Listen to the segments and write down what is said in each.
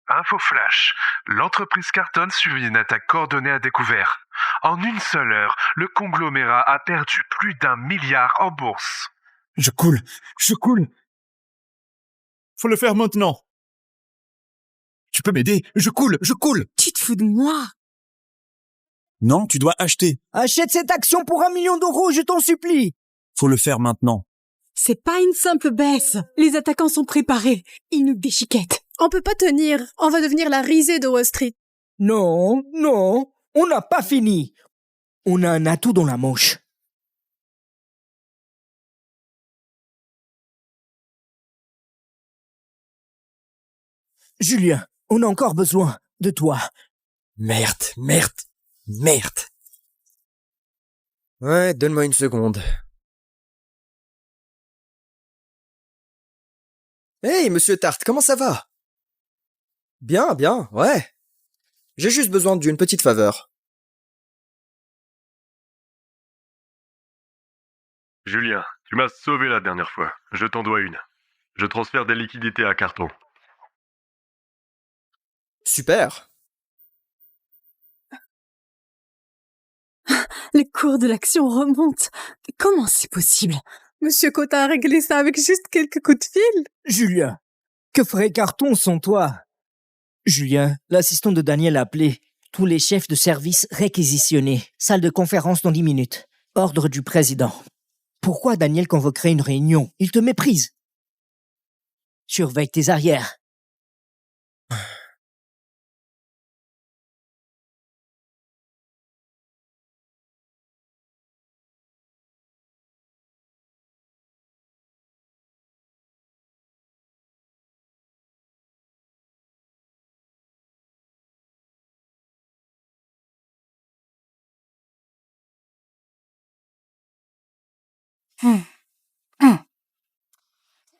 Info flash. L'entreprise Carton subit une attaque coordonnée à découvert. En une seule heure, le conglomérat a perdu plus d'1 milliard en bourse. Je coule. Faut le faire maintenant. Tu peux m'aider? Je coule. Tu te fous de moi? Non, tu dois acheter. Achète cette action pour 1 million d'euros, je t'en supplie. Faut le faire maintenant. C'est pas une simple baisse. Les attaquants sont préparés. Ils nous déchiquettent. On peut pas tenir. On va devenir la risée de Wall Street. Non, on n'a pas fini. On a un atout dans la manche. Julien, on a encore besoin de toi. Merde. Ouais, donne-moi une seconde. Hey, monsieur Tarte, comment ça va? Bien, ouais. J'ai juste besoin d'une petite faveur. Julien, tu m'as sauvé la dernière fois. Je t'en dois une. Je transfère des liquidités à Carton. Super. Le cours de l'action remonte. Comment c'est possible? Monsieur Cotta a réglé ça avec juste quelques coups de fil. Julien, que ferait Carton sans toi? Julien, l'assistant de Daniel a appelé. Tous les chefs de service réquisitionnés. Salle de conférence dans 10 minutes. Ordre du président. Pourquoi Daniel convoquerait une réunion? Il te méprise. Surveille tes arrières.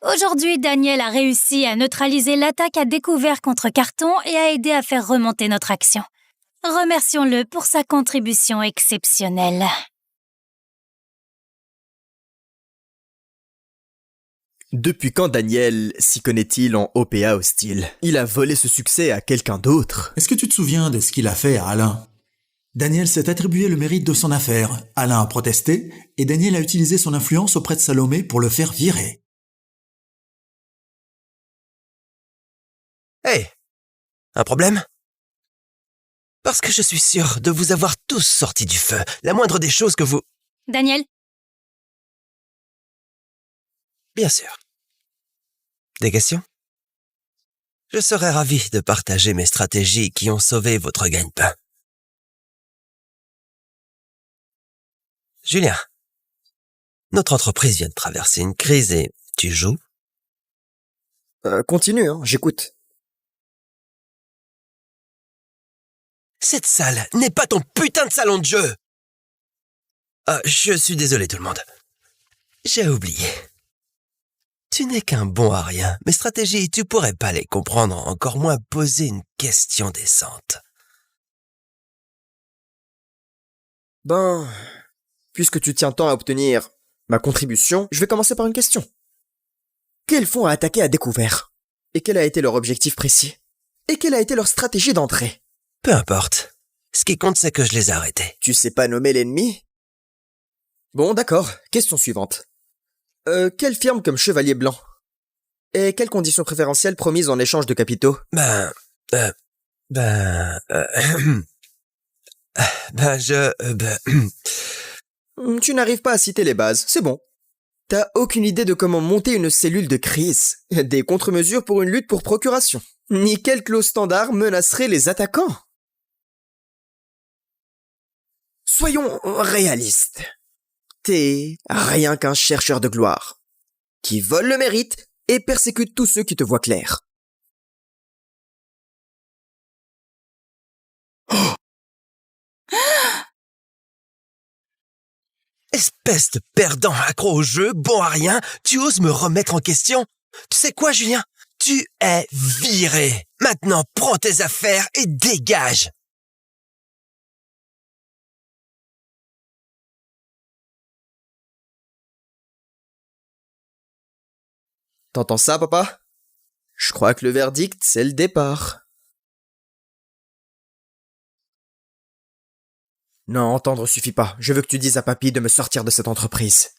Aujourd'hui, Daniel a réussi à neutraliser l'attaque à découvert contre Carton et a aidé à faire remonter notre action. Remercions-le pour sa contribution exceptionnelle. Depuis quand Daniel s'y connaît-il en OPA hostile? Il a volé ce succès à quelqu'un d'autre. Est-ce que tu te souviens de ce qu'il a fait à Alain? Daniel s'est attribué le mérite de son affaire. Alain a protesté et Daniel a utilisé son influence auprès de Salomé pour le faire virer. Hey, un problème? Parce que je suis sûr de vous avoir tous sortis du feu. La moindre des choses que vous... Daniel? Bien sûr. Des questions? Je serais ravi de partager mes stratégies qui ont sauvé votre gagne-pain. Julien, notre entreprise vient de traverser une crise et tu joues? Continue, j'écoute. Cette salle n'est pas ton putain de salon de jeu! Je suis désolé tout le monde. J'ai oublié. Tu n'es qu'un bon à rien. Mes stratégies, tu pourrais pas les comprendre, encore moins poser une question décente. Ben, puisque tu tiens tant à obtenir ma contribution, je vais commencer par une question. Quels fonds a attaqué à découvert? Et quel a été leur objectif précis? Et quelle a été leur stratégie d'entrée? Peu importe. Ce qui compte, c'est que je les ai arrêtés. Tu sais pas nommer l'ennemi? Bon, d'accord. Question suivante. Quelle firme comme Chevalier Blanc? Et quelles conditions préférentielles promises en échange de capitaux? Tu n'arrives pas à citer les bases, c'est bon. T'as aucune idée de comment monter une cellule de crise, des contre-mesures pour une lutte pour procuration, ni quelle clause standard menacerait les attaquants. Soyons réalistes. T'es rien qu'un chercheur de gloire, qui vole le mérite et persécute tous ceux qui te voient clair. Oh! Espèce de perdant accro au jeu, bon à rien, tu oses me remettre en question? Tu sais quoi, Julien? Tu es viré. Maintenant, prends tes affaires et dégage. T'entends ça, papa? Je crois que le verdict, c'est le départ. Non, entendre suffit pas. Je veux que tu dises à papy de me sortir de cette entreprise.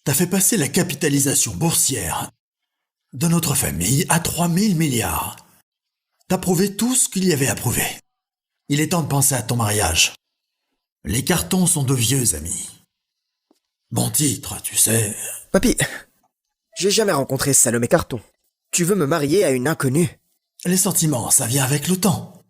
T'as fait passer la capitalisation boursière de notre famille à 3000 milliards. T'as prouvé tout ce qu'il y avait à prouver. Il est temps de penser à ton mariage. Les cartons sont de vieux amis. Bon titre, tu sais. Papy, j'ai jamais rencontré Salomé Carton. Tu veux me marier à une inconnue? Les sentiments, ça vient avec le temps.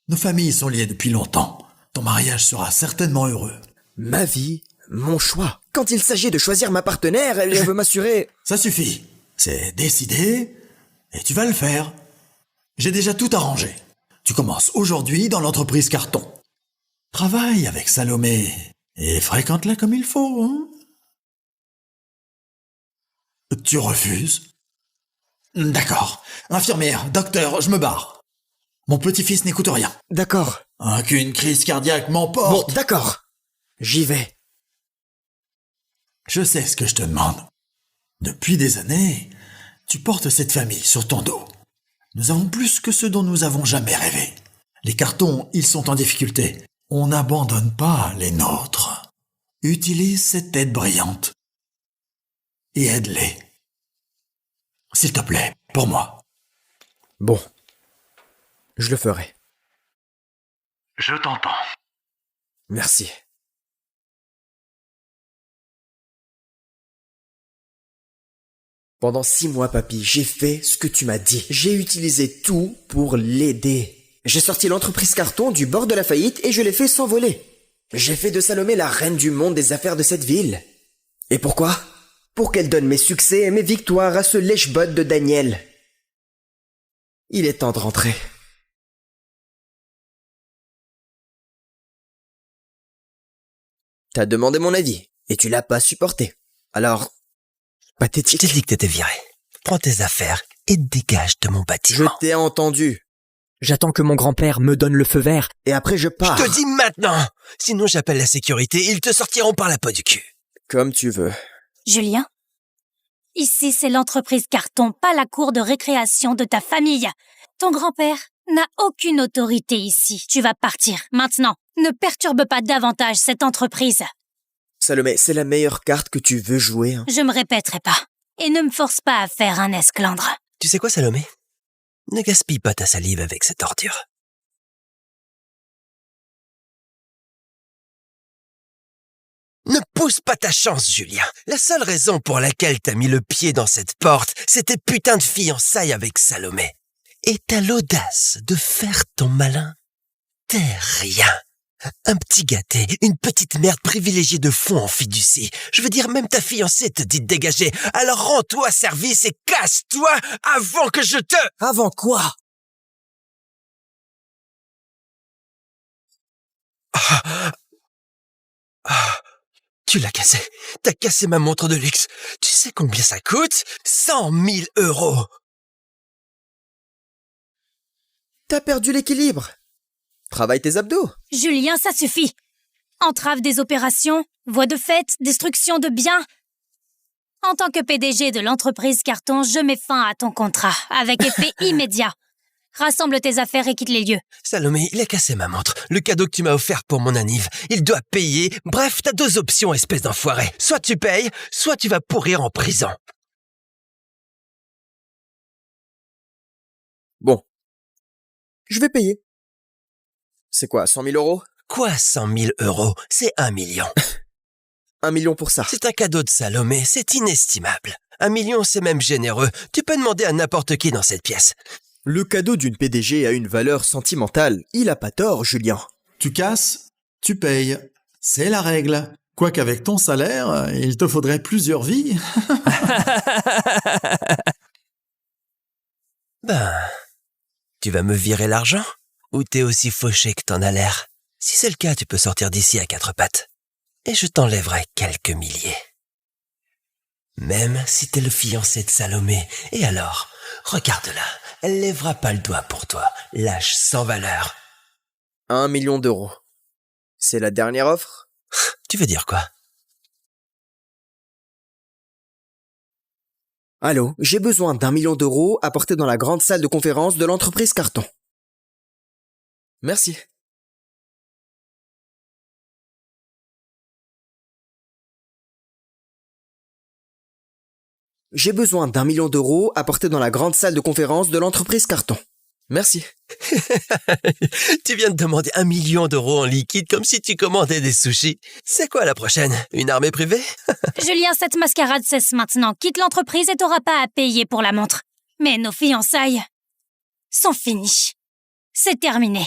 Nos familles sont liées depuis longtemps. Ton mariage sera certainement heureux. Ma vie, mon choix. Quand il s'agit de choisir ma partenaire, je veux m'assurer... Ça suffit. C'est décidé et tu vas le faire. J'ai déjà tout arrangé. Tu commences aujourd'hui dans l'entreprise Carton. Travaille avec Salomé et fréquente-la comme il faut, hein? Tu refuses? D'accord. Infirmière, docteur, je me barre. Mon petit-fils n'écoute rien. D'accord. Qu'une crise cardiaque m'emporte. Bon, d'accord. J'y vais. Je sais ce que je te demande. Depuis des années, tu portes cette famille sur ton dos. Nous avons plus que ce dont nous avons jamais rêvé. Les cartons, ils sont en difficulté. On n'abandonne pas les nôtres. Utilise cette tête brillante et aide-les. S'il te plaît, pour moi. Bon. Je le ferai. Je t'entends. Merci. Pendant 6 mois, papy, j'ai fait ce que tu m'as dit. J'ai utilisé tout pour l'aider. J'ai sorti l'entreprise Carton du bord de la faillite et je l'ai fait s'envoler. J'ai fait de Salomé la reine du monde des affaires de cette ville. Et pourquoi? Pour qu'elle donne mes succès et mes victoires à ce lèche-bot de Daniel. Il est temps de rentrer. T'as demandé mon avis et tu l'as pas supporté. Alors, pathétique. Je t'ai dit que t'étais viré. Prends tes affaires et dégage de mon Je bâtiment. t'ai entendu. J'attends que mon grand-père me donne le feu vert. Et après je pars. Je te dis maintenant. Sinon j'appelle la sécurité, ils te sortiront par la peau du cul. Comme tu veux. Julien, ici c'est l'entreprise Carton, pas la cour de récréation de ta famille. Ton grand-père n'a aucune autorité ici. Tu vas partir, maintenant. Ne perturbe pas davantage cette entreprise. Salomé, c'est la meilleure carte que tu veux jouer. Hein. Je me répéterai pas. Et ne me force pas à faire un esclandre. Tu sais quoi, Salomé? Ne gaspille pas ta salive avec cette ordure. Ne pousse pas ta chance, Julien. La seule raison pour laquelle t'as mis le pied dans cette porte, c'est tes putains de fiançailles avec Salomé. Et t'as l'audace de faire ton malin. T'es rien. Un petit gâté, une petite merde privilégiée de fond en fiducie. Je veux dire, même ta fiancée te dit de dégager. Alors rends-toi service et casse-toi avant que je te... Avant quoi? Tu l'as cassé. T'as cassé ma montre de luxe. Tu sais combien ça coûte? 100 000 €. T'as perdu l'équilibre. Travaille tes abdos. Julien, ça suffit. Entrave des opérations, voie de fait, destruction de biens. En tant que PDG de l'entreprise Carton, je mets fin à ton contrat, avec effet immédiat. Rassemble tes affaires et quitte les lieux. Salomé, il a cassé ma montre. Le cadeau que tu m'as offert pour mon anniv. Il doit payer. Bref, t'as 2 options, espèce d'enfoiré. Soit tu payes, soit tu vas pourrir en prison. Bon. Je vais payer. C'est quoi, 100 000 €? Quoi, 100 000 €? C'est 1 million. 1 million pour ça. C'est un cadeau de Salomé, c'est inestimable. 1 million, c'est même généreux. Tu peux demander à n'importe qui dans cette pièce. Le cadeau d'une PDG a une valeur sentimentale. Il a pas tort, Julien. Tu casses, tu payes. C'est la règle. Quoiqu'avec ton salaire, il te faudrait plusieurs vies. Ben, tu vas me virer l'argent? Ou t'es aussi fauché que t'en as l'air? Si c'est le cas, tu peux sortir d'ici à 4 pattes. Et je t'enlèverai quelques milliers. Même si t'es le fiancé de Salomé. Et alors, regarde-la. Elle lèvera pas le doigt pour toi. Lâche sans valeur. 1 million d'euros. C'est la dernière offre? Tu veux dire quoi? Allô, j'ai besoin d'1 million d'euros apportés dans la grande salle de conférence de l'entreprise Carton. Merci. J'ai besoin d'1 million d'euros apportés dans la grande salle de conférence de l'entreprise Carton. Merci. Tu viens de demander 1 million d'euros en liquide comme si tu commandais des sushis. C'est quoi la prochaine? Une armée privée? Julien, cette mascarade cesse maintenant. Quitte l'entreprise et t'auras pas à payer pour la montre. Mais nos fiançailles sont finies. C'est terminé.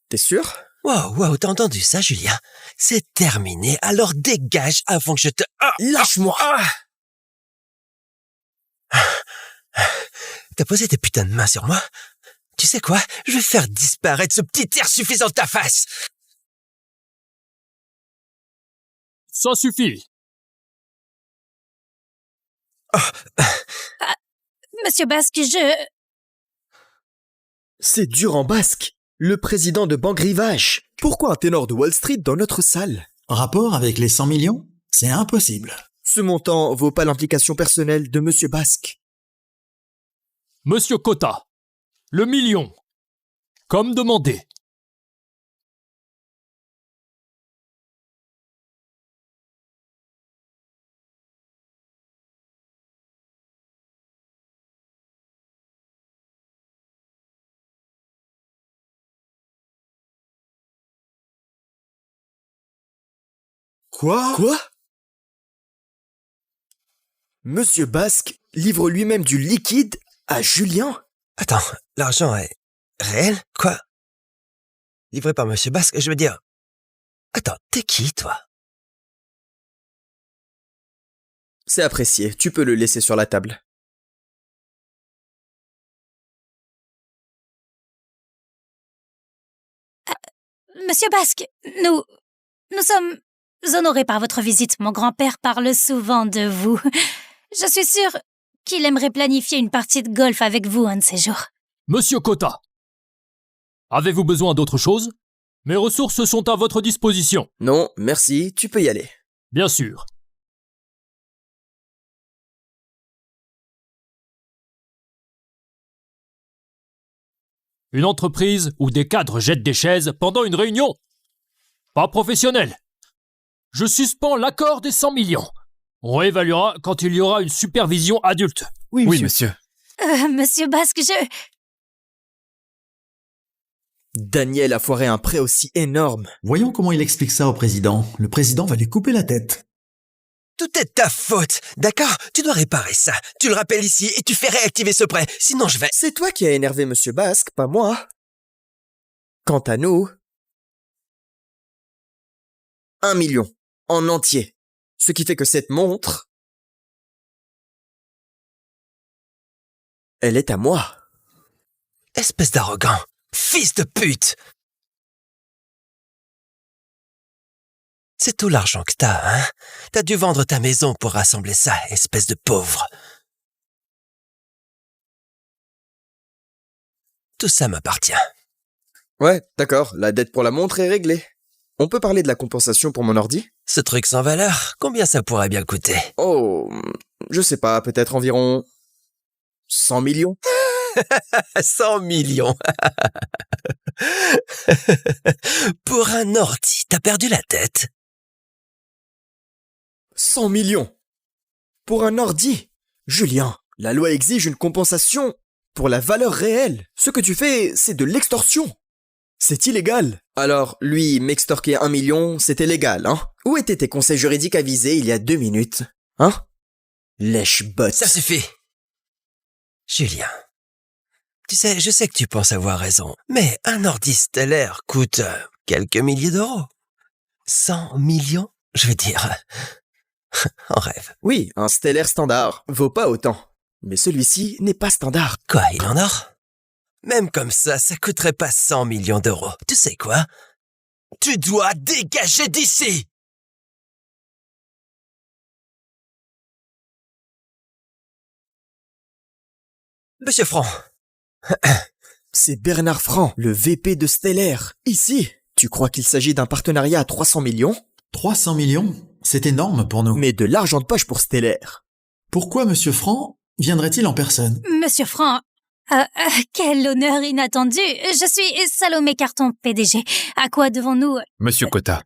T'es sûr? Wow, t'as entendu ça, Julien? C'est terminé, alors dégage avant que je te... Lâche-moi! T'as posé tes putains de mains sur moi? Tu sais quoi? Je vais faire disparaître ce petit air suffisant de ta face! Ça suffit. Monsieur Basque, C'est Durand Basque, le président de Banque Rivage. Pourquoi un ténor de Wall Street dans notre salle? Rapport avec les 100 millions? C'est impossible. Ce montant vaut pas l'implication personnelle de Monsieur Basque. Monsieur Cotta, le million. Comme demandé. Quoi? Monsieur Basque livre lui-même du liquide à Julien? Attends, l'argent est réel? Quoi? Livré par Monsieur Basque, je veux dire... Attends, t'es qui, toi? C'est apprécié, tu peux le laisser sur la table. Monsieur Basque, nous sommes honorés par votre visite. Mon grand-père parle souvent de vous. Je suis sûre qu'il aimerait planifier une partie de golf avec vous un de ces jours. Monsieur Cotta, avez-vous besoin d'autre chose? Mes ressources sont à votre disposition. Non, merci, tu peux y aller. Bien sûr. Une entreprise où des cadres jettent des chaises pendant une réunion? Pas professionnel. Je suspends l'accord des 100 millions. On réévaluera quand il y aura une supervision adulte. Oui, monsieur. Monsieur Basque, Daniel a foiré un prêt aussi énorme. Voyons comment il explique ça au président. Le président va lui couper la tête. Tout est de ta faute, d'accord? Tu dois réparer ça. Tu le rappelles ici et tu fais réactiver ce prêt. Sinon je vais... C'est toi qui as énervé Monsieur Basque, pas moi. Quant à nous... 1 million. En entier. Ce qui fait que cette montre... Elle est à moi. Espèce d'arrogant. Fils de pute! C'est tout l'argent que t'as, hein? T'as dû vendre ta maison pour rassembler ça, espèce de pauvre. Tout ça m'appartient. Ouais, d'accord, la dette pour la montre est réglée. On peut parler de la compensation pour mon ordi? Ce truc sans valeur, combien ça pourrait bien coûter? Oh, je sais pas, peut-être environ... 100 millions? 100 millions. Pour un ordi, t'as perdu la tête. 100 millions? Pour un ordi? Julien, la loi exige une compensation pour la valeur réelle. Ce que tu fais, c'est de l'extorsion. C'est illégal. Alors, lui, m'extorquer 1 million, c'était légal, hein? Où étaient tes conseils juridiques avisés il y a 2 minutes? Hein? Lèche-botte. Ça suffit. Julien. Tu sais, je sais que tu penses avoir raison, mais un ordi stellaire coûte quelques milliers d'euros. 100 millions, je veux dire. En rêve. Oui, un stellaire standard vaut pas autant. Mais celui-ci n'est pas standard. Quoi, il en or? Même comme ça coûterait pas 100 millions d'euros. Tu sais quoi? Tu dois dégager d'ici! Monsieur Franc. C'est Bernard Franc, le VP de Stellaire. Ici, tu crois qu'il s'agit d'un partenariat à 300 millions? 300 millions? C'est énorme pour nous. Mais de l'argent de poche pour Stellaire. Pourquoi Monsieur Franc viendrait-il en personne? Monsieur Franc, Quel honneur inattendu. Je suis Salomé Carton, PDG. À quoi devons-nous... Monsieur Cotta,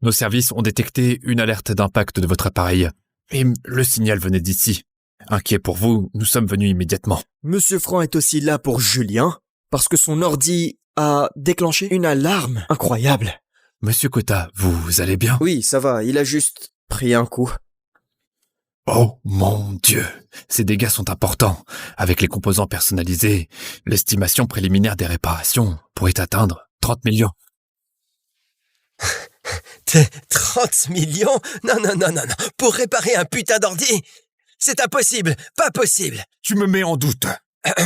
nos services ont détecté une alerte d'impact de votre appareil. Et le signal venait d'ici. Inquiet pour vous, nous sommes venus immédiatement. Monsieur Franc est aussi là pour Julien, parce que son ordi a déclenché une alarme incroyable. Monsieur Cotta, vous allez bien? Oui, ça va, il a juste pris un coup. Oh mon Dieu, ces dégâts sont importants. Avec les composants personnalisés, l'estimation préliminaire des réparations pourrait atteindre 30 millions. 30 millions? Non, pour réparer un putain d'ordi? C'est impossible, pas possible. Tu me mets en doute.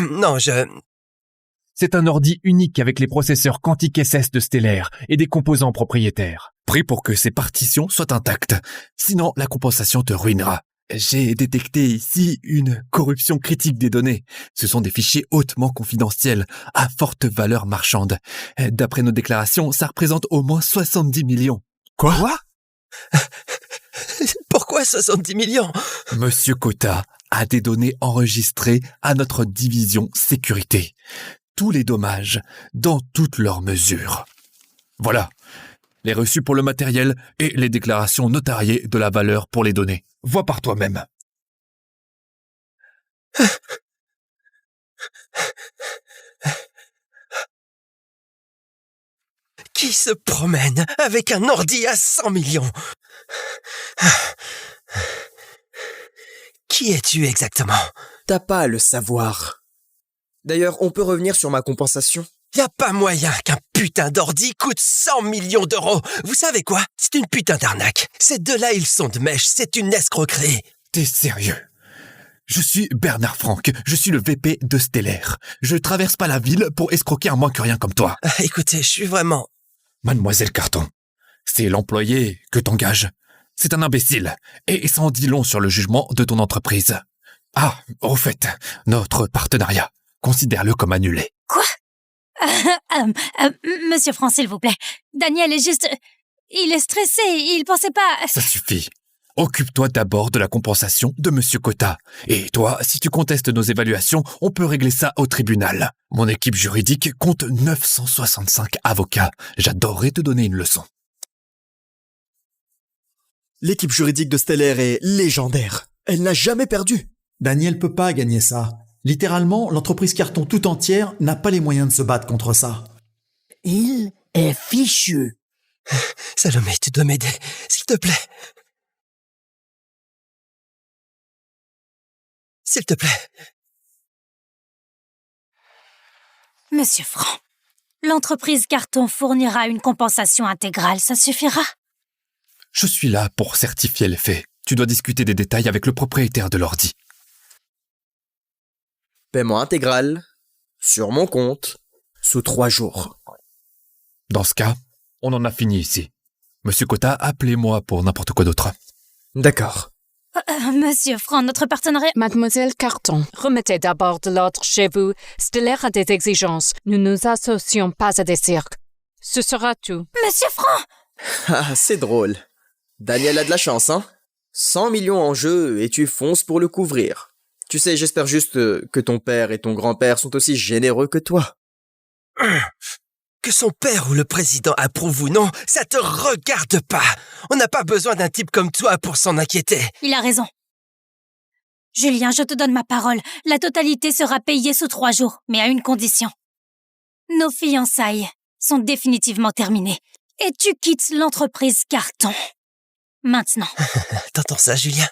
Non, C'est un ordi unique avec les processeurs quantiques SS de Stellaire et des composants propriétaires. Prie pour que ces partitions soient intactes. Sinon, la compensation te ruinera. J'ai détecté ici une corruption critique des données. Ce sont des fichiers hautement confidentiels, à forte valeur marchande. D'après nos déclarations, ça représente au moins 70 millions. Quoi? Pourquoi 70 millions? Monsieur Cotta a des données enregistrées à notre division sécurité. Tous les dommages, dans toutes leurs mesures. Voilà, les reçus pour le matériel et les déclarations notariées de la valeur pour les données. Vois par toi-même. Qui se promène avec un ordi à 100 millions? Qui es-tu exactement? T'as pas à le savoir. D'ailleurs, on peut revenir sur ma compensation? Y a pas moyen qu'un putain d'ordi coûte 100 millions d'euros. Vous savez quoi? C'est une putain d'arnaque. Ces deux-là, ils sont de mèche. C'est une escroquerie. T'es sérieux? Je suis Bernard Franck. Je suis le VP de Stellaire. Je traverse pas la ville pour escroquer un moins que rien comme toi. Écoutez, je suis vraiment... Mademoiselle Carton, c'est l'employé que t'engages. C'est un imbécile. Et ça en dit long sur le jugement de ton entreprise. Ah, au fait, notre partenariat, considère-le comme annulé. Quoi? Monsieur Franc, s'il vous plaît. Daniel est juste... Il est stressé, il pensait pas... Ça suffit. Occupe-toi d'abord de la compensation de Monsieur Cotta. Et toi, si tu contestes nos évaluations, on peut régler ça au tribunal. Mon équipe juridique compte 965 avocats. J'adorerais te donner une leçon. L'équipe juridique de Stellaire est légendaire. Elle n'a jamais perdu. Daniel peut pas gagner ça. Littéralement, l'entreprise Carton tout entière n'a pas les moyens de se battre contre ça. Il est fichu. Salomé, tu dois m'aider, s'il te plaît. S'il te plaît. Monsieur Franc, l'entreprise Carton fournira une compensation intégrale, ça suffira? Je suis là pour certifier les faits. Tu dois discuter des détails avec le propriétaire de l'ordi. Paiement intégral, sur mon compte, sous 3 jours. Dans ce cas, on en a fini ici. Monsieur Cotta, appelez-moi pour n'importe quoi d'autre. D'accord. Monsieur Franc, notre partenariat... Mademoiselle Carton, remettez d'abord de l'ordre chez vous. Stellaire a des exigences. Nous ne nous associons pas à des cirques. Ce sera tout. Monsieur Franc! Ah, c'est drôle. Daniel a de la chance, hein? 100 millions en jeu et tu fonces pour le couvrir. Tu sais, j'espère juste que ton père et ton grand-père sont aussi généreux que toi. Que son père ou le président approuve ou non, ça te regarde pas. On n'a pas besoin d'un type comme toi pour s'en inquiéter. Il a raison. Julien, je te donne ma parole. La totalité sera payée sous 3 jours, mais à une condition. Nos fiançailles sont définitivement terminées. Et tu quittes l'entreprise Carton. Maintenant. T'entends ça, Julien?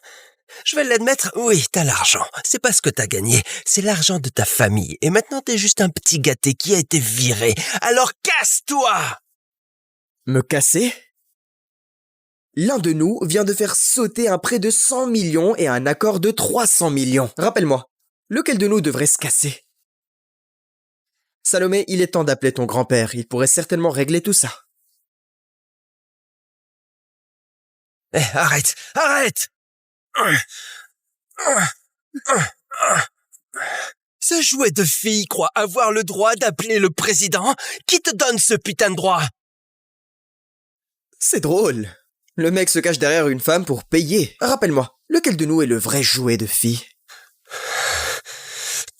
Je vais l'admettre, oui, t'as l'argent. C'est pas ce que t'as gagné, c'est l'argent de ta famille. Et maintenant, t'es juste un petit gâté qui a été viré. Alors casse-toi! Me casser? L'un de nous vient de faire sauter un prêt de 100 millions et un accord de 300 millions. Rappelle-moi, lequel de nous devrait se casser? Salomé, il est temps d'appeler ton grand-père. Il pourrait certainement régler tout ça. Eh, arrête! Ce jouet de fille croit avoir le droit d'appeler le président? Qui te donne ce putain de droit? C'est drôle. Le mec se cache derrière une femme pour payer. Rappelle-moi, lequel de nous est le vrai jouet de fille?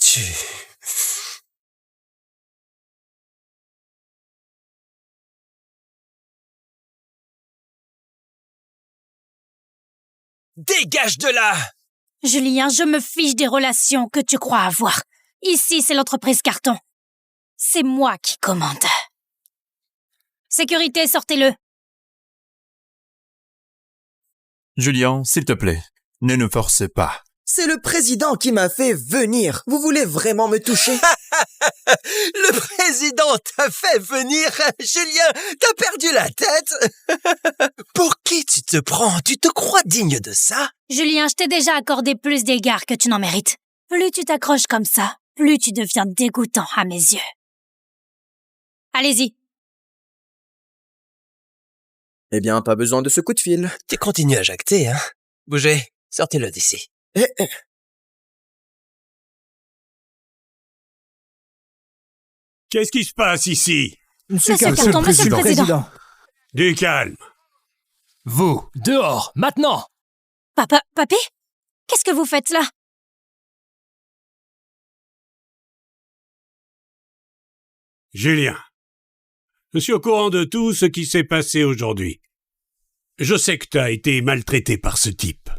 Tu Dégage de là! Julien, je me fiche des relations que tu crois avoir. Ici, c'est l'entreprise Carton. C'est moi qui commande. Sécurité, sortez-le. Julien, s'il te plaît, ne nous force pas. C'est le président qui m'a fait venir. Vous voulez vraiment me toucher? Le président t'a fait venir? Julien, t'as perdu la tête? Pour qui tu te prends? Tu te crois digne de ça? Julien, je t'ai déjà accordé plus d'égards que tu n'en mérites. Plus tu t'accroches comme ça, plus tu deviens dégoûtant à mes yeux. Allez-y. Eh bien, pas besoin de ce coup de fil. Tu continues à jacter, hein? Bougez, sortez-le d'ici. Qu'est-ce qui se passe ici? Monsieur Carton, Monsieur le Président. Du calme. Vous, dehors, maintenant! Papy? Qu'est-ce que vous faites là? Julien, je suis au courant de tout ce qui s'est passé aujourd'hui. Je sais que tu as été maltraité par ce type.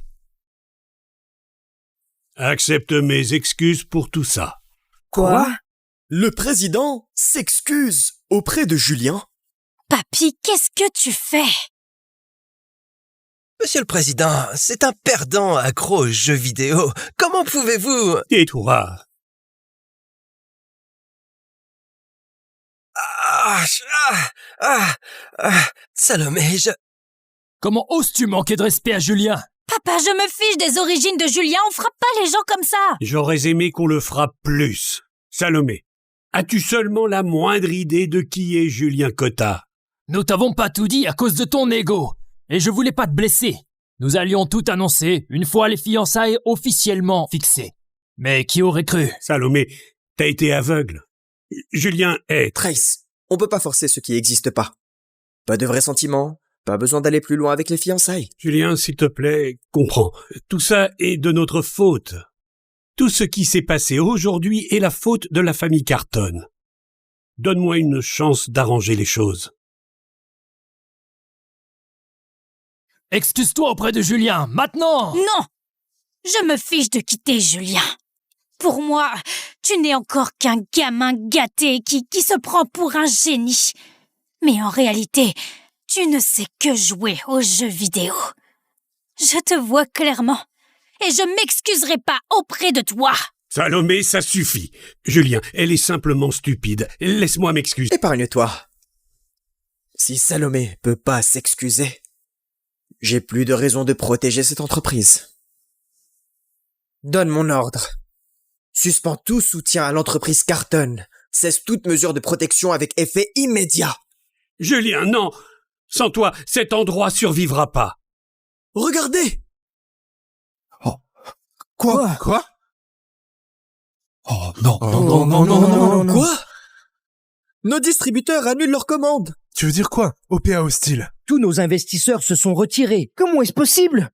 Accepte mes excuses pour tout ça. Quoi? Le président s'excuse auprès de Julien? Papy, qu'est-ce que tu fais? Monsieur le Président, c'est un perdant accro aux jeux vidéo. Comment pouvez-vous... Tais-toi. Salomé, Comment oses-tu manquer de respect à Julien? Papa, je me fiche des origines de Julien, on frappe pas les gens comme ça. J'aurais aimé qu'on le frappe plus. Salomé, as-tu seulement la moindre idée de qui est Julien Cotta? Nous t'avons pas tout dit à cause de ton ego. Et je voulais pas te blesser. Nous allions tout annoncer une fois les fiançailles officiellement fixées. Mais qui aurait cru? Salomé, t'as été aveugle. Julien est... Trace, on peut pas forcer ce qui n'existe pas. Pas de vrais sentiments, pas besoin d'aller plus loin avec les fiançailles. Julien, s'il te plaît, comprends. Tout ça est de notre faute. Tout ce qui s'est passé aujourd'hui est la faute de la famille Carton. Donne-moi une chance d'arranger les choses. Excuse-toi auprès de Julien, maintenant! Non! Je me fiche de quitter Julien. Pour moi, tu n'es encore qu'un gamin gâté qui se prend pour un génie. Mais en réalité, tu ne sais que jouer aux jeux vidéo. Je te vois clairement. Et je m'excuserai pas auprès de toi. Salomé, ça suffit. Julien, elle est simplement stupide. Laisse-moi m'excuser. Épargne-toi. Si Salomé peut pas s'excuser, j'ai plus de raison de protéger cette entreprise. Donne mon ordre. Suspends tout soutien à l'entreprise Carton. Cesse toute mesure de protection avec effet immédiat. Julien, non! Sans toi, cet endroit survivra pas. Regardez! Oh. Quoi? Oh non. Non. Quoi? Nos distributeurs annulent leurs commandes. Tu veux dire quoi? OPA hostile. Tous nos investisseurs se sont retirés. Comment est-ce possible?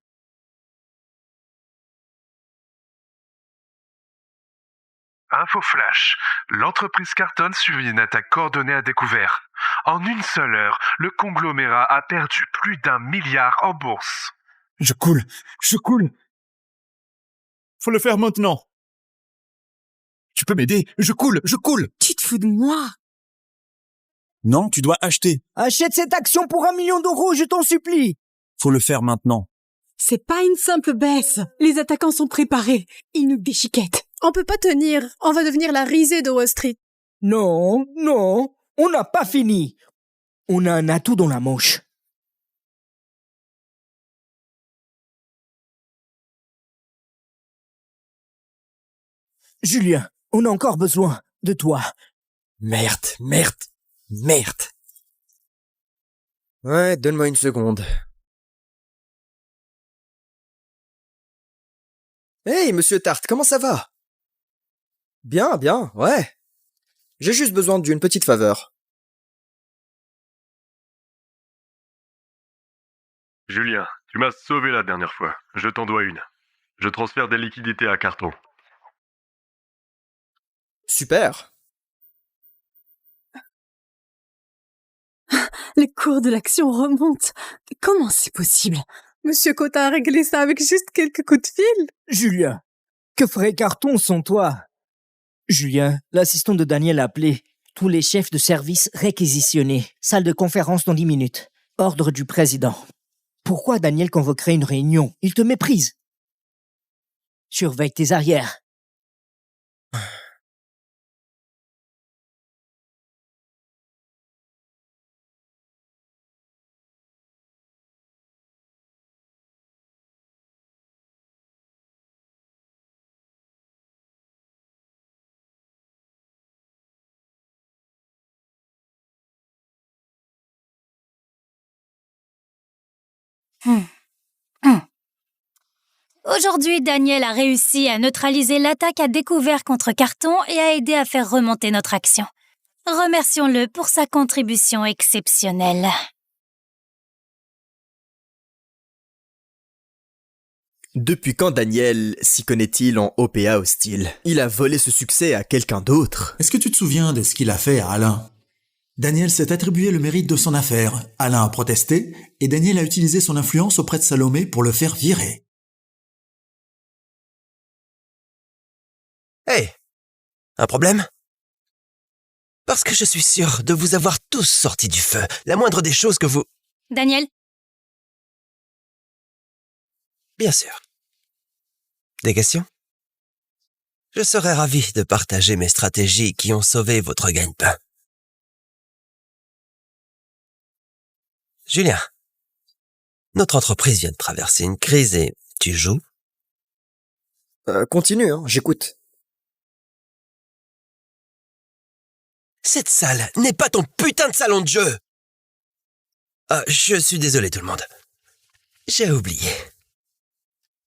Info flash. L'entreprise Carton subit une attaque coordonnée à découvert. En une seule heure, le conglomérat a perdu plus d'1 milliard en bourse. Je coule. Faut le faire maintenant. Tu peux m'aider? Je coule. Tu te fous de moi? Non, tu dois acheter. Achète cette action pour 1 million d'euros, je t'en supplie. Faut le faire maintenant. C'est pas une simple baisse. Les attaquants sont préparés. Ils nous déchiquettent. On peut pas tenir. On va devenir la risée de Wall Street. Non, on n'a pas fini. On a un atout dans la manche. Julien, on a encore besoin de toi. Merde. Ouais, donne-moi une seconde. Hey, monsieur Tarte, comment ça va? Bien, ouais. J'ai juste besoin d'une petite faveur. Julien, tu m'as sauvé la dernière fois. Je t'en dois une. Je transfère des liquidités à Carton. Super. Le cours de l'action remonte. Comment c'est possible? Monsieur Cotin a réglé ça avec juste quelques coups de fil. Julien, que ferait Carton sans toi? Julien, l'assistant de Daniel a appelé. Tous les chefs de service réquisitionnés. Salle de conférence dans 10 minutes. Ordre du président. Pourquoi Daniel convoquerait une réunion? Il te méprise. Surveille tes arrières. Aujourd'hui, Daniel a réussi à neutraliser l'attaque à découvert contre Carton et a aidé à faire remonter notre action. Remercions-le pour sa contribution exceptionnelle. Depuis quand Daniel s'y connaît-il en OPA hostile? Il a volé ce succès à quelqu'un d'autre. Est-ce que tu te souviens de ce qu'il a fait à Alain? Daniel s'est attribué le mérite de son affaire. Alain a protesté et Daniel a utilisé son influence auprès de Salomé pour le faire virer. Hey, un problème? Parce que je suis sûr de vous avoir tous sortis du feu. La moindre des choses que vous... Daniel? Bien sûr. Des questions? Je serais ravi de partager mes stratégies qui ont sauvé votre gagne-pain. Julien, notre entreprise vient de traverser une crise et tu joues? Continue, j'écoute. Cette salle n'est pas ton putain de salon de jeu! Je suis désolé tout le monde. J'ai oublié.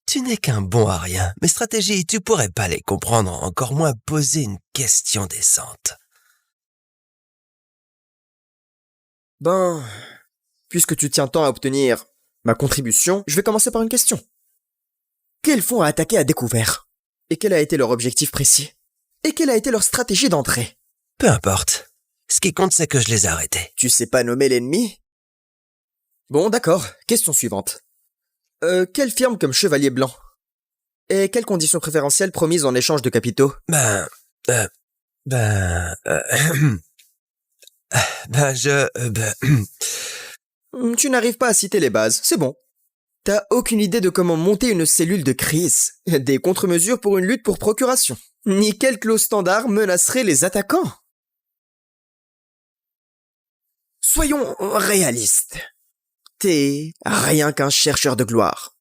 Tu n'es qu'un bon à rien. Mes stratégies, tu pourrais pas les comprendre, encore moins poser une question décente. Ben, puisque tu tiens tant à obtenir ma contribution, je vais commencer par une question. Quels fonds a attaqué à découvert? Et quel a été leur objectif précis? Et quelle a été leur stratégie d'entrée? Peu importe. Ce qui compte, c'est que je les ai arrêtés. Tu sais pas nommer l'ennemi? Bon, d'accord. Question suivante. Quelle firme comme Chevalier Blanc? Et quelles conditions préférentielles promises en échange de capitaux? Tu n'arrives pas à citer les bases, c'est bon. T'as aucune idée de comment monter une cellule de crise, des contre-mesures pour une lutte pour procuration, ni quelle clause standard menacerait les attaquants. Soyons réalistes. T'es rien qu'un chercheur de gloire,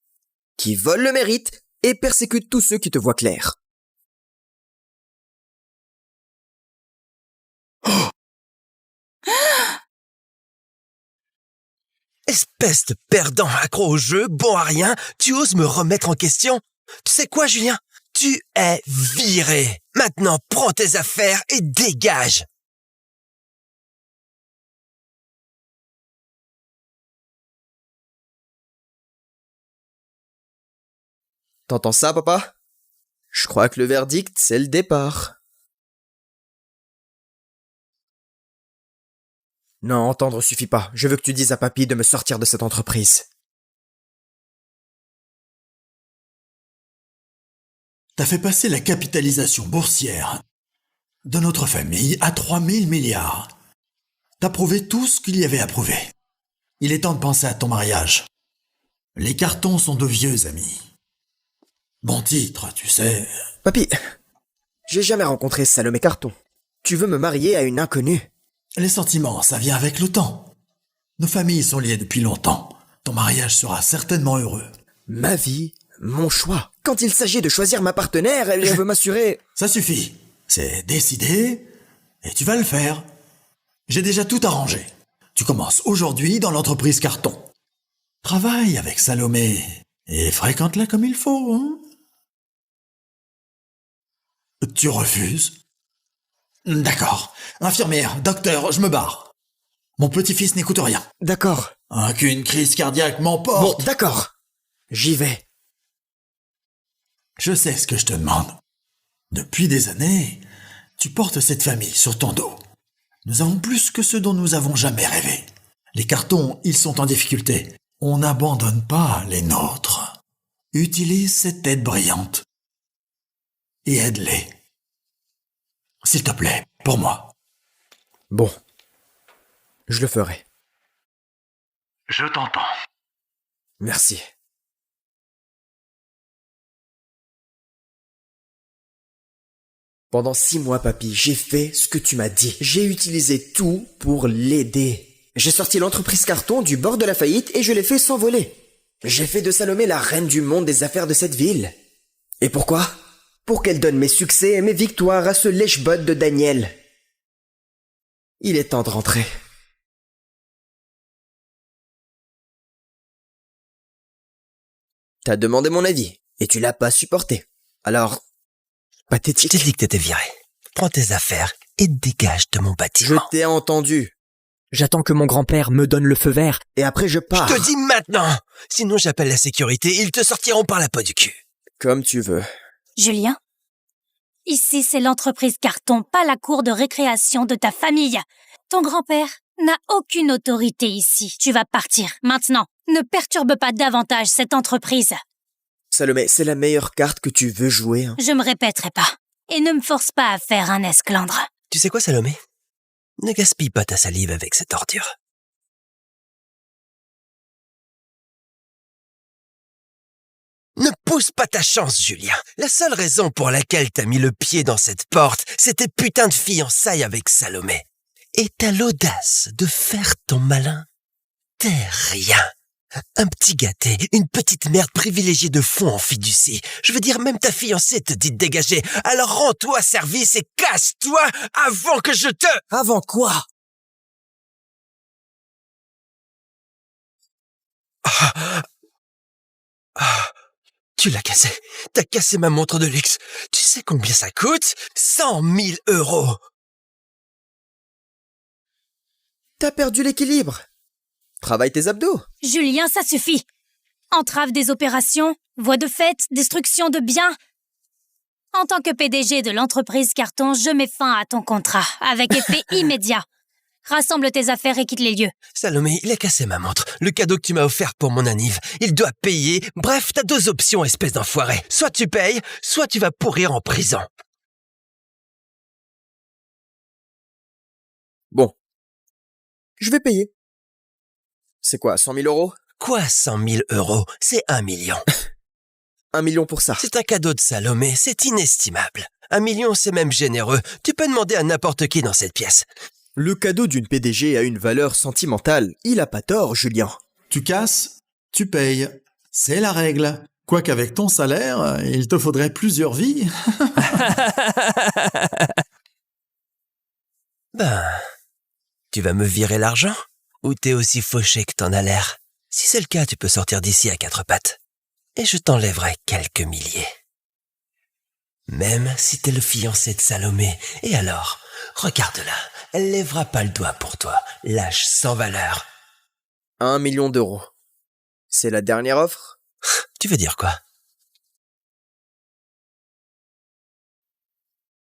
qui vole le mérite et persécute tous ceux qui te voient clair. Oh! Espèce de perdant accro au jeu, bon à rien, tu oses me remettre en question? Tu sais quoi, Julien? Tu es viré. Maintenant, prends tes affaires et dégage. T'entends ça, papa? Je crois que le verdict, c'est le départ. Non, entendre suffit pas. Je veux que tu dises à papy de me sortir de cette entreprise. T'as fait passer la capitalisation boursière de notre famille à 3000 milliards. T'as prouvé tout ce qu'il y avait à prouver. Il est temps de penser à ton mariage. Les Cartons sont de vieux amis. Bon titre, tu sais. Papy, j'ai jamais rencontré Salomé Carton. Tu veux me marier à une inconnue? Les sentiments, ça vient avec le temps. Nos familles sont liées depuis longtemps. Ton mariage sera certainement heureux. Ma vie, mon choix. Quand il s'agit de choisir ma partenaire, je veux m'assurer... Ça suffit. C'est décidé et tu vas le faire. J'ai déjà tout arrangé. Tu commences aujourd'hui dans l'entreprise Carton. Travaille avec Salomé et fréquente-la comme il faut, hein? Tu refuses? D'accord. Infirmière, docteur, je me barre. Mon petit-fils n'écoute rien. D'accord. Qu'une crise cardiaque m'emporte. Bon, d'accord. J'y vais. Je sais ce que je te demande. Depuis des années, tu portes cette famille sur ton dos. Nous avons plus que ce dont nous avons jamais rêvé. Les Cartons, ils sont en difficulté. On n'abandonne pas les nôtres. Utilise cette tête brillante. Et aide-les. S'il te plaît, pour moi. Bon. Je le ferai. Je t'entends. Merci. Pendant 6 mois, papy, j'ai fait ce que tu m'as dit. J'ai utilisé tout pour l'aider. J'ai sorti l'entreprise Carton du bord de la faillite et je l'ai fait s'envoler. J'ai fait de Salomé la reine du monde des affaires de cette ville. Et pourquoi? Pour qu'elle donne mes succès et mes victoires à ce lèche-bot de Daniel. Il est temps de rentrer. T'as demandé mon avis et tu l'as pas supporté. Alors, pathétique. Je t'ai dit que t'étais viré. Prends tes affaires et dégage de mon Je bâtiment. t'ai entendu. J'attends que mon grand-père me donne le feu vert. Et après je pars. Je te dis maintenant. Sinon j'appelle la sécurité et ils te sortiront par la peau du cul. Comme tu veux. Julien, ici c'est l'entreprise Carton, pas la cour de récréation de ta famille. Ton grand-père n'a aucune autorité ici. Tu vas partir, maintenant. Ne perturbe pas davantage cette entreprise. Salomé, c'est la meilleure carte que tu veux jouer. Hein. Je me répéterai pas. Et ne me force pas à faire un esclandre. Tu sais quoi, Salomé? Ne gaspille pas ta salive avec cette ordure. Ne pousse pas ta chance, Julien. La seule raison pour laquelle t'as mis le pied dans cette porte, c'est tes putains de fiançailles avec Salomé. Et t'as l'audace de faire ton malin. T'es rien. Un petit gâté, une petite merde privilégiée de fond en fiducie. Je veux dire, même ta fiancée te dit de dégager. Alors rends-toi service et casse-toi avant que je te... Avant quoi? Tu l'as cassé. T'as cassé ma montre de luxe. Tu sais combien ça coûte? 100 000 €. T'as perdu l'équilibre. Travaille tes abdos. Julien, ça suffit. Entrave des opérations, voies de fait, destruction de biens. En tant que PDG de l'entreprise Carton, je mets fin à ton contrat, avec effet immédiat. Rassemble tes affaires et quitte les lieux. Salomé, il a cassé ma montre. Le cadeau que tu m'as offert pour mon anniv. Il doit payer. Bref, t'as 2 options, espèce d'enfoiré. Soit tu payes, soit tu vas pourrir en prison. Bon. Je vais payer. C'est quoi, 100 000 €? Quoi, 100 000 €? C'est 1 million. 1 million pour ça. C'est un cadeau de Salomé, c'est inestimable. 1 million, c'est même généreux. Tu peux demander à n'importe qui dans cette pièce. Le cadeau d'une PDG a une valeur sentimentale. Il a pas tort, Julien. Tu casses, tu payes. C'est la règle. Quoiqu'avec ton salaire, il te faudrait plusieurs vies. Ben, tu vas me virer l'argent? Ou t'es aussi fauché que t'en as l'air? Si c'est le cas, tu peux sortir d'ici à 4 pattes. Et je t'enlèverai quelques milliers. Même si t'es le fiancé de Salomé. Et alors, regarde-la. Elle lèvera pas le doigt pour toi. Lâche sans valeur. 1 million €. C'est la dernière offre? Tu veux dire quoi?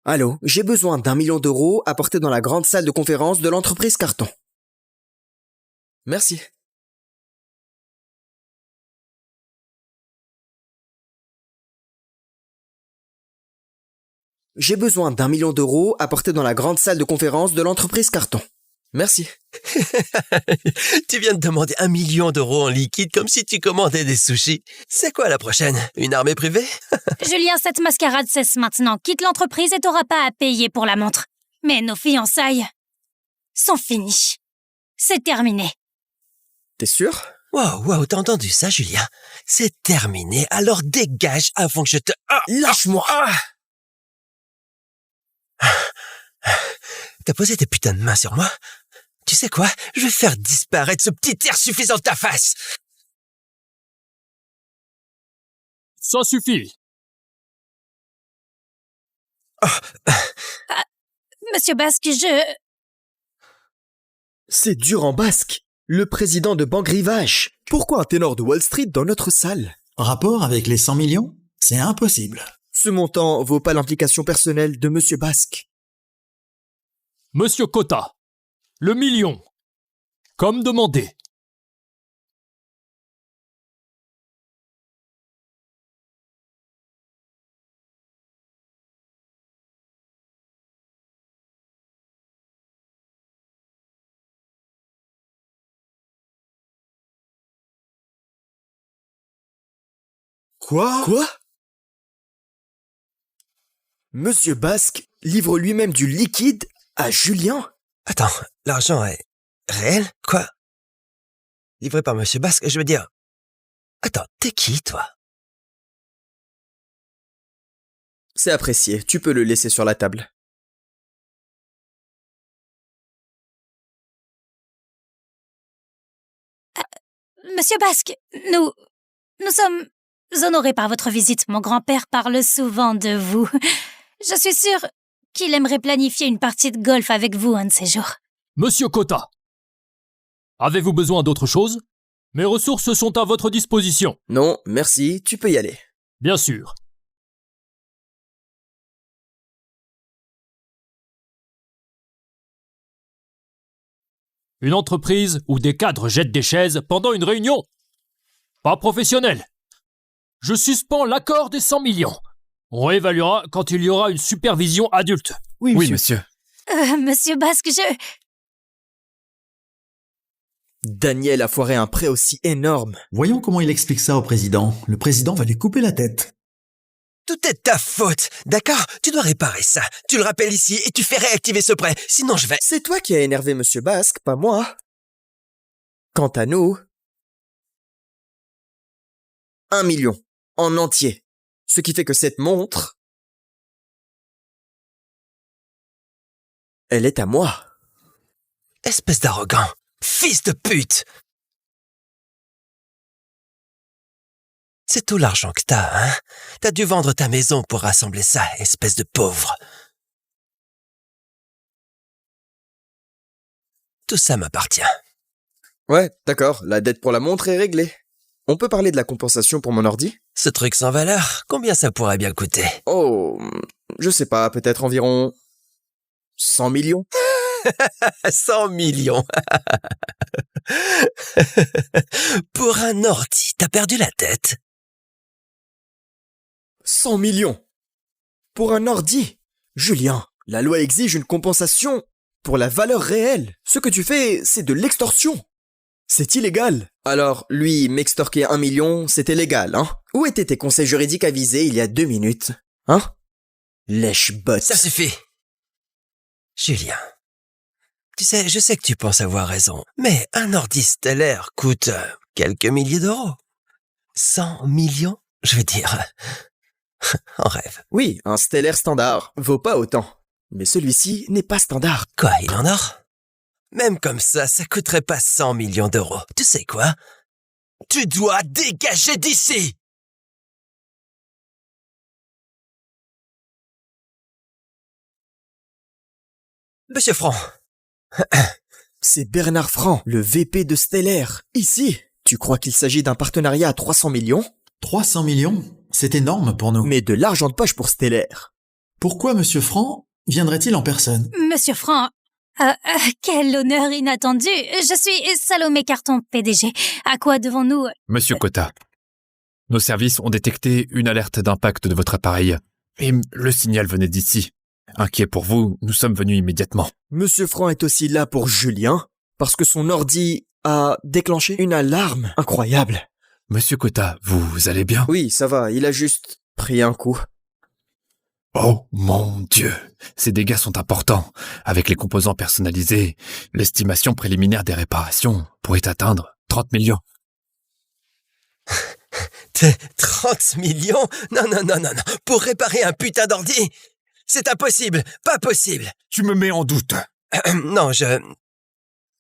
Allô, j'ai besoin d'1 million € apporté dans la grande salle de conférence de l'entreprise Carton. Merci. J'ai besoin d'1 million € apporté dans la grande salle de conférence de l'entreprise Carton. Merci. Tu viens de demander 1 million € en liquide comme si tu commandais des sushis. C'est quoi la prochaine? Une armée privée? Julien, cette mascarade cesse maintenant. Quitte l'entreprise et t'auras pas à payer pour la montre. Mais nos fiançailles sont finies. C'est terminé. T'es sûr? Wow, t'as entendu ça, Julien? C'est terminé, alors dégage avant que je te... Lâche-moi! T'as posé tes putains de mains sur moi? Tu sais quoi? Je vais faire disparaître ce petit air suffisant de ta face! Ça suffit. Monsieur Basque, je... C'est dur en basque. Le président de Banque Rivage. Pourquoi un ténor de Wall Street dans notre salle? Rapport avec les 100 millions? C'est impossible. Ce montant vaut pas l'implication personnelle de Monsieur Basque. Monsieur Cotta, le million, comme demandé. Quoi? Monsieur Basque livre lui-même du liquide à Julien? Attends, l'argent est réel? Quoi? Livré par Monsieur Basque, je veux dire... Attends, t'es qui, toi? C'est apprécié, tu peux le laisser sur la table. Monsieur Basque, nous sommes honorés par votre visite. Mon grand-père parle souvent de vous. Je suis sûre qu'il aimerait planifier une partie de golf avec vous un de ces jours. Monsieur Kota, avez-vous besoin d'autre chose? Mes ressources sont à votre disposition. Non, merci, tu peux y aller. Bien sûr. Une entreprise où des cadres jettent des chaises pendant une réunion? Pas professionnel. Je suspends l'accord des 100 millions. On réévaluera quand il y aura une supervision adulte. Oui, monsieur. Monsieur Basque, Daniel a foiré un prêt aussi énorme. Voyons comment il explique ça au président. Le président va lui couper la tête. Tout est ta faute, d'accord? Tu dois réparer ça. Tu le rappelles ici et tu fais réactiver ce prêt. Sinon je vais... C'est toi qui as énervé Monsieur Basque, pas moi. Quant à nous... 1 million. En entier. Ce qui fait que cette montre... elle est à moi. Espèce d'arrogant. Fils de pute! C'est tout l'argent que t'as, hein? T'as dû vendre ta maison pour rassembler ça, espèce de pauvre. Tout ça m'appartient. Ouais, d'accord, la dette pour la montre est réglée. On peut parler de la compensation pour mon ordi? Ce truc sans valeur, combien ça pourrait bien coûter? Oh, je sais pas, peut-être environ... 100 millions? 100 millions. Pour un ordi, t'as perdu la tête. 100 millions pour un ordi? Julien, la loi exige une compensation pour la valeur réelle. Ce que tu fais, c'est de l'extorsion. C'est illégal. Alors, lui, m'extorquer 1 million, c'était légal, hein? Où étaient tes conseils juridiques avisés il y a 2 minutes? Hein? Lèche-botte. Ça suffit. Julien. Tu sais, je sais que tu penses avoir raison, mais un ordi stellaire coûte quelques milliers d'euros. 100 millions? Je veux dire... en rêve. Oui, un stellaire standard vaut pas autant. Mais celui-ci n'est pas standard. Quoi, il en or? Même comme ça coûterait pas 100 millions d'euros. Tu sais quoi? Tu dois dégager d'ici! Monsieur Franc. C'est Bernard Franc, le VP de Stellaire. Ici, tu crois qu'il s'agit d'un partenariat à 300 millions? 300 millions? C'est énorme pour nous. Mais de l'argent de poche pour Stellaire. Pourquoi Monsieur Franc viendrait-il en personne? Monsieur Franc, quel honneur inattendu. Je suis Salomé Carton, PDG. À quoi devons-nous... Monsieur Kota, nos services ont détecté une alerte d'impact de votre appareil. Et le signal venait d'ici. Inquiet pour vous, nous sommes venus immédiatement. Monsieur Franc est aussi là pour Julien, parce que son ordi a déclenché une alarme incroyable. Monsieur Kota, vous allez bien? Oui, ça va, il a juste pris un coup. Oh mon Dieu, ces dégâts sont importants. Avec les composants personnalisés, l'estimation préliminaire des réparations pourrait atteindre 30 millions. 30 millions? Non. Pour réparer un putain d'ordi? C'est impossible, pas possible. Tu me mets en doute. Non,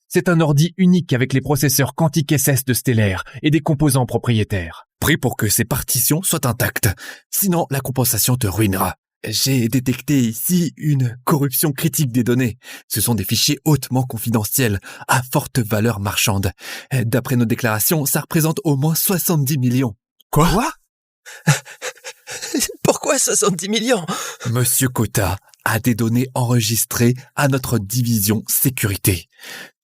C'est un ordi unique avec les processeurs quantiques SS de Stellaire et des composants propriétaires. Pris pour que ces partitions soient intactes. Sinon, la compensation te ruinera. J'ai détecté ici une corruption critique des données. Ce sont des fichiers hautement confidentiels, à forte valeur marchande. D'après nos déclarations, ça représente au moins 70 millions. Quoi? Pourquoi 70 millions? Monsieur Kota a des données enregistrées à notre division sécurité.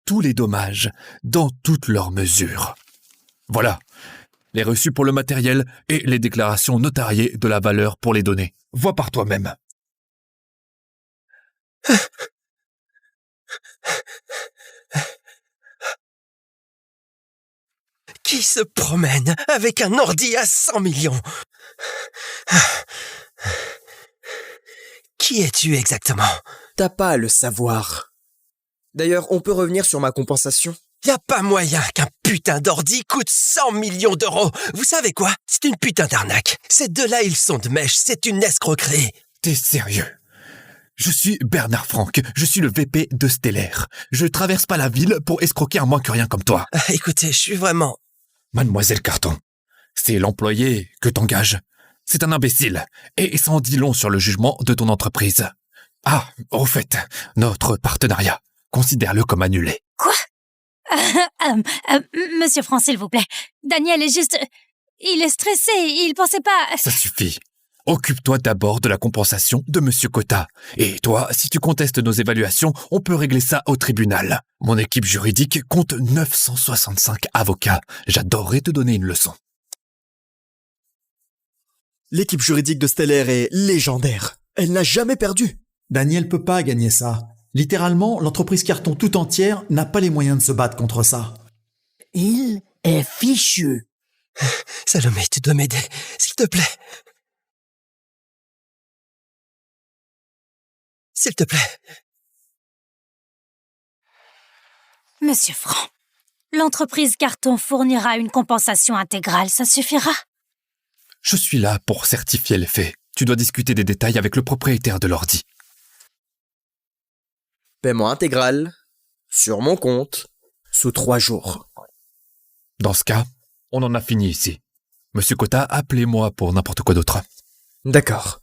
Tous les dommages, dans toutes leurs mesures. Voilà, les reçus pour le matériel et les déclarations notariées de la valeur pour les données. Vois par toi-même. Qui se promène avec un ordi à 100 millions? Qui es-tu exactement? T'as pas à le savoir. D'ailleurs, on peut revenir sur ma compensation. Y a pas moyen qu'un putain d'ordi coûte 100 millions d'euros. Vous savez quoi? C'est une putain d'arnaque. Ces deux-là, ils sont de mèche. C'est une escroquerie. T'es sérieux? Je suis Bernard Franck, je suis le VP de Stellaire. Je traverse pas la ville pour escroquer un moins que rien comme toi. Écoutez, je suis vraiment... Mademoiselle Carton, c'est l'employé que t'engages. C'est un imbécile, et ça en dit long sur le jugement de ton entreprise. Ah, au fait, notre partenariat, considère-le comme annulé. Quoi? Monsieur Franck, s'il vous plaît. Daniel est juste... Il est stressé, il pensait pas... Ça suffit. Occupe-toi d'abord de la compensation de Monsieur Cotta. Et toi, si tu contestes nos évaluations, on peut régler ça au tribunal. Mon équipe juridique compte 965 avocats. J'adorerais te donner une leçon. L'équipe juridique de Stellaire est légendaire. Elle n'a jamais perdu. Daniel peut pas gagner ça. Littéralement, l'entreprise Carton tout entière n'a pas les moyens de se battre contre ça. Il est fichu. Salomé, tu dois m'aider, s'il te plaît. S'il te plaît. Monsieur Franck, l'entreprise Carton fournira une compensation intégrale, ça suffira? Je suis là pour certifier les faits. Tu dois discuter des détails avec le propriétaire de l'ordi. Paiement intégral, sur mon compte, sous 3 jours. Dans ce cas, on en a fini ici. Monsieur Cotta, appelez-moi pour n'importe quoi d'autre. D'accord.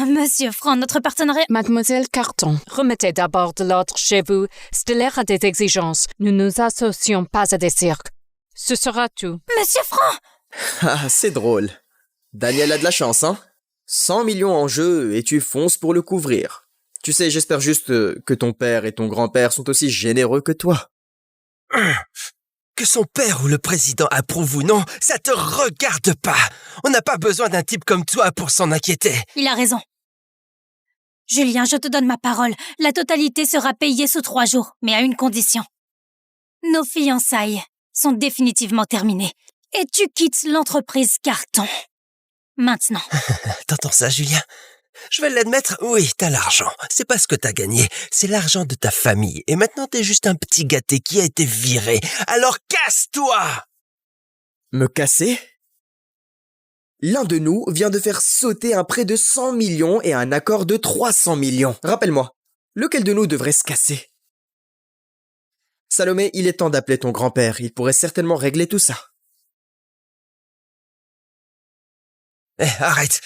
Monsieur Franck, notre partenariat... Mademoiselle Carton, remettez d'abord de l'ordre chez vous. Stellaire a des exigences. Nous nous associons pas à des cirques. Ce sera tout. Monsieur Franck! Ah, c'est drôle. Daniel a de la chance, hein? 100 millions en jeu et tu fonces pour le couvrir. Tu sais, j'espère juste que ton père et ton grand-père sont aussi généreux que toi. Que son père ou le président approuve ou non, ça te regarde pas. On n'a pas besoin d'un type comme toi pour s'en inquiéter. Il a raison. Julien, je te donne ma parole. La totalité sera payée sous 3 jours, mais à une condition. Nos fiançailles sont définitivement terminées. Et tu quittes l'entreprise Carton. Maintenant. T'entends ça, Julien? Je vais l'admettre, oui, t'as l'argent. C'est pas ce que t'as gagné, c'est l'argent de ta famille. Et maintenant, t'es juste un petit gâté qui a été viré. Alors casse-toi! Me casser? L'un de nous vient de faire sauter un prêt de 100 millions et un accord de 300 millions. Rappelle-moi, lequel de nous devrait se casser? Salomé, il est temps d'appeler ton grand-père. Il pourrait certainement régler tout ça. Eh, arrête!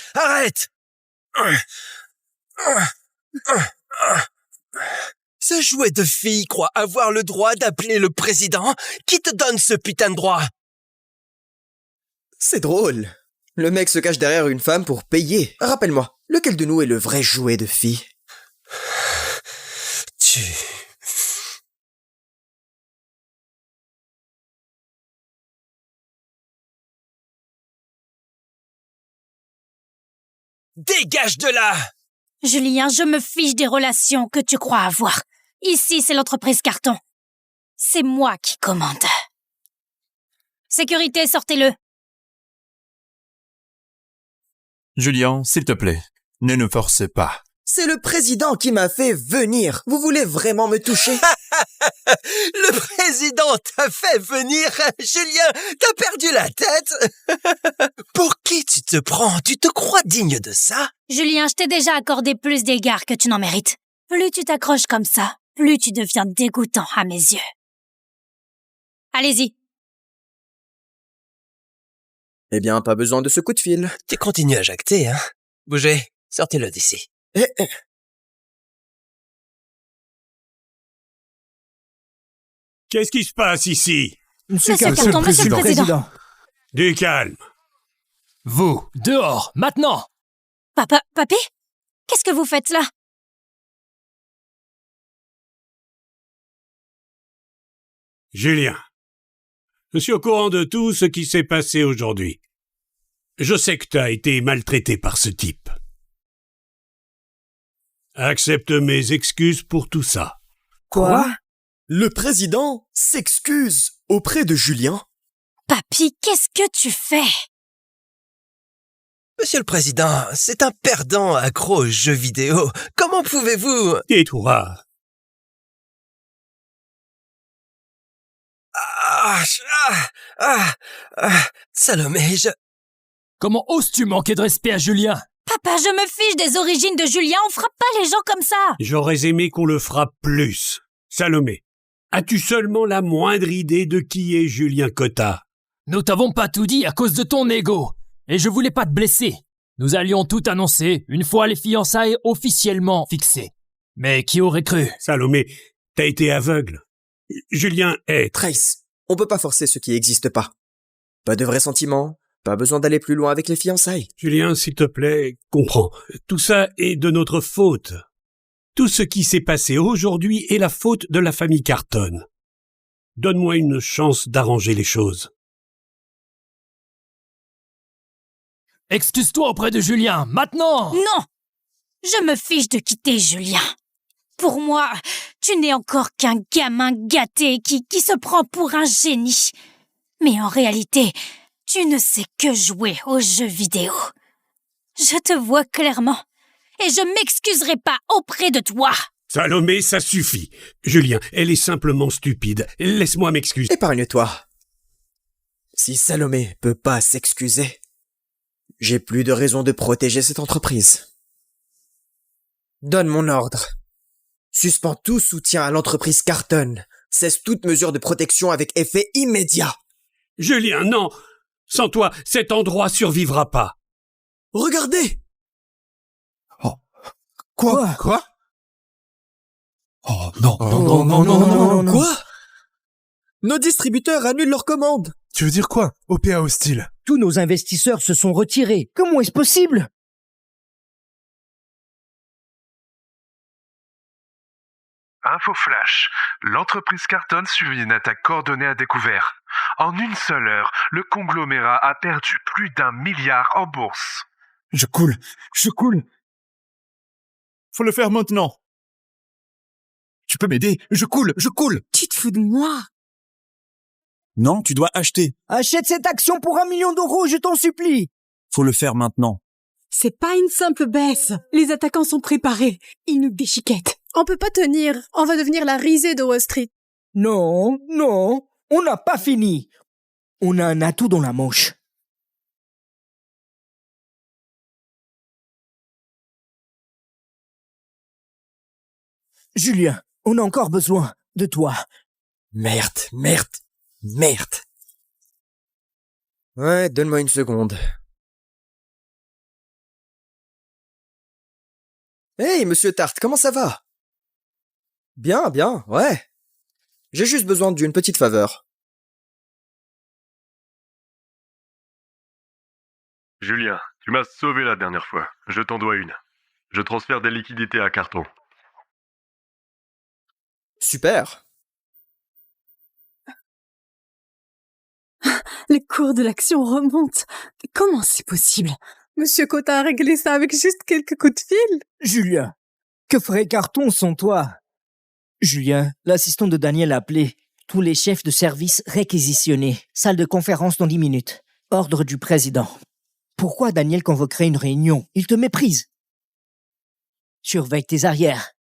Ce jouet de fille croit avoir le droit d'appeler le président? Qui te donne ce putain de droit? C'est drôle. Le mec se cache derrière une femme pour payer. Rappelle-moi, lequel de nous est le vrai jouet de fille? Dégage de là! Julien, je me fiche des relations que tu crois avoir. Ici, c'est l'entreprise Carton. C'est moi qui commande. Sécurité, sortez-le. Julien, s'il te plaît, ne nous forcez pas. C'est le président qui m'a fait venir. Vous voulez vraiment me toucher? Le président t'a fait venir? Julien, t'as perdu la tête? Pour qui tu te prends? Tu te crois digne de ça? Julien, je t'ai déjà accordé plus d'égards que tu n'en mérites. Plus tu t'accroches comme ça, plus tu deviens dégoûtant à mes yeux. Allez-y. Eh bien, pas besoin de ce coup de fil. Tu continues à jacter, hein? Bougez, sortez-le d'ici. Qu'est-ce qui se passe ici? Monsieur Carton, monsieur le président. Du calme. Vous, dehors, maintenant! Papy? Qu'est-ce que vous faites là? Julien, je suis au courant de tout ce qui s'est passé aujourd'hui. Je sais que tu as été maltraité par ce type. Accepte mes excuses pour tout ça. Quoi? Le président s'excuse auprès de Julien? Papy, qu'est-ce que tu fais? Monsieur le Président, c'est un perdant accro aux jeux vidéo. Comment pouvez-vous... Tais-toi. Salomé, Comment oses-tu manquer de respect à Julien? Papa, je me fiche des origines de Julien, on frappe pas les gens comme ça. J'aurais aimé qu'on le frappe plus. Salomé, as-tu seulement la moindre idée de qui est Julien Cotta? Nous t'avons pas tout dit à cause de ton ego. Et je voulais pas te blesser. Nous allions tout annoncer une fois les fiançailles officiellement fixées. Mais qui aurait cru? Salomé, t'as été aveugle. Julien est... Trace, on peut pas forcer ce qui n'existe pas. Pas de vrais sentiments, pas besoin d'aller plus loin avec les fiançailles. Julien, s'il te plaît, comprends. Tout ça est de notre faute. Tout ce qui s'est passé aujourd'hui est la faute de la famille Carton. Donne-moi une chance d'arranger les choses. Excuse-toi auprès de Julien, maintenant! Non! Je me fiche de quitter Julien. Pour moi, tu n'es encore qu'un gamin gâté qui se prend pour un génie. Mais en réalité, tu ne sais que jouer aux jeux vidéo. Je te vois clairement. Et je m'excuserai pas auprès de toi. Salomé, ça suffit. Julien, elle est simplement stupide. Laisse-moi m'excuser. Épargne-toi. Si Salomé peut pas s'excuser, j'ai plus de raison de protéger cette entreprise. Donne mon ordre. Suspends tout soutien à l'entreprise Carton. Cesse toute mesure de protection avec effet immédiat. Julien, non! Sans toi, cet endroit survivra pas. Regardez! Quoi? Oh non. Non. Quoi? Nos distributeurs annulent leurs commandes. Tu veux dire quoi? OPA hostile. Tous nos investisseurs se sont retirés. Comment est-ce possible? Info flash. L'entreprise Carton subit une attaque coordonnée à découvert. En une seule heure, le conglomérat a perdu plus d'1 milliard en bourse. Je coule. Faut le faire maintenant. Tu peux m'aider? Je coule. Tu te fous de moi? Non, tu dois acheter. Achète cette action pour 1 million d'euros, je t'en supplie. Faut le faire maintenant. C'est pas une simple baisse. Les attaquants sont préparés. Ils nous déchiquettent. On peut pas tenir. On va devenir la risée de Wall Street. Non, on n'a pas fini. On a un atout dans la manche. Julien, on a encore besoin de toi. Merde. Ouais, donne-moi une seconde. Hey, monsieur Tarte, comment ça va? Bien, ouais. J'ai juste besoin d'une petite faveur. Julien, tu m'as sauvé la dernière fois. Je t'en dois une. Je transfère des liquidités à Carton. Super. Les cours de l'action remontent. Comment c'est possible? Monsieur Cotta a réglé ça avec juste quelques coups de fil. Julien, que ferait Carton sans toi? Julien, l'assistant de Daniel a appelé. Tous les chefs de service réquisitionnés. Salle de conférence dans 10 minutes. Ordre du président. Pourquoi Daniel convoquerait une réunion? Il te méprise. Surveille tes arrières.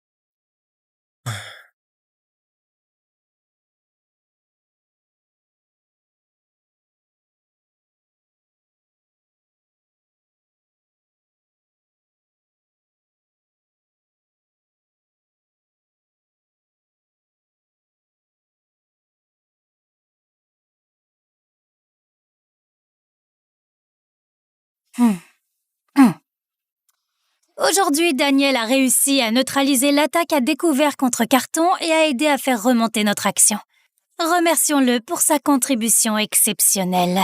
Aujourd'hui, Daniel a réussi à neutraliser l'attaque à découvert contre Carton et a aidé à faire remonter notre action. Remercions-le pour sa contribution exceptionnelle.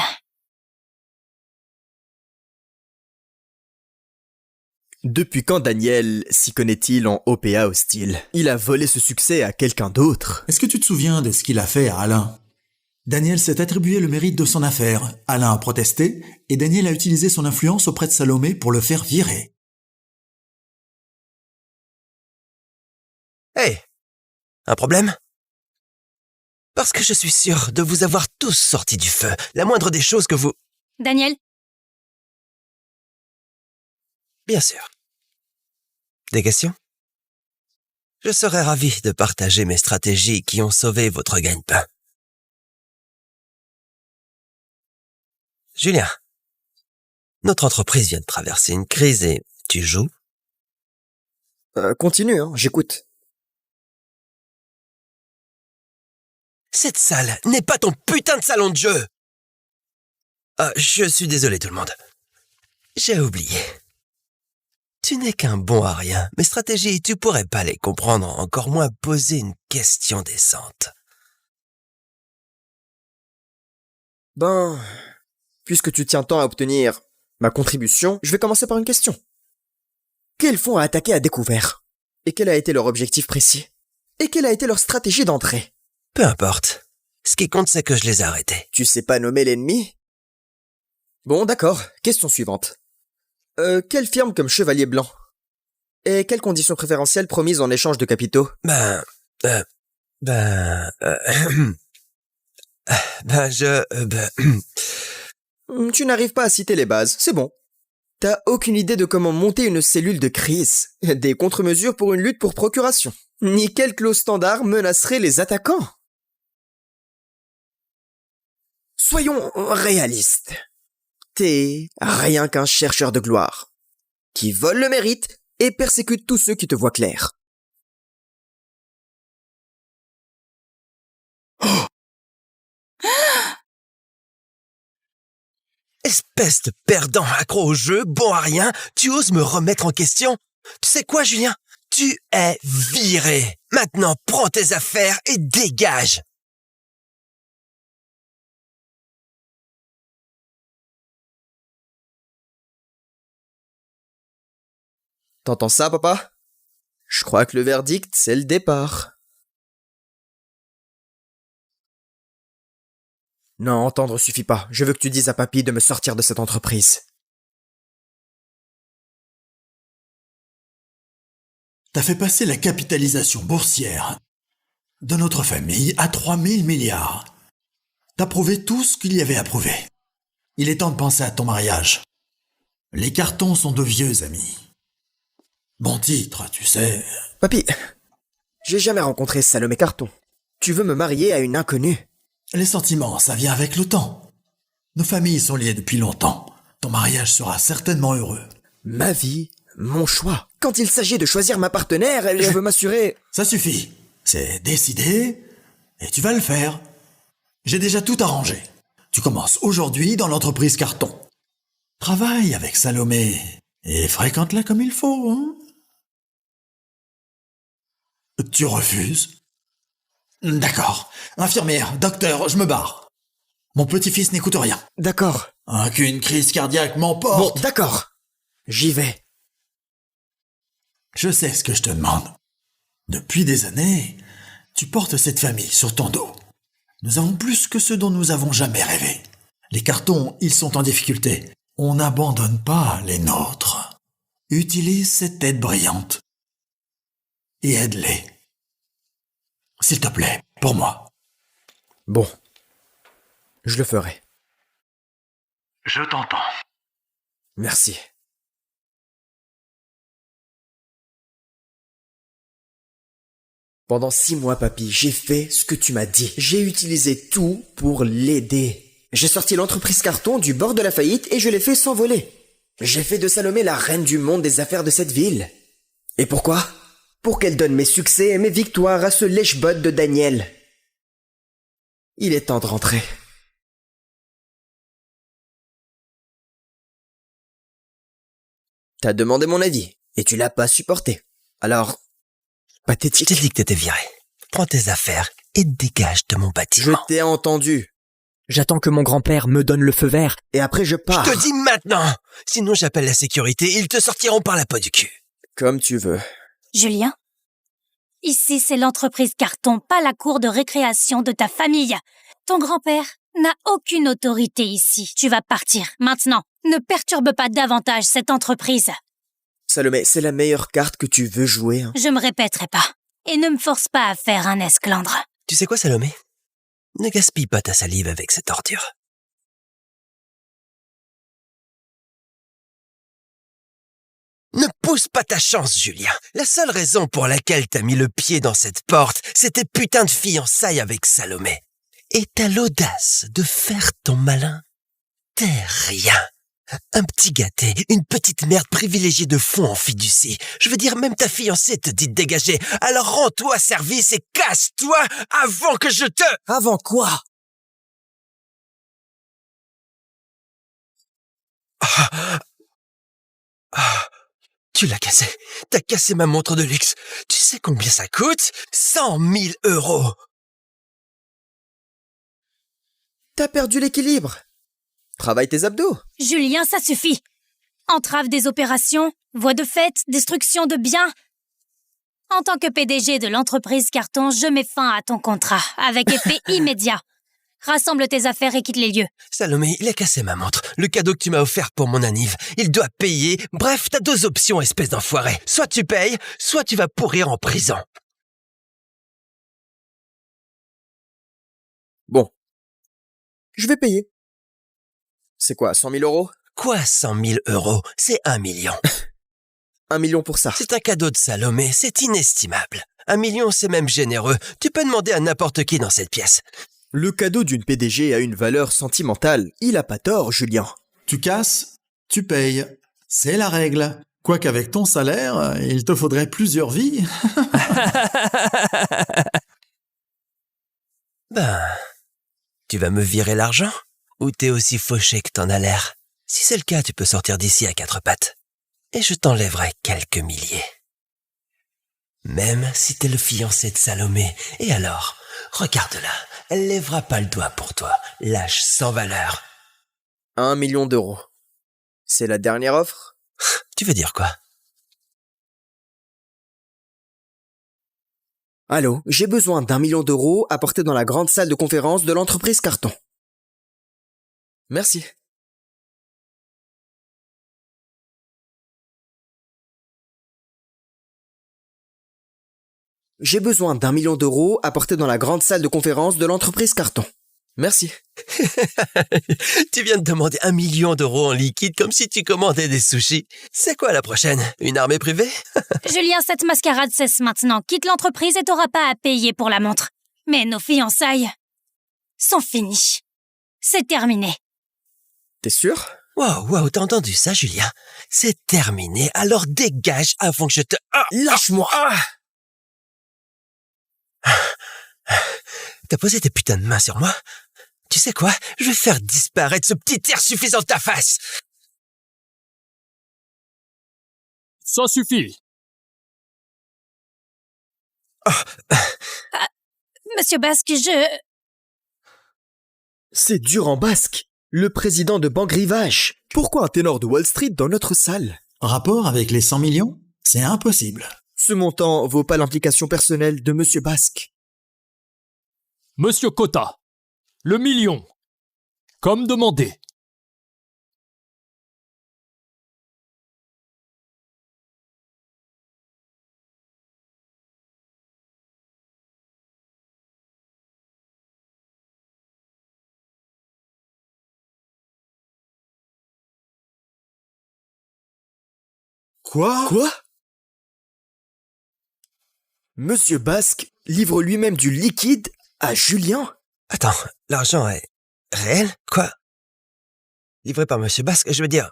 Depuis quand Daniel s'y connaît-il en OPA hostile? Il a volé ce succès à quelqu'un d'autre. Est-ce que tu te souviens de ce qu'il a fait à Alain? Daniel s'est attribué le mérite de son affaire. Alain a protesté et Daniel a utilisé son influence auprès de Salomé pour le faire virer. Hey, un problème? Parce que je suis sûr de vous avoir tous sortis du feu. La moindre des choses que vous... Daniel, Bien sûr. Des questions? Je serais ravi de partager mes stratégies qui ont sauvé votre gagne-pain. Julien, notre entreprise vient de traverser une crise et tu joues? Continue, j'écoute. Cette salle n'est pas ton putain de salon de jeu! Je suis désolé tout le monde. J'ai oublié. Tu n'es qu'un bon à rien. Mes stratégies, tu pourrais pas les comprendre, encore moins poser une question décente. Ben, puisque tu tiens tant à obtenir ma contribution, je vais commencer par une question. Quels fonds a attaqué à découvert? Et quel a été leur objectif précis? Et quelle a été leur stratégie d'entrée? Peu importe. Ce qui compte, c'est que je les ai arrêtés. Tu sais pas nommer l'ennemi? Bon, d'accord. Question suivante. Quelle firme comme Chevalier Blanc? Et quelles conditions préférentielles promises en échange de capitaux? Tu n'arrives pas à citer les bases, c'est bon. T'as aucune idée de comment monter une cellule de crise, des contre-mesures pour une lutte pour procuration, ni quelle clause standard menacerait les attaquants. Soyons réalistes. T'es rien qu'un chercheur de gloire, qui vole le mérite et persécute tous ceux qui te voient clair. Oh! Espèce de perdant accro au jeu, bon à rien, tu oses me remettre en question? Tu sais quoi, Julien? Tu es viré. Maintenant, prends tes affaires et dégage. T'entends ça, papa? Je crois que le verdict, c'est le départ. Non, entendre suffit pas. Je veux que tu dises à papy de me sortir de cette entreprise. T'as fait passer la capitalisation boursière de notre famille à 3000 milliards. T'as prouvé tout ce qu'il y avait à prouver. Il est temps de penser à ton mariage. Les cartons sont de vieux amis. Bon titre, tu sais. Papy, j'ai jamais rencontré Salomé Carton. Tu veux me marier à une inconnue? Les sentiments, ça vient avec le temps. Nos familles sont liées depuis longtemps. Ton mariage sera certainement heureux. Ma vie, mon choix. Quand il s'agit de choisir ma partenaire, je veux m'assurer... Ça suffit. C'est décidé et tu vas le faire. J'ai déjà tout arrangé. Tu commences aujourd'hui dans l'entreprise Carton. Travaille avec Salomé et fréquente-la comme il faut, hein? Tu refuses? D'accord. Infirmière, docteur, je me barre. Mon petit-fils n'écoute rien. D'accord. Qu'une crise cardiaque m'emporte. Bon, d'accord. J'y vais. Je sais ce que je te demande. Depuis des années, tu portes cette famille sur ton dos. Nous avons plus que ce dont nous avons jamais rêvé. Les cartons, ils sont en difficulté. On n'abandonne pas les nôtres. Utilise cette tête brillante. Et aide-les. S'il te plaît, pour moi. Bon. Je le ferai. Je t'entends. Merci. Pendant 6 mois, papy, j'ai fait ce que tu m'as dit. J'ai utilisé tout pour l'aider. J'ai sorti l'entreprise Carton du bord de la faillite et je l'ai fait s'envoler. J'ai fait de Salomé la reine du monde des affaires de cette ville. Et pourquoi? Pour qu'elle donne mes succès et mes victoires à ce lèche-botte de Daniel. Il est temps de rentrer. T'as demandé mon avis, et tu l'as pas supporté. Alors, pathétique. Je t'ai dit que t'étais viré. Prends tes affaires et dégage de mon bâtiment. Je t'ai entendu. J'attends que mon grand-père me donne le feu vert. Et après je pars. Je te dis maintenant. Sinon j'appelle la sécurité, ils te sortiront par la peau du cul. Comme tu veux. Julien, ici c'est l'entreprise Carton, pas la cour de récréation de ta famille. Ton grand-père n'a aucune autorité ici. Tu vas partir, maintenant. Ne perturbe pas davantage cette entreprise. Salomé, c'est la meilleure carte que tu veux jouer. Je me répéterai pas. Et ne me force pas à faire un esclandre. Tu sais quoi, Salomé? Ne gaspille pas ta salive avec cette ordure. Ne pousse pas ta chance, Julien. La seule raison pour laquelle t'as mis le pied dans cette porte, c'est tes putains de fiançailles avec Salomé. Et t'as l'audace de faire ton malin. T'es rien. Un petit gâté, une petite merde privilégiée de fond en fiducie. Je veux dire, même ta fiancée te dit de dégager. Alors rends-toi service et casse-toi avant que je te... Avant quoi? Tu l'as cassé. T'as cassé ma montre de luxe. Tu sais combien ça coûte? 100 000 €. T'as perdu l'équilibre. Travaille tes abdos. Julien, ça suffit. Entrave des opérations, voies de fait, destruction de biens. En tant que PDG de l'entreprise Carton, je mets fin à ton contrat, avec effet immédiat. Rassemble tes affaires et quitte les lieux. Salomé, il a cassé ma montre. Le cadeau que tu m'as offert pour mon anniv. Il doit payer. Bref, t'as deux options, espèce d'enfoiré. Soit tu payes, soit tu vas pourrir en prison. Bon. Je vais payer. C'est quoi, 100 000 €? Quoi, 100 000 €? C'est 1 million. 1 million pour ça. C'est un cadeau de Salomé, c'est inestimable. 1 million, c'est même généreux. Tu peux demander à n'importe qui dans cette pièce. Le cadeau d'une PDG a une valeur sentimentale. Il a pas tort, Julien. Tu casses, tu payes. C'est la règle. Quoiqu'avec ton salaire, il te faudrait plusieurs vies. Ben, tu vas me virer l'argent? Ou t'es aussi fauché que t'en as l'air? Si c'est le cas, tu peux sortir d'ici à 4 pattes. Et je t'enlèverai quelques milliers. Même si t'es le fiancé de Salomé. Et alors, regarde-la, elle lèvera pas le doigt pour toi, lâche sans valeur. 1 million €. C'est la dernière offre? Tu veux dire quoi? Allô, j'ai besoin d'1 million € apporté dans la grande salle de conférence de l'entreprise Carton. Merci. J'ai besoin d'1 million € apporté dans la grande salle de conférence de l'entreprise Carton. Merci. Tu viens de demander 1 million € en liquide comme si tu commandais des sushis. C'est quoi la prochaine? Une armée privée? Julien, cette mascarade cesse maintenant. Quitte l'entreprise et t'auras pas à payer pour la montre. Mais nos fiançailles sont finies. C'est terminé. T'es sûr? Wow, t'as entendu ça, Julien? C'est terminé, alors dégage avant que je te... Lâche-moi! T'as posé tes putains de mains sur moi? Tu sais quoi? Je vais faire disparaître ce petit air suffisant de ta face! Ça suffit. Monsieur Basque, C'est Durand Basque, le président de Banque Rivage. Pourquoi un ténor de Wall Street dans notre salle? Rapport avec les 100 millions? C'est impossible. Ce montant vaut pas l'implication personnelle de Monsieur Basque. Monsieur Cotta, le million. Comme demandé. Quoi? Monsieur Basque livre lui-même du liquide à Julien? Attends, l'argent est réel? Quoi? Livré par Monsieur Basque, je veux dire...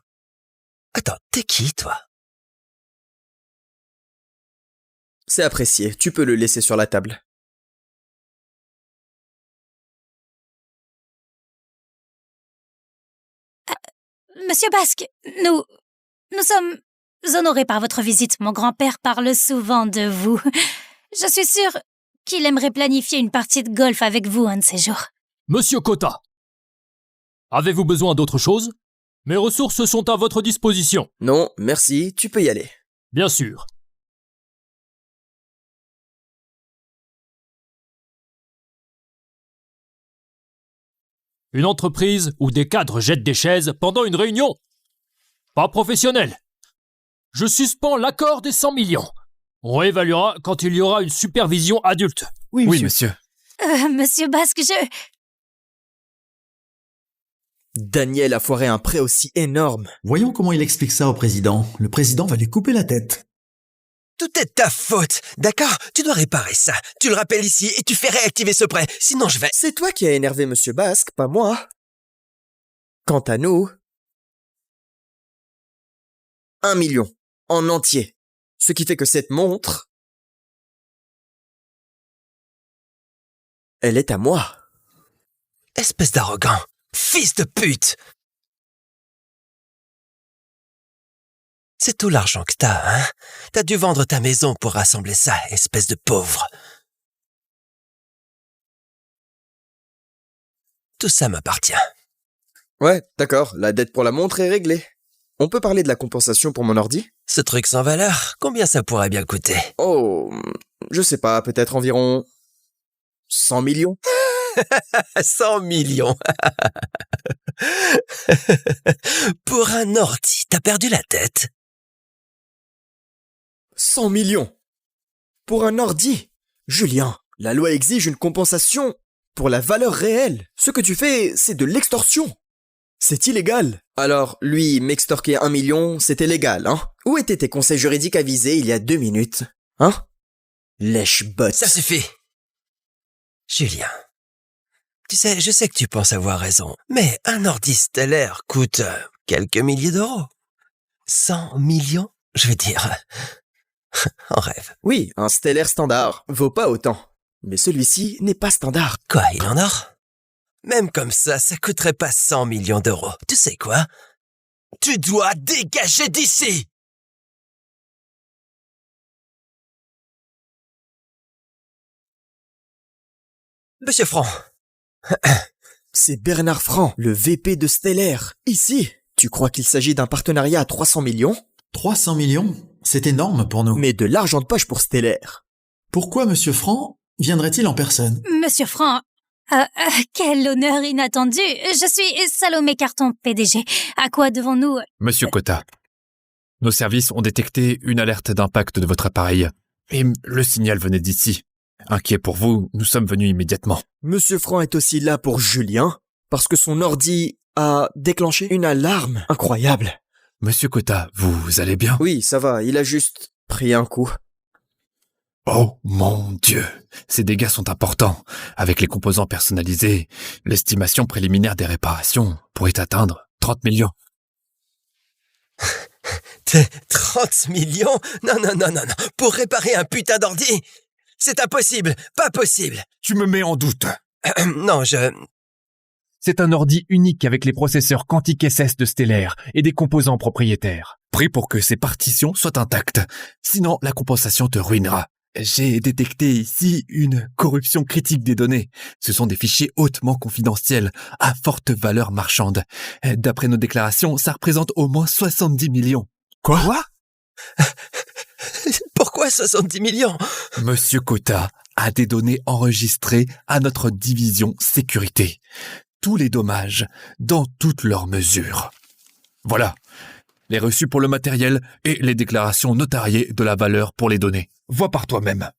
Attends, t'es qui, toi? C'est apprécié, tu peux le laisser sur la table. Monsieur Basque, nous sommes honorés par votre visite. Mon grand-père parle souvent de vous. Je suis sûre qu'il aimerait planifier une partie de golf avec vous un de ces jours. Monsieur Cotta, avez-vous besoin d'autre chose? Mes ressources sont à votre disposition. Non, merci, tu peux y aller. Bien sûr. Une entreprise où des cadres jettent des chaises pendant une réunion? Pas professionnel. Je suspends l'accord des 100 millions. On réévaluera quand il y aura une supervision adulte. Oui, monsieur. Monsieur Basque, Daniel a foiré un prêt aussi énorme. Voyons comment il explique ça au président. Le président va lui couper la tête. Tout est de ta faute, d'accord? Tu dois réparer ça. Tu le rappelles ici et tu fais réactiver ce prêt. Sinon je vais... C'est toi qui as énervé Monsieur Basque, pas moi. Quant à nous... 1 million, en entier. Ce qui fait que cette montre... elle est à moi. Espèce d'arrogant. Fils de pute! C'est tout l'argent que t'as, hein? T'as dû vendre ta maison pour rassembler ça, espèce de pauvre. Tout ça m'appartient. Ouais, d'accord, la dette pour la montre est réglée. On peut parler de la compensation pour mon ordi? Ce truc sans valeur, combien ça pourrait bien coûter? Oh, je sais pas, peut-être environ... 100 millions? 100 millions. Pour un ordi, t'as perdu la tête. 100 millions pour un ordi. Julien, la loi exige une compensation pour la valeur réelle. Ce que tu fais, c'est de l'extorsion. C'est illégal. Alors, lui, m'extorquer 1 million, c'était légal, hein? Où étaient tes conseils juridiques avisés il y a 2 minutes? Hein? Lèche-botte. Ça suffit. Julien, tu sais, je sais que tu penses avoir raison, mais un ordi stellaire coûte quelques milliers d'euros. 100 millions, je veux dire... en rêve. Oui, un stellaire standard vaut pas autant. Mais celui-ci n'est pas standard. Quoi, il en or? Même comme ça coûterait pas 100 millions d'euros. Tu sais quoi? Tu dois dégager d'ici! Monsieur Franc. C'est Bernard Franc, le VP de Stellaire. Ici, tu crois qu'il s'agit d'un partenariat à 300 millions? 300 millions? C'est énorme pour nous. Mais de l'argent de poche pour Stellaire. Pourquoi Monsieur Franc viendrait-il en personne? Monsieur Franc, quel honneur inattendu. Je suis Salomé Carton, PDG. À quoi devons-nous... Monsieur Cotta, nos services ont détecté une alerte d'impact de votre appareil. Et le signal venait d'ici. Inquiet pour vous, nous sommes venus immédiatement. Monsieur Franc est aussi là pour Julien, parce que son ordi a déclenché une alarme incroyable. Monsieur Cotta, vous allez bien? Oui, ça va, il a juste pris un coup. Oh mon Dieu, ces dégâts sont importants. Avec les composants personnalisés, l'estimation préliminaire des réparations pourrait atteindre 30 millions. 30 millions? Non, pour réparer un putain d'ordi? C'est impossible, pas possible. Tu me mets en doute. Non, C'est un ordi unique avec les processeurs quantiques SS de Stellaire et des composants propriétaires. Pris pour que ces partitions soient intactes. Sinon, la compensation te ruinera. J'ai détecté ici une corruption critique des données. Ce sont des fichiers hautement confidentiels, à forte valeur marchande. D'après nos déclarations, ça représente au moins 70 millions. Quoi? Pourquoi 70 millions? Monsieur Cotta a des données enregistrées à notre division sécurité. Tous les dommages, dans toutes leurs mesures. Voilà, les reçus pour le matériel et les déclarations notariées de la valeur pour les données. Vois par toi-même.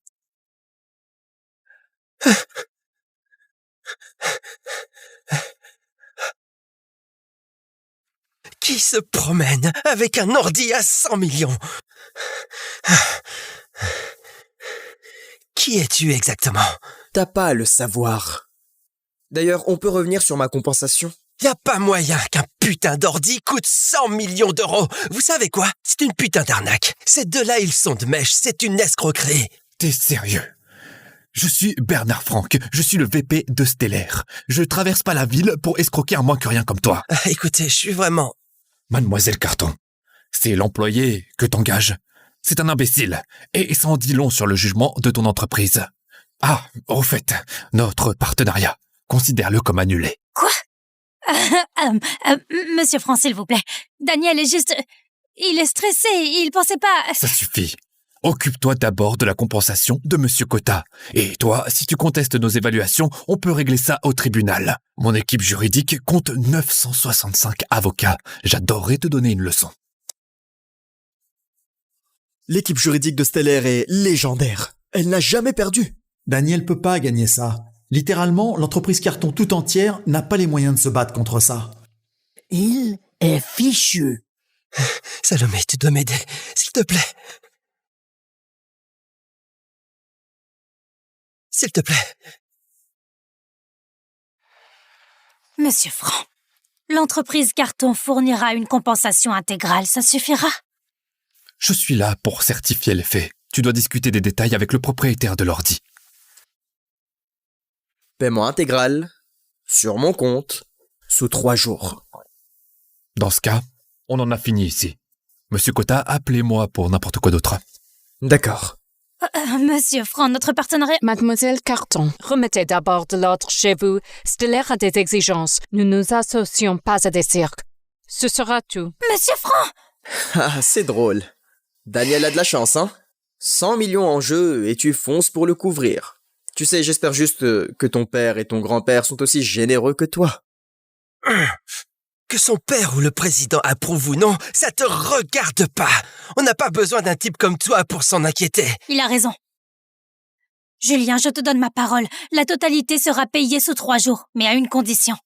Qui se promène avec un ordi à 100 millions? Qui es-tu exactement? T'as pas à le savoir. D'ailleurs, on peut revenir sur ma compensation? Y a pas moyen qu'un putain d'ordi coûte 100 millions d'euros. Vous savez quoi? C'est une putain d'arnaque. Ces deux-là, ils sont de mèche. C'est une escroquerie. T'es sérieux? Je suis Bernard Franck. Je suis le VP de Stellaire. Je traverse pas la ville pour escroquer un moins que rien comme toi. Écoutez, je suis vraiment... Mademoiselle Carton, c'est l'employé que t'engages. C'est un imbécile. Et ça en dit long sur le jugement de ton entreprise. Ah, au fait, notre partenariat, considère-le comme annulé. Quoi? Monsieur Franc, s'il vous plaît. Daniel est juste... Il est stressé, il pensait pas... Ça suffit. Occupe-toi d'abord de la compensation de Monsieur Cotta. Et toi, si tu contestes nos évaluations, on peut régler ça au tribunal. Mon équipe juridique compte 965 avocats. J'adorerais te donner une leçon. L'équipe juridique de Stellaire est légendaire. Elle n'a jamais perdu. Daniel peut pas gagner ça. Littéralement, l'entreprise Carton tout entière n'a pas les moyens de se battre contre ça. Il est fichu. Salomé, tu dois m'aider, s'il te plaît. S'il te plaît. Monsieur Franc, l'entreprise Carton fournira une compensation intégrale, ça suffira? Je suis là pour certifier les faits. Tu dois discuter des détails avec le propriétaire de l'ordi. Paiement intégral, sur mon compte, sous 3 jours. Dans ce cas, on en a fini ici. Monsieur Cotta, appelez-moi pour n'importe quoi d'autre. D'accord. Monsieur Franc, notre partenariat... Mademoiselle Carton, remettez d'abord de l'ordre chez vous. Stellaire a des exigences. Nous nous associons pas à des cirques. Ce sera tout. Monsieur Franc! Ah, c'est drôle. Daniel a de la chance, hein? 100 millions en jeu et tu fonces pour le couvrir. Tu sais, j'espère juste que ton père et ton grand-père sont aussi généreux que toi. Que son père ou le président approuve ou non, ça te regarde pas. On n'a pas besoin d'un type comme toi pour s'en inquiéter. Il a raison. Julien, je te donne ma parole. La totalité sera payée sous 3 jours, mais à une condition.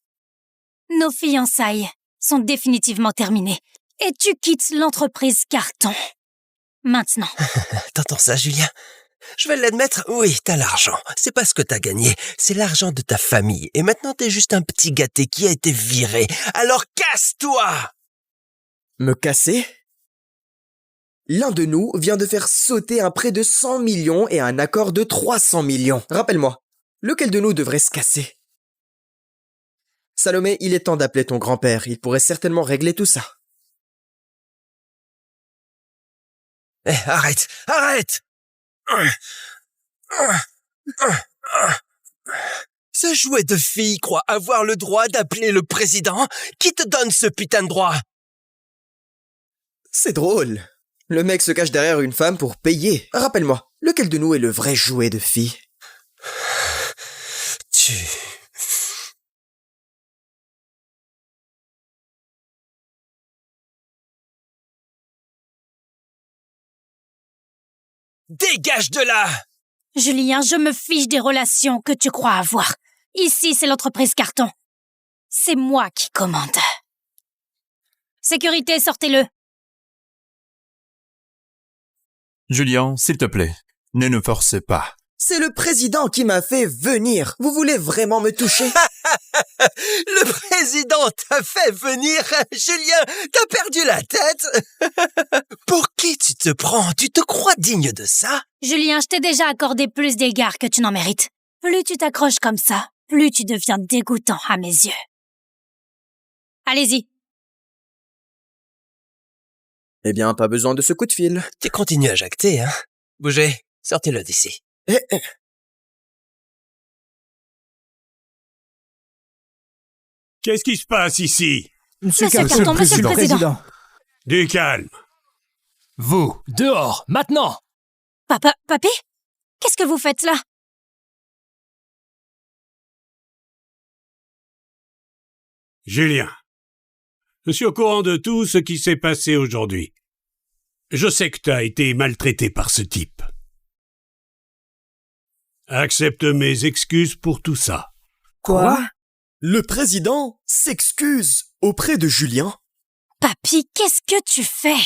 Nos fiançailles sont définitivement terminées. Et tu quittes l'entreprise Carton. Maintenant. T'entends ça, Julien? Je vais l'admettre, oui, t'as l'argent. C'est pas ce que t'as gagné, c'est l'argent de ta famille. Et maintenant, t'es juste un petit gâté qui a été viré. Alors casse-toi! Me casser? L'un de nous vient de faire sauter un prêt de 100 millions et un accord de 300 millions. Rappelle-moi, lequel de nous devrait se casser? Salomé, il est temps d'appeler ton grand-père. Il pourrait certainement régler tout ça. Eh, arrête! Arrête! Ce jouet de fille croit avoir le droit d'appeler le président? Qui te donne ce putain de droit? C'est drôle. Le mec se cache derrière une femme pour payer. Rappelle-moi, lequel de nous est le vrai jouet de fille? Dégage de là! Julien, je me fiche des relations que tu crois avoir. Ici, c'est l'entreprise Carton. C'est moi qui commande. Sécurité, sortez-le. Julien, s'il te plaît, ne nous forcez pas. C'est le président qui m'a fait venir. Vous voulez vraiment me toucher? Le président t'a fait venir? Julien, t'as perdu la tête? Pour qui tu te prends? Tu te crois digne de ça? Julien, je t'ai déjà accordé plus d'égards que tu n'en mérites. Plus tu t'accroches comme ça, plus tu deviens dégoûtant à mes yeux. Allez-y. Eh bien, pas besoin de ce coup de fil. Tu continues à jacter, hein? Bougez, sortez-le d'ici. Qu'est-ce qui se passe ici? Monsieur Carton, monsieur le président. Du calme. Vous, dehors, maintenant! Papy? Qu'est-ce que vous faites là? Julien, je suis au courant de tout ce qui s'est passé aujourd'hui. Je sais que t'as été maltraité par ce type. Accepte mes excuses pour tout ça. Quoi? Le président s'excuse auprès de Julien? Papy, qu'est-ce que tu fais?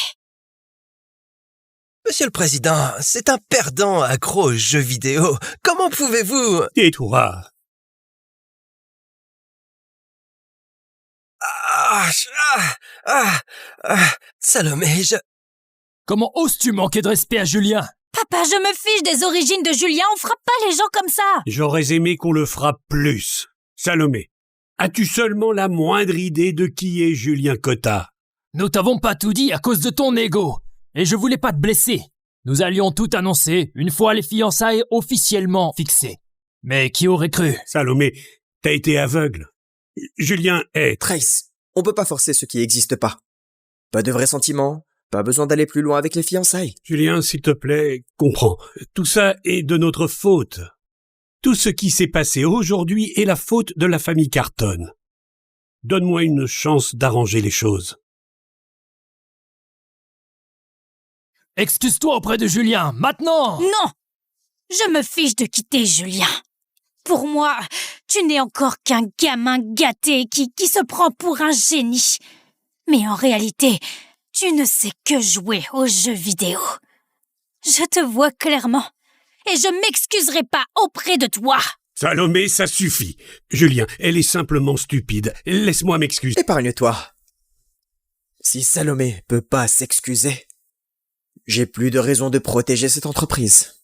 Monsieur le Président, c'est un perdant accro aux jeux vidéo. Comment pouvez-vous... Tais-toi. Salomé, Comment oses-tu manquer de respect à Julien? Papa, je me fiche des origines de Julien, on frappe pas les gens comme ça. J'aurais aimé qu'on le frappe plus. Salomé, as-tu seulement la moindre idée de qui est Julien Cotta? Nous t'avons pas tout dit à cause de ton ego. Et je voulais pas te blesser. Nous allions tout annoncer une fois les fiançailles officiellement fixées. Mais qui aurait cru? Salomé, t'as été aveugle. Julien est... Trace, on peut pas forcer ce qui n'existe pas. Pas de vrais sentiments, pas besoin d'aller plus loin avec les fiançailles. Julien, s'il te plaît, comprends. Tout ça est de notre faute. Tout ce qui s'est passé aujourd'hui est la faute de la famille Carton. Donne-moi une chance d'arranger les choses. Excuse-toi auprès de Julien, maintenant! Non! Je me fiche de quitter Julien. Pour moi, Tu n'es encore qu'un gamin gâté qui se prend pour un génie. Mais en réalité, tu ne sais que jouer aux jeux vidéo. Je te vois clairement. Et je m'excuserai pas auprès de toi. Salomé, ça suffit. Julien, elle est simplement stupide. Laisse-moi m'excuser. Épargne-toi. Si Salomé peut pas s'excuser, j'ai plus de raison de protéger cette entreprise.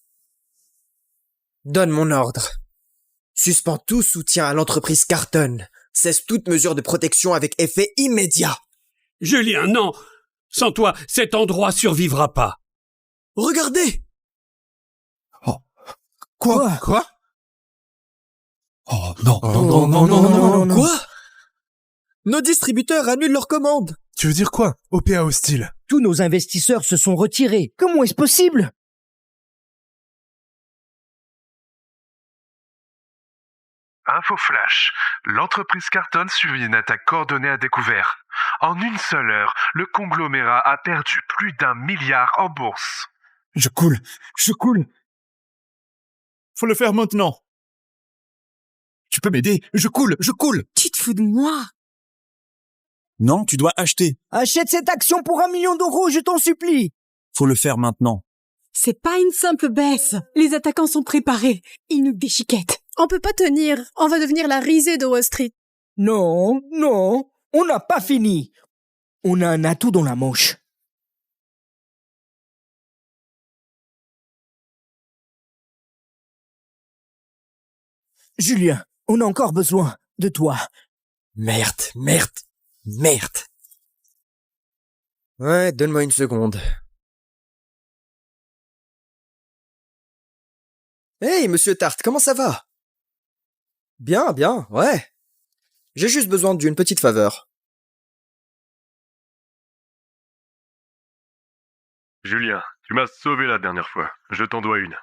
Donne mon ordre. Suspends tout soutien à l'entreprise Carton. Cesse toute mesure de protection avec effet immédiat. Julien, non. Sans toi, cet endroit survivra pas. Regardez! Quoi? Oh non, non. Quoi? Nos distributeurs annulent leurs commandes. Tu veux dire quoi? OPA hostile. Tous nos investisseurs se sont retirés. Comment est-ce possible? Info flash. L'entreprise Carton subit une attaque coordonnée à découvert. En une seule heure, le conglomérat a perdu plus d'1 milliard en bourse. Je coule. Faut le faire maintenant. Tu peux m'aider? Je coule. Tu te fous de moi? Non, tu dois acheter. Achète cette action pour 1 million d'euros, je t'en supplie. Faut le faire maintenant. C'est pas une simple baisse. Les attaquants sont préparés. Ils nous déchiquettent. On peut pas tenir. On va devenir la risée de Wall Street. Non, on n'a pas fini. On a un atout dans la manche. Julien, on a encore besoin de toi. Merde. Ouais, donne-moi une seconde. Hey, monsieur Tarte, comment ça va? Bien, ouais. J'ai juste besoin d'une petite faveur. Julien, tu m'as sauvé la dernière fois. Je t'en dois une.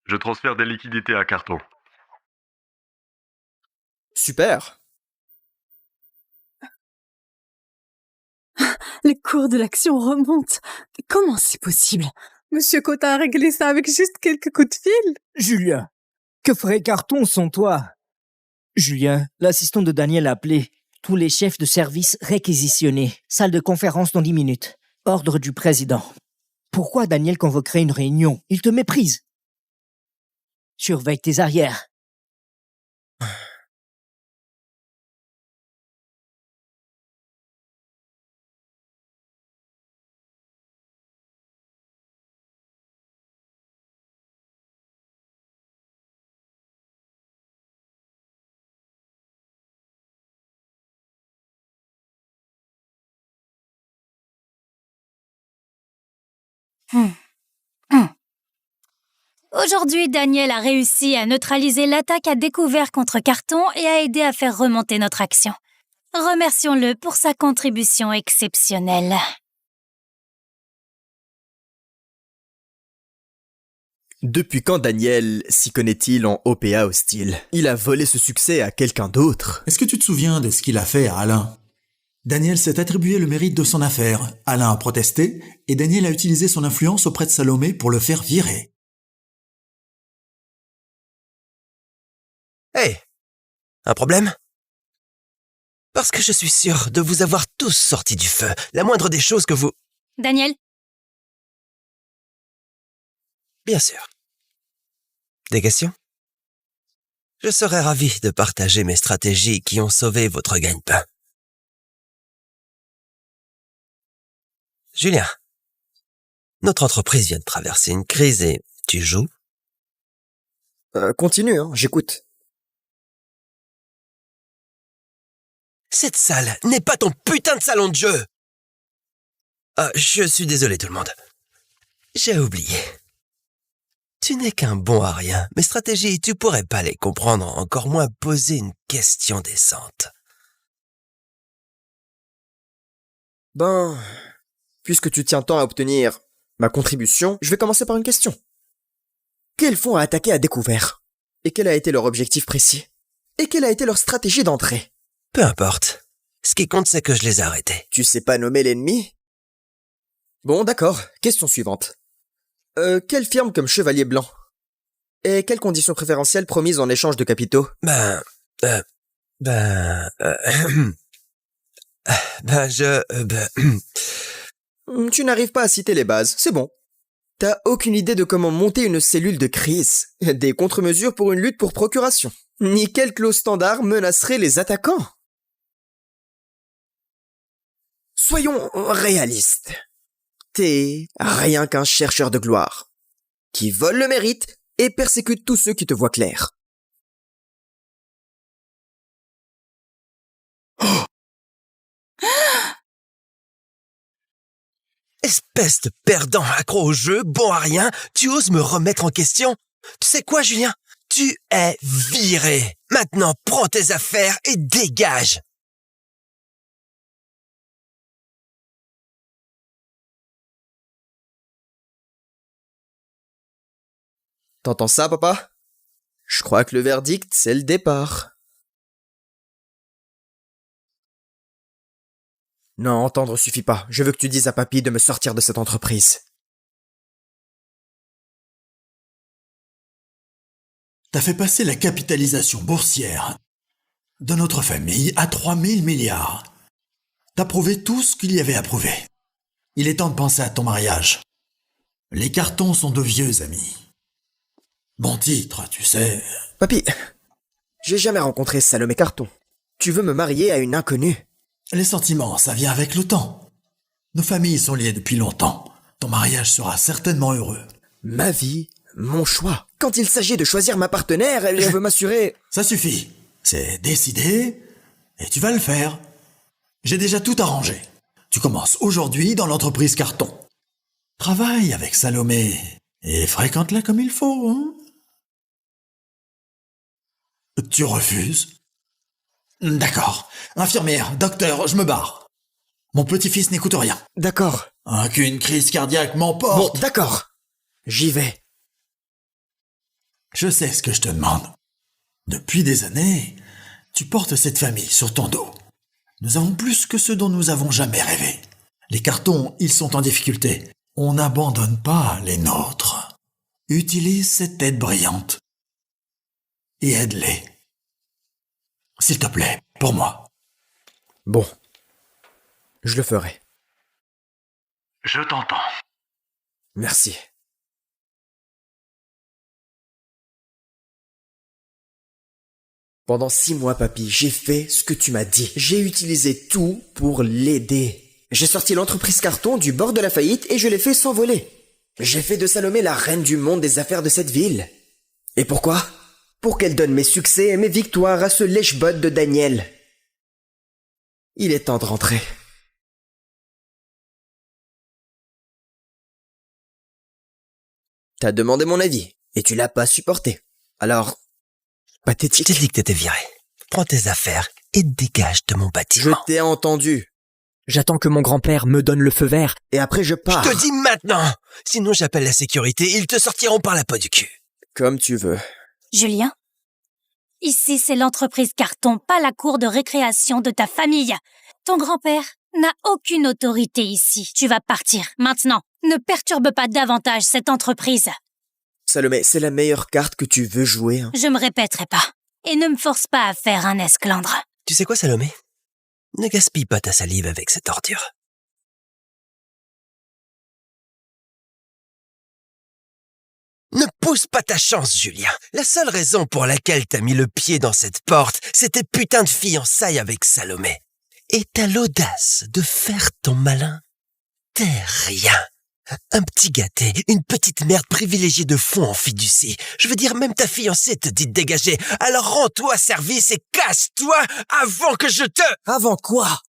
Je transfère des liquidités à Carton. Super. Le cours de l'action remonte. Comment c'est possible? Monsieur Cotta a réglé ça avec juste quelques coups de fil. Julien, que ferait Carton sans toi? Julien, l'assistant de Daniel a appelé. Tous les chefs de service réquisitionnés. Salle de conférence dans 10 minutes. Ordre du président. Pourquoi Daniel convoquerait une réunion? Il te méprise. Surveille tes arrières. Aujourd'hui, Daniel a réussi à neutraliser l'attaque à découvert contre Carton et a aidé à faire remonter notre action. Remercions-le pour sa contribution exceptionnelle. Depuis quand Daniel s'y connaît-il en OPA hostile? Il a volé ce succès à quelqu'un d'autre. Est-ce que tu te souviens de ce qu'il a fait à Alain? Daniel s'est attribué le mérite de son affaire. Alain a protesté et Daniel a utilisé son influence auprès de Salomé pour le faire virer. Hey, un problème? Parce que je suis sûr de vous avoir tous sortis du feu. La moindre des choses que vous... Daniel? Bien sûr. Des questions? Je serais ravi de partager mes stratégies qui ont sauvé votre gagne-pain. Julien, notre entreprise vient de traverser une crise et tu joues? Continue, j'écoute. Cette salle n'est pas ton putain de salon de jeu! Je suis désolé tout le monde. J'ai oublié. Tu n'es qu'un bon à rien. Mes stratégies, tu pourrais pas les comprendre, encore moins poser une question décente. Ben, puisque tu tiens tant à obtenir ma contribution, je vais commencer par une question. Quels fonds a attaqué à découvert? Et quel a été leur objectif précis? Et quelle a été leur stratégie d'entrée? Peu importe. Ce qui compte, c'est que je les ai arrêtés. Tu sais pas nommer l'ennemi? Bon, d'accord. Question suivante. Quelle firme comme Chevalier Blanc? Et quelles conditions préférentielles promises en échange de capitaux? Ben, Tu n'arrives pas à citer les bases, c'est bon. T'as aucune idée de comment monter une cellule de crise, des contre-mesures pour une lutte pour procuration, ni quelle clause standard menacerait les attaquants. Soyons réalistes. T'es rien qu'un chercheur de gloire, qui vole le mérite et persécute tous ceux qui te voient clair. Espèce de perdant accro au jeu, bon à rien, tu oses me remettre en question? Tu sais quoi, Julien? Tu es viré. Maintenant, prends tes affaires et dégage. T'entends ça, papa? Je crois que le verdict, c'est le départ. Non, entendre suffit pas. Je veux que tu dises à papy de me sortir de cette entreprise. T'as fait passer la capitalisation boursière de notre famille à 3000 milliards. T'as prouvé tout ce qu'il y avait à prouver. Il est temps de penser à ton mariage. Les cartons sont de vieux amis. Bon titre, tu sais. Papy, j'ai jamais rencontré Salomé Carton. Tu veux me marier à une inconnue? Les sentiments, ça vient avec le temps. Nos familles sont liées depuis longtemps. Ton mariage sera certainement heureux. Ma vie, mon choix. Quand il s'agit de choisir ma partenaire, je veux m'assurer... Ça suffit. C'est décidé et tu vas le faire. J'ai déjà tout arrangé. Tu commences aujourd'hui dans l'entreprise Carton. Travaille avec Salomé et fréquente-la comme il faut, hein? Tu refuses? D'accord. Infirmière, docteur, je me barre. Mon petit-fils n'écoute rien. D'accord. Qu'une crise cardiaque m'emporte. Bon, d'accord. J'y vais. Je sais ce que je te demande. Depuis des années, tu portes cette famille sur ton dos. Nous avons plus que ce dont nous avons jamais rêvé. Les cartons, ils sont en difficulté. On n'abandonne pas les nôtres. Utilise cette tête brillante et aide-les. S'il te plaît, pour moi. Bon, je le ferai. Je t'entends. Merci. Pendant 6 mois, papy, j'ai fait ce que tu m'as dit. J'ai utilisé tout pour l'aider. J'ai sorti l'entreprise Carton du bord de la faillite et je l'ai fait s'envoler. J'ai fait de Salomé la reine du monde des affaires de cette ville. Et pourquoi? Pour qu'elle donne mes succès et mes victoires à ce lèche-bot de Daniel. Il est temps de rentrer. T'as demandé mon avis, et tu l'as pas supporté. Alors, pathétique. Je t'ai dit que t'étais viré. Prends tes affaires et dégage de mon bâtiment. Je t'ai entendu. J'attends que mon grand-père me donne le feu vert. Et après je pars. Je te dis maintenant. Sinon j'appelle la sécurité et ils te sortiront par la peau du cul. Comme tu veux. Julien, ici c'est l'entreprise Carton, pas la cour de récréation de ta famille. Ton grand-père n'a aucune autorité ici. Tu vas partir, maintenant. Ne perturbe pas davantage cette entreprise. Salomé, c'est la meilleure carte que tu veux jouer, hein. Je me répéterai pas. Et ne me force pas à faire un esclandre. Tu sais quoi, Salomé? Ne gaspille pas ta salive avec cette ordure. Ne pousse pas ta chance, Julien. La seule raison pour laquelle t'as mis le pied dans cette porte, c'est tes putains de fiançailles avec Salomé. Et t'as l'audace de faire ton malin. T'es rien. Un petit gâté, une petite merde privilégiée de fond en fiducie. Je veux dire, même ta fiancée te dit de dégager. Alors rends-toi service et casse-toi avant que je te... Avant quoi?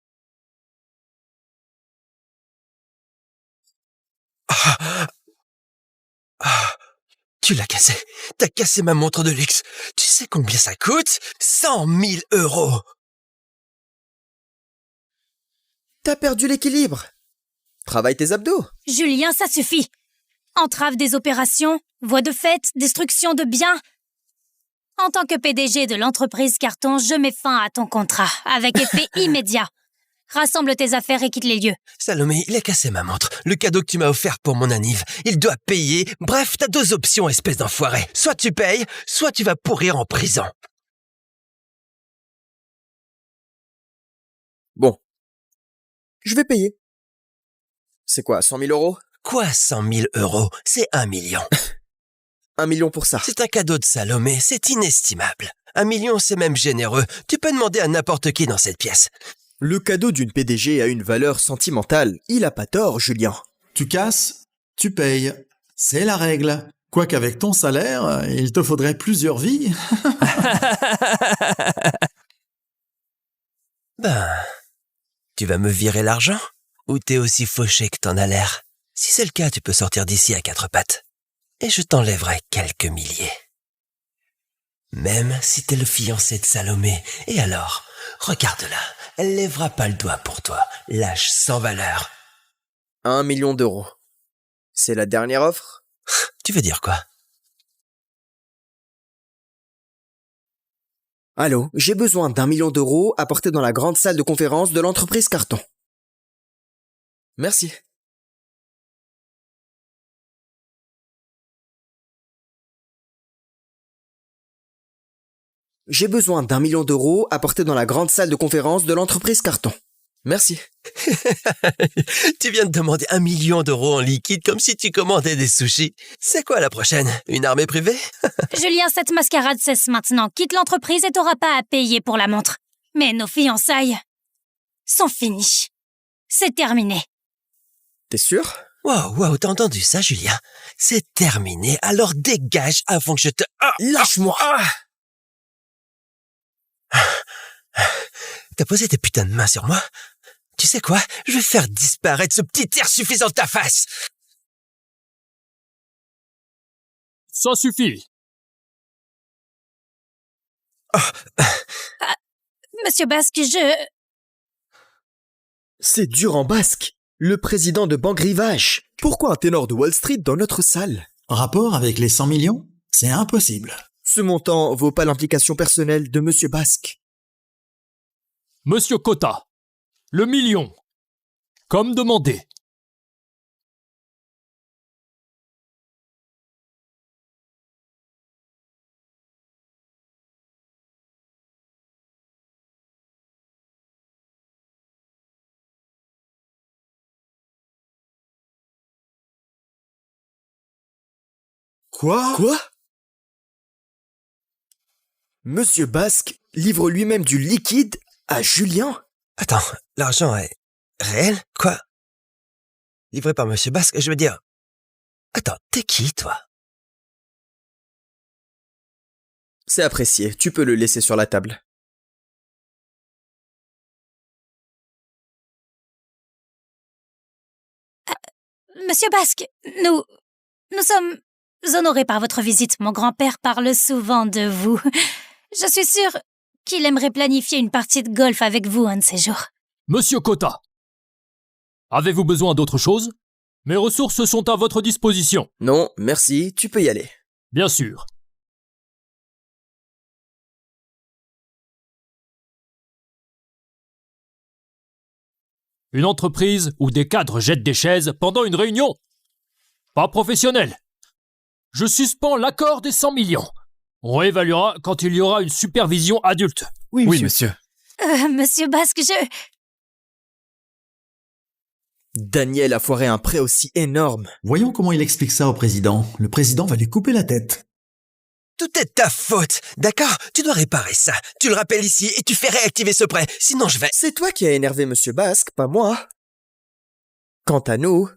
Tu l'as cassé. T'as cassé ma montre de luxe. Tu sais combien ça coûte? 100 000 €. T'as perdu l'équilibre. Travaille tes abdos. Julien, ça suffit. Entrave des opérations, voie de fait, destruction de biens. En tant que PDG de l'entreprise Carton, je mets fin à ton contrat, avec effet immédiat. Rassemble tes affaires et quitte les lieux. Salomé, il a cassé ma montre. Le cadeau que tu m'as offert pour mon anniv. Il doit payer. Bref, t'as 2 options, espèce d'enfoiré. Soit tu payes, soit tu vas pourrir en prison. Je vais payer. C'est quoi, 100 000 euros? Quoi, 100 000 euros? C'est 1 million. 1 million pour ça. C'est un cadeau de Salomé, c'est inestimable. 1 million, c'est même généreux. Tu peux demander à n'importe qui dans cette pièce. Le cadeau d'une PDG a une valeur sentimentale. Il a pas tort, Julien. Tu casses, tu payes. C'est la règle. Quoiqu'avec ton salaire, il te faudrait plusieurs vies. Ben, tu vas me virer l'argent? Ou t'es aussi fauché que t'en as l'air? Si c'est le cas, tu peux sortir d'ici à 4 pattes. Et je t'enlèverai quelques milliers. Même si t'es le fiancé de Salomé. Et alors, regarde-la, elle lèvera pas le doigt pour toi. Lâche sans valeur. 1 million d'euros. C'est la dernière offre? Tu veux dire quoi? Allô, j'ai besoin d'1 million d'euros apportés dans la grande salle de conférence de l'entreprise Carton. Merci. J'ai besoin d'1 million d'euros apportés dans la grande salle de conférence de l'entreprise Carton. Merci. Tu viens de demander 1 million d'euros en liquide comme si tu commandais des sushis. C'est quoi la prochaine? Une armée privée? Julien, cette mascarade cesse maintenant. Quitte l'entreprise et t'auras pas à payer pour la montre. Mais nos fiançailles sont finies. C'est terminé. T'es sûr? Wow, t'as entendu ça, Julien? C'est terminé, alors dégage avant que je te... Lâche-moi! T'as posé tes putains de mains sur moi? Tu sais quoi? Je vais faire disparaître ce petit air suffisant de ta face! Ça suffit. Monsieur Basque, C'est dur en basque. Le président de Banque Rivage. Pourquoi un ténor de Wall Street dans notre salle? Rapport avec les 100 millions? C'est impossible. Ce montant vaut pas l'implication personnelle de Monsieur Basque. Monsieur Cotta, le million. Comme demandé. Quoi? Monsieur Basque livre lui-même du liquide à Julien? Attends, l'argent est réel? Quoi? Livré par Monsieur Basque, je veux dire... Attends, t'es qui, toi? C'est apprécié, tu peux le laisser sur la table. Monsieur Basque, nous sommes honorés par votre visite. Mon grand-père parle souvent de vous. Je suis sûre qu'il aimerait planifier une partie de golf avec vous un de ces jours. Monsieur Cotta, avez-vous besoin d'autre chose? Mes ressources sont à votre disposition. Non, merci, tu peux y aller. Bien sûr. Une entreprise où des cadres jettent des chaises pendant une réunion? Pas professionnel. Je suspends l'accord des 100 millions. On réévaluera quand il y aura une supervision adulte. Oui, monsieur. Monsieur Basque, Daniel a foiré un prêt aussi énorme. Voyons comment il explique ça au président. Le président va lui couper la tête. Tout est de ta faute, d'accord? Tu dois réparer ça. Tu le rappelles ici et tu fais réactiver ce prêt. Sinon je vais... C'est toi qui as énervé Monsieur Basque, pas moi. Quant à nous...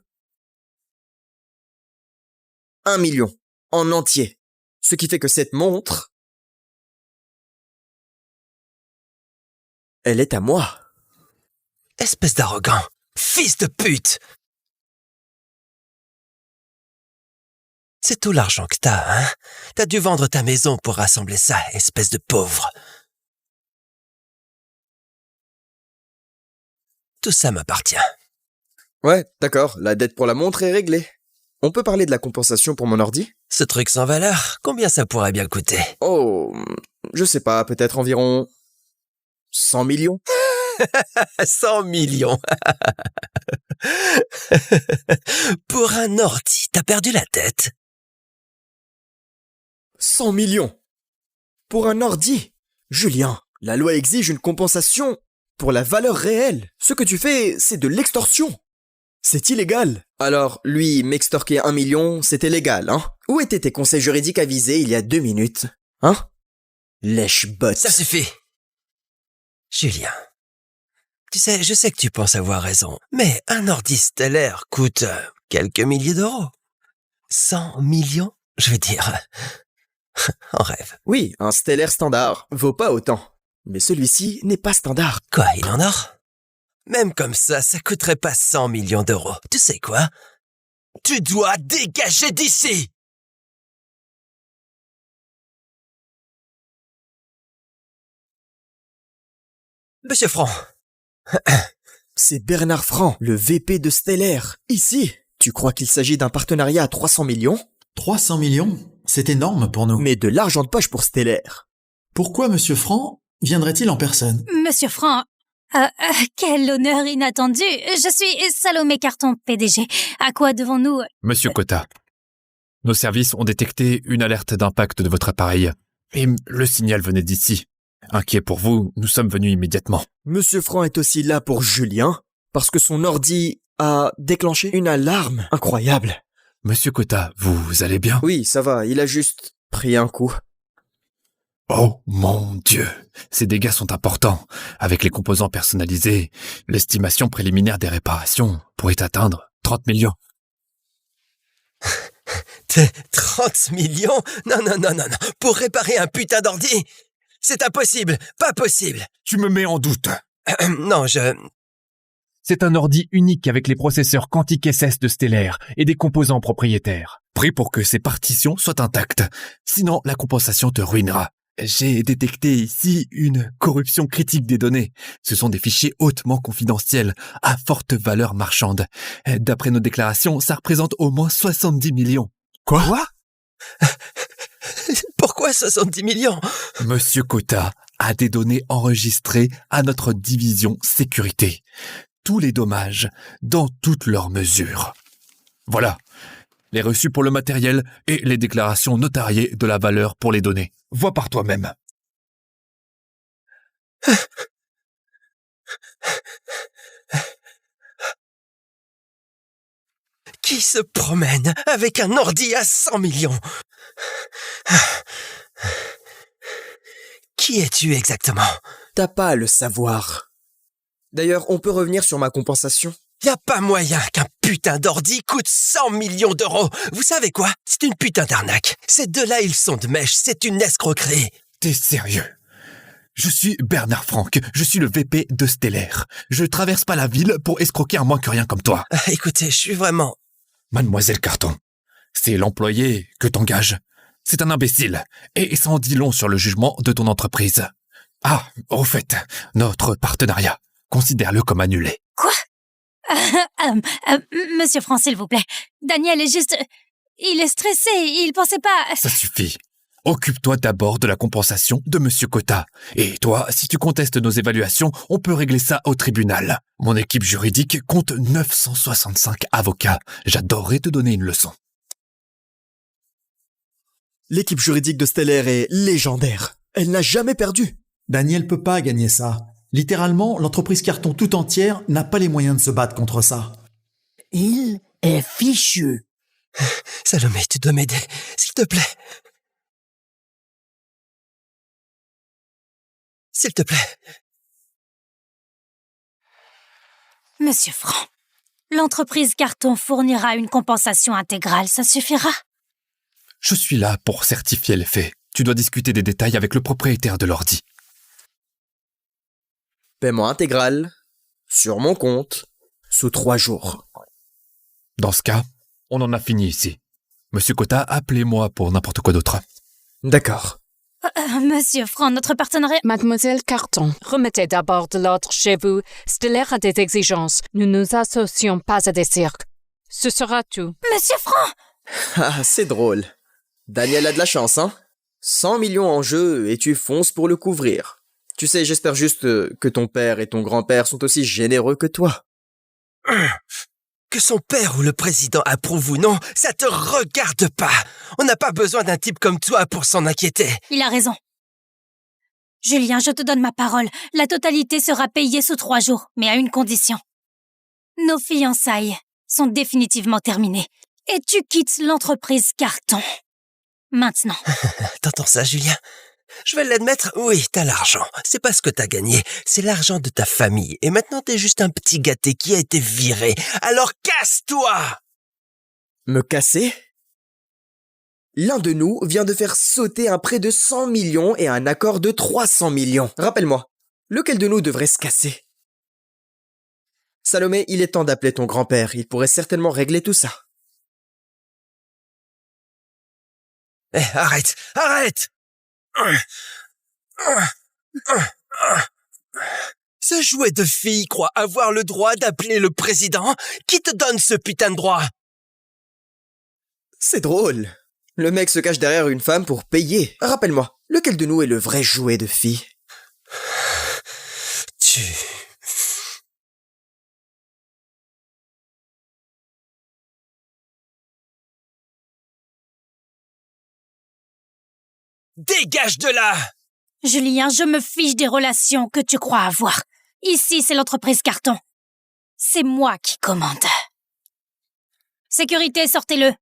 1 million. En entier. Ce qui fait que cette montre... Elle est à moi. Espèce d'arrogant. Fils de pute! C'est tout l'argent que t'as, hein? T'as dû vendre ta maison pour rassembler ça, espèce de pauvre. Tout ça m'appartient. Ouais, d'accord, la dette pour la montre est réglée. On peut parler de la compensation pour mon ordi? Ce truc sans valeur, combien ça pourrait bien coûter? Oh, je sais pas, peut-être environ... 100 millions? 100 millions. Pour un ordi, t'as perdu la tête. 100 millions? Pour un ordi? Julien, la loi exige une compensation pour la valeur réelle. Ce que tu fais, c'est de l'extorsion. C'est illégal. Alors, lui, m'extorquer 1 million, c'était légal, hein? Où étaient tes conseils juridiques avisés il y a 2 minutes? Hein? Lèche-botte. Ça suffit. Julien, tu sais, je sais que tu penses avoir raison, mais un ordi stellaire coûte quelques milliers d'euros. 100 millions, je veux dire. En rêve. Oui, un stellaire standard vaut pas autant. Mais celui-ci n'est pas standard. Quoi, il en a? Même comme ça coûterait pas 100 millions d'euros. Tu sais quoi? Tu dois dégager d'ici! Monsieur Franc. C'est Bernard Franc, le VP de Stellaire. Ici, tu crois qu'il s'agit d'un partenariat à 300 millions? 300 millions? C'est énorme pour nous. Mais de l'argent de poche pour Stellaire. Pourquoi Monsieur Franc viendrait-il en personne? Monsieur Franc, quel honneur inattendu. Je suis Salomé Carton, PDG. À quoi devons-nous... Monsieur Cotta, nos services ont détecté une alerte d'impact de votre appareil. Et le signal venait d'ici. Inquiet pour vous, nous sommes venus immédiatement. Monsieur Franc est aussi là pour Julien, parce que son ordi a déclenché une alarme incroyable. Monsieur Cotta, vous allez bien? Oui, ça va, il a juste pris un coup. Oh mon Dieu, ces dégâts sont importants. Avec les composants personnalisés, l'estimation préliminaire des réparations pourrait atteindre 30 millions. 30 millions? Non. Pour réparer un putain d'ordi? C'est impossible, pas possible. Tu me mets en doute. Non, C'est un ordi unique avec les processeurs quantiques SS de Stellaire et des composants propriétaires. Pris pour que ces partitions soient intactes. Sinon, la compensation te ruinera. J'ai détecté ici une corruption critique des données. Ce sont des fichiers hautement confidentiels, à forte valeur marchande. D'après nos déclarations, ça représente au moins 70 millions. Quoi? Pourquoi 70 millions? Monsieur Cotta a des données enregistrées à notre division sécurité. Tous les dommages, dans toutes leurs mesures. Voilà, les reçus pour le matériel et les déclarations notariées de la valeur pour les données. Vois par toi-même. Qui se promène avec un ordi à 100 millions? Qui es-tu exactement? T'as pas à le savoir. D'ailleurs, on peut revenir sur ma compensation? Y a pas moyen qu'un putain d'ordi coûte 100 millions d'euros. Vous savez quoi? C'est une putain d'arnaque. Ces deux-là, ils sont de mèche. C'est une escroquerie. T'es sérieux? Je suis Bernard Franck. Je suis le VP de Stellaire. Je traverse pas la ville pour escroquer un moins que rien comme toi. Écoutez, je suis vraiment... Mademoiselle Carton, c'est l'employé que t'engages. C'est un imbécile. Et ça en dit long sur le jugement de ton entreprise. Ah, au fait, notre partenariat, considère-le comme annulé. Quoi? Monsieur Franc, s'il vous plaît. Daniel est juste... Il est stressé, il pensait pas... Ça suffit. Occupe-toi d'abord de la compensation de Monsieur Cotta. Et toi, si tu contestes nos évaluations, on peut régler ça au tribunal. Mon équipe juridique compte 965 avocats. J'adorerais te donner une leçon. L'équipe juridique de Stellaire est légendaire. Elle n'a jamais perdu. Daniel peut pas gagner ça. Littéralement, l'entreprise Carton tout entière n'a pas les moyens de se battre contre ça. Il est fichu. Salomé, tu dois m'aider, s'il te plaît. S'il te plaît. Monsieur Franc, l'entreprise Carton fournira une compensation intégrale, ça suffira? Je suis là pour certifier les faits. Tu dois discuter des détails avec le propriétaire de l'ordi. Paiement intégral, sur mon compte, sous 3 jours. Dans ce cas, on en a fini ici. Monsieur Cotta, appelez-moi pour n'importe quoi d'autre. D'accord. Monsieur Franc, notre partenariat... Mademoiselle Carton, remettez d'abord de l'ordre chez vous. Stellaire a des exigences. Nous ne nous associons pas à des cirques. Ce sera tout. Monsieur Franc! Ah, c'est drôle. Daniel a de la chance, hein? 100 millions en jeu et tu fonces pour le couvrir. Tu sais, j'espère juste que ton père et ton grand-père sont aussi généreux que toi. Que son père ou le président approuve ou non, ça te regarde pas. On n'a pas besoin d'un type comme toi pour s'en inquiéter. Il a raison. Julien, je te donne ma parole. La totalité sera payée sous 3 jours, mais à une condition. Nos fiançailles sont définitivement terminées. Et tu quittes l'entreprise Carton. Maintenant. T'entends ça, Julien? Je vais l'admettre, oui, t'as l'argent. C'est pas ce que t'as gagné, c'est l'argent de ta famille. Et maintenant, t'es juste un petit gâté qui a été viré. Alors casse-toi! Me casser? L'un de nous vient de faire sauter un prêt de 100 millions et un accord de 300 millions. Rappelle-moi, lequel de nous devrait se casser? Salomé, il est temps d'appeler ton grand-père. Il pourrait certainement régler tout ça. Eh, arrête! Ce jouet de fille croit avoir le droit d'appeler le président? Qui te donne ce putain de droit? C'est drôle. Le mec se cache derrière une femme pour payer. Rappelle-moi, lequel de nous est le vrai jouet de fille? Tu... Dégage de là! Julien, je me fiche des relations que tu crois avoir. Ici, c'est l'entreprise Carton. C'est moi qui commande. Sécurité, sortez-le.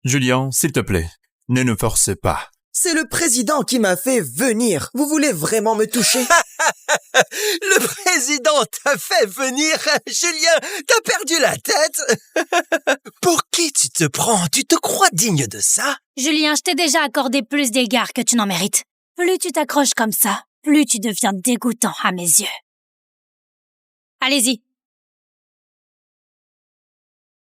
Julien, s'il te plaît, ne nous force pas. C'est le président qui m'a fait venir. Vous voulez vraiment me toucher? Le président t'a fait venir? Julien, t'as perdu la tête? Pour qui tu te prends? Tu te crois digne de ça? Julien, je t'ai déjà accordé plus d'égards que tu n'en mérites. Plus tu t'accroches comme ça, plus tu deviens dégoûtant à mes yeux. Allez-y.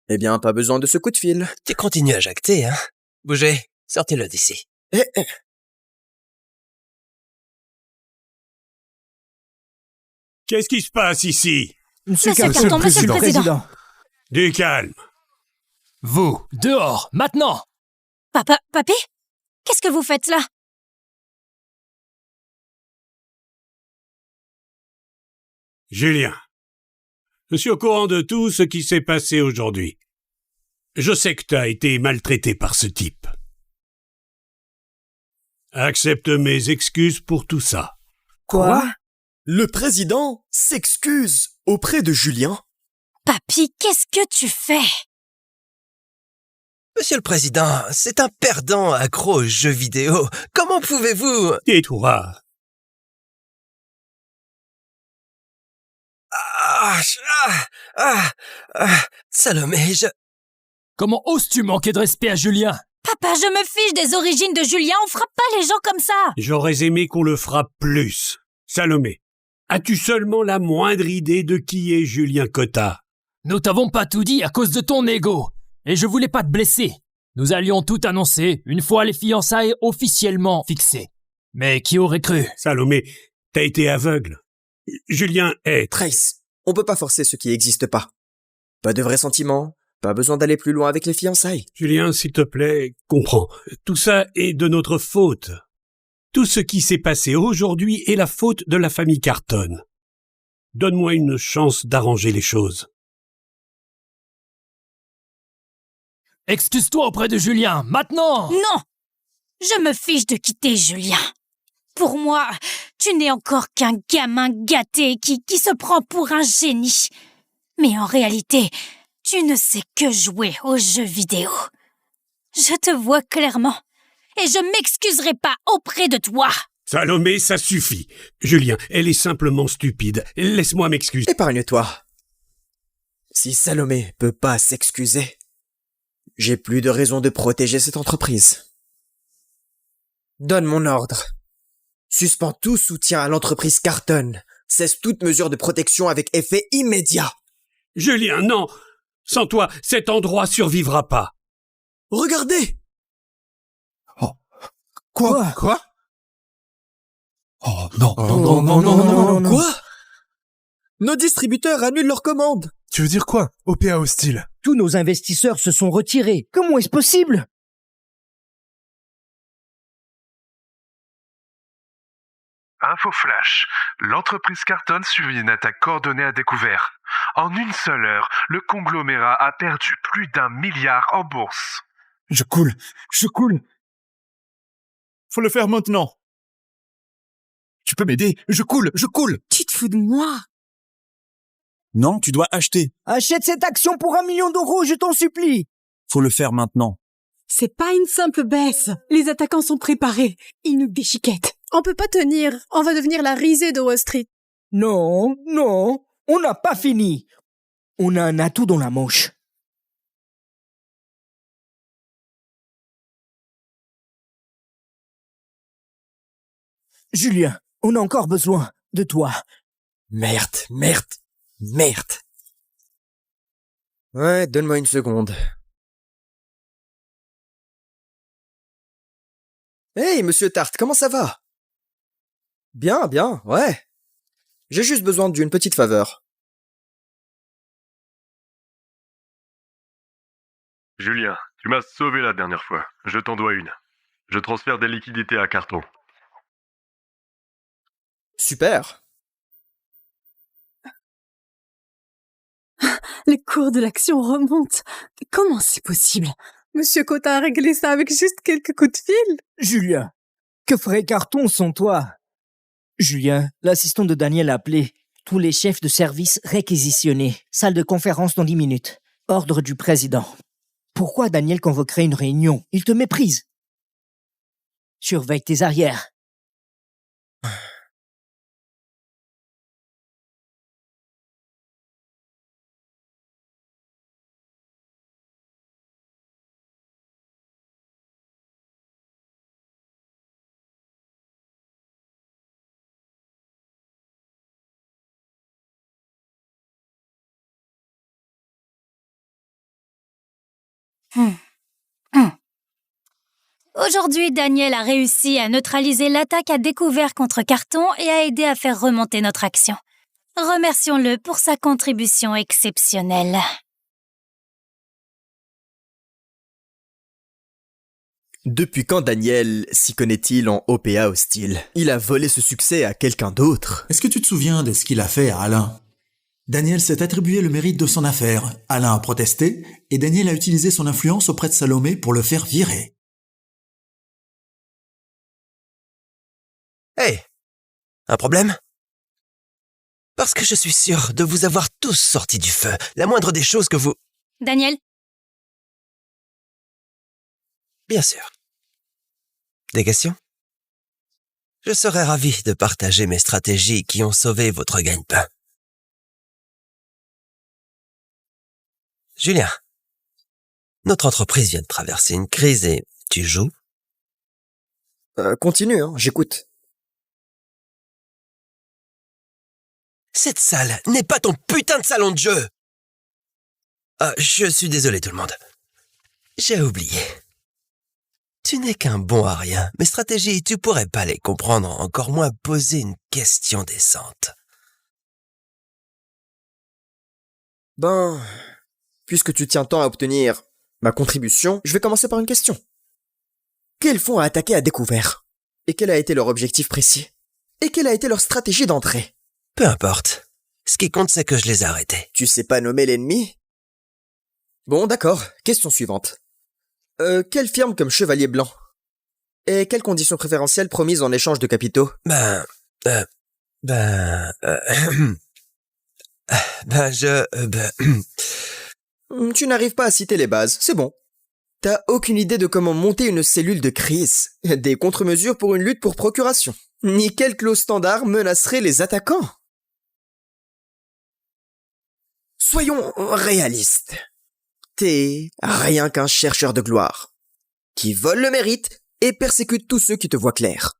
Eh bien, pas besoin de ce coup de fil. Tu continues à jacter, hein? Bougez, sortez-le d'ici. Qu'est-ce qui se passe ici? Monsieur Carton, monsieur le président. Du calme. Vous, dehors, maintenant! Papé? Qu'est-ce que vous faites là? Julien, je suis au courant de tout ce qui s'est passé aujourd'hui. Je sais que tu as été maltraité par ce type. Accepte mes excuses pour tout ça. Quoi? Le président s'excuse auprès de Julien? Papy, qu'est-ce que tu fais? Monsieur le Président, c'est un perdant accro aux jeux vidéo. Comment pouvez-vous... Tais-toi. Salomé, Comment oses-tu manquer de respect à Julien? Papa, je me fiche des origines de Julien, on frappe pas les gens comme ça. J'aurais aimé qu'on le frappe plus. Salomé, as-tu seulement la moindre idée de qui est Julien Cotta? Nous t'avons pas tout dit à cause de ton ego. Et je voulais pas te blesser. Nous allions tout annoncer une fois les fiançailles officiellement fixées. Mais qui aurait cru? Salomé, t'as été aveugle. Julien est... Trace, on peut pas forcer ce qui n'existe pas. Pas de vrais sentiments, pas besoin d'aller plus loin avec les fiançailles. Julien, s'il te plaît, comprends. Tout ça est de notre faute. Tout ce qui s'est passé aujourd'hui est la faute de la famille Carton. Donne-moi une chance d'arranger les choses. Excuse-toi auprès de Julien, maintenant! Non! Je me fiche de quitter Julien. Pour moi, tu n'es encore qu'un gamin gâté qui se prend pour un génie. Mais en réalité, tu ne sais que jouer aux jeux vidéo. Je te vois clairement. Et je m'excuserai pas auprès de toi. Salomé, ça suffit. Julien, elle est simplement stupide. Laisse-moi m'excuser. Épargne-toi. Si Salomé peut pas s'excuser, j'ai plus de raison de protéger cette entreprise. Donne mon ordre. Suspends tout soutien à l'entreprise Carton. Cesse toute mesure de protection avec effet immédiat. Julien, non! Sans toi, cet endroit survivra pas. Regardez! Oh. Quoi? Oh non. Non. Quoi? Nos distributeurs annulent leurs commandes. Tu veux dire quoi? OPA hostile. Tous nos investisseurs se sont retirés. Comment est-ce possible? Info flash. L'entreprise Carton subit une attaque coordonnée à découvert. En une seule heure, le conglomérat a perdu plus d'1 milliard en bourse. Je coule. Faut le faire maintenant. Tu peux m'aider? Je coule. Tu te fous de moi? Non, tu dois acheter. Achète cette action pour 1 million d'euros, je t'en supplie. Faut le faire maintenant. C'est pas une simple baisse. Les attaquants sont préparés. Ils nous déchiquettent. On peut pas tenir. On va devenir la risée de Wall Street. Non, on n'a pas fini. On a un atout dans la manche. Julien, on a encore besoin de toi. Merde. Ouais, donne-moi une seconde. Hey, monsieur Tart, comment ça va? Bien, ouais. J'ai juste besoin d'une petite faveur. Julien, tu m'as sauvé la dernière fois. Je t'en dois une. Je transfère des liquidités à Carton. Super. Le cours de l'action remonte. Comment c'est possible? Monsieur Cotta a réglé ça avec juste quelques coups de fil. Julien, que ferait Carton sans toi? Julien, l'assistant de Daniel a appelé. Tous les chefs de service réquisitionnés. Salle de conférence dans 10 minutes. Ordre du président. Pourquoi Daniel convoquerait une réunion? Il te méprise. Surveille tes arrières. Aujourd'hui, Daniel a réussi à neutraliser l'attaque à découvert contre Carton et a aidé à faire remonter notre action. Remercions-le pour sa contribution exceptionnelle. Depuis quand Daniel s'y connaît-il en OPA hostile? Il a volé ce succès à quelqu'un d'autre. Est-ce que tu te souviens de ce qu'il a fait à Alain? Daniel s'est attribué le mérite de son affaire. Alain a protesté et Daniel a utilisé son influence auprès de Salomé pour le faire virer. Hey, un problème? Parce que je suis sûr de vous avoir tous sortis du feu. La moindre des choses que vous... Daniel? Bien sûr. Des questions? Je serais ravi de partager mes stratégies qui ont sauvé votre gagne-pain. Julien, notre entreprise vient de traverser une crise et tu joues? Continue, j'écoute. Cette salle n'est pas ton putain de salon de jeu! Je suis désolé tout le monde. J'ai oublié. Tu n'es qu'un bon à rien. Mes stratégies, tu pourrais pas les comprendre, encore moins poser une question décente. Ben, puisque tu tiens tant à obtenir ma contribution, je vais commencer par une question. Quels fonds a attaqué à découvert? Et quel a été leur objectif précis? Et quelle a été leur stratégie d'entrée? Peu importe. Ce qui compte, c'est que je les ai arrêtés. Tu sais pas nommer l'ennemi? Bon, d'accord. Question suivante. Quelle firme comme Chevalier Blanc? Et quelles conditions préférentielles promises en échange de capitaux? Tu n'arrives pas à citer les bases, c'est bon. T'as aucune idée de comment monter une cellule de crise, des contre-mesures pour une lutte pour procuration, ni quelle clause standard menacerait les attaquants. Soyons réalistes. T'es rien qu'un chercheur de gloire, qui vole le mérite et persécute tous ceux qui te voient clair.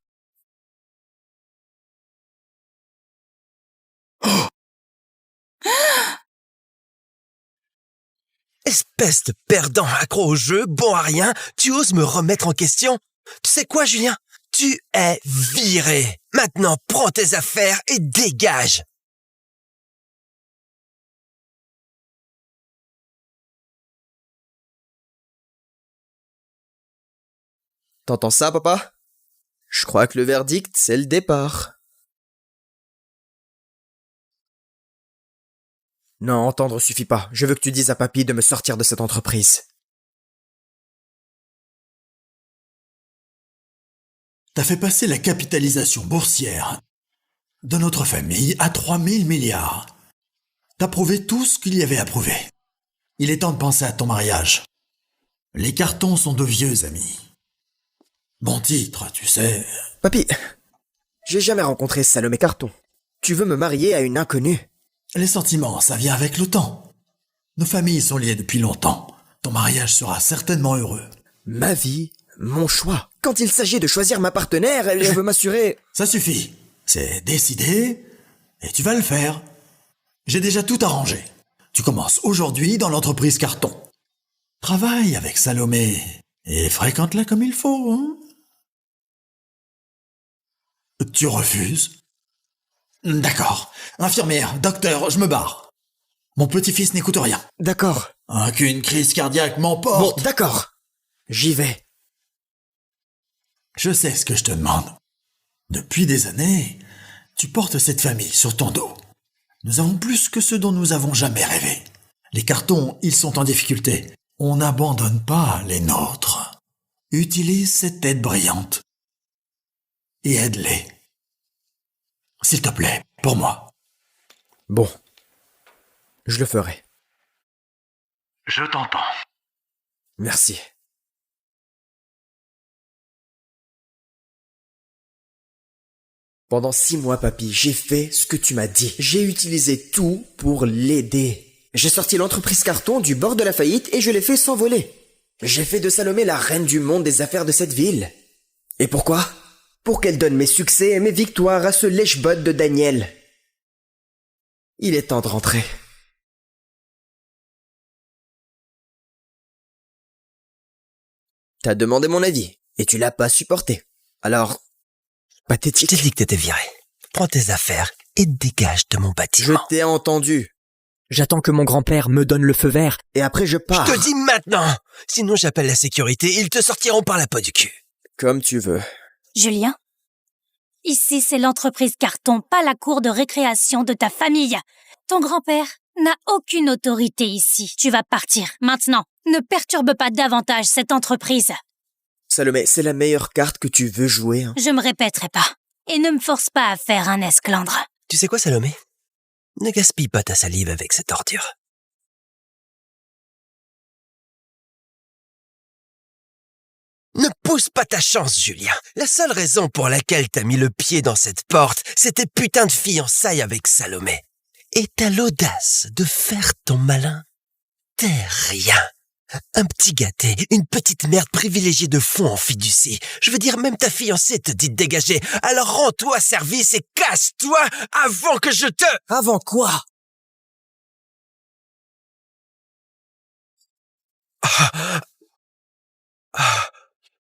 Oh! Espèce de perdant accro au jeu, bon à rien, tu oses me remettre en question? Tu sais quoi, Julien? Tu es viré. Maintenant, prends tes affaires et dégage. T'entends ça, papa? Je crois que le verdict, c'est le départ. Non, entendre suffit pas. Je veux que tu dises à papy de me sortir de cette entreprise. T'as fait passer la capitalisation boursière de notre famille à 3000 milliards. T'as prouvé tout ce qu'il y avait à prouver. Il est temps de penser à ton mariage. Les cartons sont de vieux amis. Bon titre, tu sais. Papy, j'ai jamais rencontré Salomé Carton. Tu veux me marier à une inconnue? Les sentiments, ça vient avec le temps. Nos familles sont liées depuis longtemps. Ton mariage sera certainement heureux. Ma vie, mon choix. Quand il s'agit de choisir ma partenaire, je veux m'assurer... Ça suffit. C'est décidé et tu vas le faire. J'ai déjà tout arrangé. Tu commences aujourd'hui dans l'entreprise Carton. Travaille avec Salomé et fréquente-la comme il faut, hein? Tu refuses? D'accord. Infirmière, docteur, je me barre. Mon petit-fils n'écoute rien. D'accord. Qu'une crise cardiaque m'emporte. Bon, d'accord. J'y vais. Je sais ce que je te demande. Depuis des années, tu portes cette famille sur ton dos. Nous avons plus que ce dont nous avons jamais rêvé. Les cartons, ils sont en difficulté. On n'abandonne pas les nôtres. Utilise cette tête brillante et aide-les. S'il te plaît, pour moi. Bon, je le ferai. Je t'entends. Merci. Pendant 6 mois, papy, j'ai fait ce que tu m'as dit. J'ai utilisé tout pour l'aider. J'ai sorti l'entreprise Carton du bord de la faillite et je l'ai fait s'envoler. J'ai fait de Salomé la reine du monde des affaires de cette ville. Et pourquoi? Pour qu'elle donne mes succès et mes victoires à ce lèche-botte de Daniel. Il est temps de rentrer. T'as demandé mon avis et tu l'as pas supporté. Alors, pathétique. Je t'ai dit que t'étais viré. Prends tes affaires et dégage de mon bâtiment. Je t'ai entendu. J'attends que mon grand-père me donne le feu vert. Et après je pars. Je te dis maintenant. Sinon j'appelle la sécurité, ils te sortiront par la peau du cul. Comme tu veux. Julien, ici c'est l'entreprise Carton, pas la cour de récréation de ta famille. Ton grand-père n'a aucune autorité ici. Tu vas partir, maintenant. Ne perturbe pas davantage cette entreprise. Salomé, c'est la meilleure carte que tu veux jouer. Hein. Je me répéterai pas. Et ne me force pas à faire un esclandre. Tu sais quoi, Salomé? Ne gaspille pas ta salive avec cette ordure. Ne pousse pas ta chance, Julien. La seule raison pour laquelle t'as mis le pied dans cette porte, c'était putain de fiançailles avec Salomé. Et t'as l'audace de faire ton malin. T'es rien. Un petit gâté, une petite merde privilégiée de fond en fiducie. Je veux dire, même ta fiancée te dit de dégager. Alors rends-toi service et casse-toi avant que je te... Avant quoi?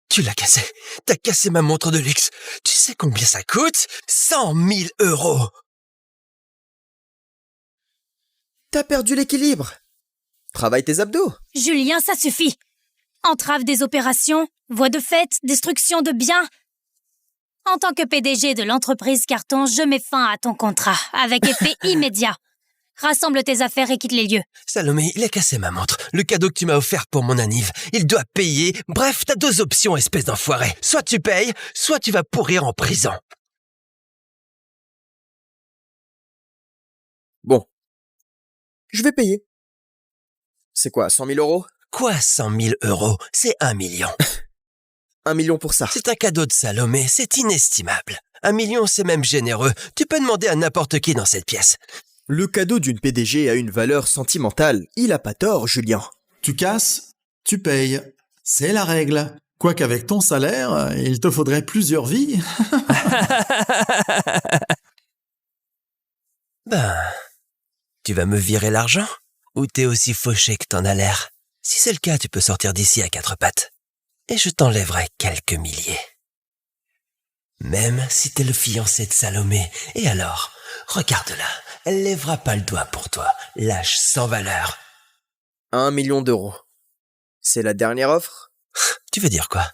Tu l'as cassé. T'as cassé ma montre de luxe. Tu sais combien ça coûte? 100 000 €. T'as perdu l'équilibre. Travaille tes abdos. Julien, ça suffit. Entrave des opérations, voies de fait, destruction de biens. En tant que PDG de l'entreprise Carton, je mets fin à ton contrat, avec effet immédiat. Rassemble tes affaires et quitte les lieux. Salomé, il a cassé ma montre. Le cadeau que tu m'as offert pour mon anniv. Il doit payer. Bref, t'as 2 options, espèce d'enfoiré. Soit tu payes, soit tu vas pourrir en prison. Bon. Je vais payer. C'est quoi, 100 000 €? Quoi, 100 000 €? C'est 1 million. 1 million pour ça. C'est un cadeau de Salomé, c'est inestimable. 1 million, c'est même généreux. Tu peux demander à n'importe qui dans cette pièce. Le cadeau d'une PDG a une valeur sentimentale. Il a pas tort, Julien. Tu casses, tu payes. C'est la règle. Quoiqu'avec ton salaire, il te faudrait plusieurs vies. Ben, tu vas me virer l'argent? Ou t'es aussi fauché que t'en as l'air? Si c'est le cas, tu peux sortir d'ici à 4 pattes. Et je t'enlèverai quelques milliers. Même si t'es le fiancé de Salomé. Et alors, regarde-la. Elle lèvera pas le doigt pour toi. Lâche sans valeur. 1 million €. C'est la dernière offre? Tu veux dire quoi?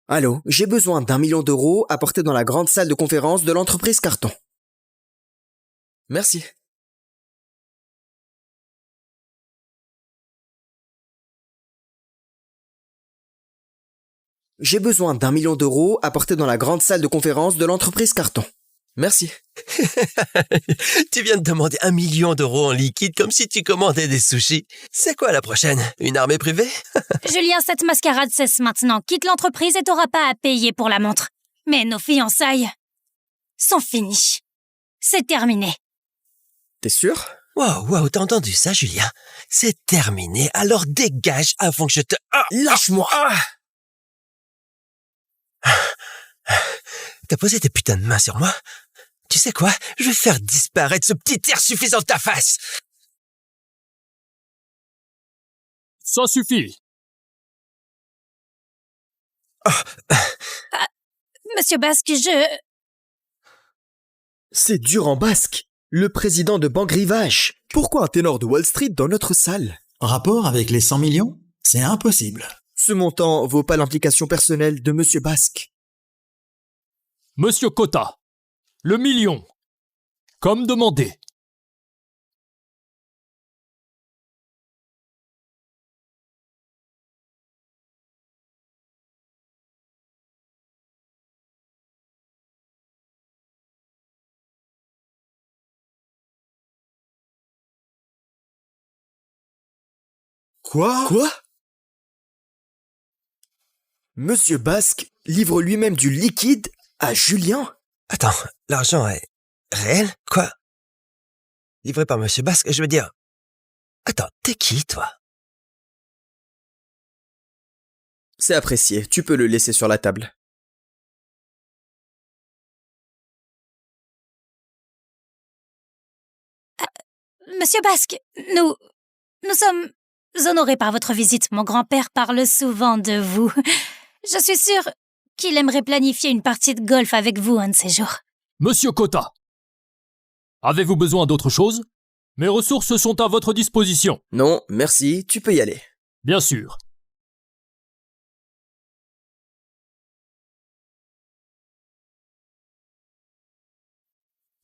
Allô, j'ai besoin d'1 million € apporté dans la grande salle de conférence de l'entreprise Carton. Merci. J'ai besoin d'1 million d'euros apportés dans la grande salle de conférence de l'entreprise Carton. Merci. Tu viens de demander 1 million d'euros en liquide comme si tu commandais des sushis. C'est quoi la prochaine? Une armée privée? Julien, cette mascarade cesse maintenant. Quitte l'entreprise et t'auras pas à payer pour la montre. Mais nos fiançailles sont finies. C'est terminé. T'es sûr? Wow, t'as entendu ça, Julien? C'est terminé, alors dégage avant que je te... Lâche-moi! T'as posé tes putains de mains sur moi? Tu sais quoi? Je vais faire disparaître ce petit air suffisant de ta face! Ça suffit. Monsieur Basque, C'est dur en basque. Le président de Banque Rivage. Pourquoi un ténor de Wall Street dans notre salle? Rapport avec les 100 millions? C'est impossible. Ce montant vaut pas l'implication personnelle de Monsieur Basque. Monsieur Cotta, le million. Comme demandé. Quoi? Monsieur Basque livre lui-même du liquide à Julien? Attends, l'argent est réel? Quoi? Livré par Monsieur Basque, je veux dire... Attends, t'es qui, toi? C'est apprécié, tu peux le laisser sur la table. Monsieur Basque, nous sommes honorés par votre visite. Mon grand-père parle souvent de vous. Je suis sûre qu'il aimerait planifier une partie de golf avec vous un de ces jours. Monsieur Cotta, avez-vous besoin d'autre chose? Mes ressources sont à votre disposition. Non, merci, tu peux y aller. Bien sûr.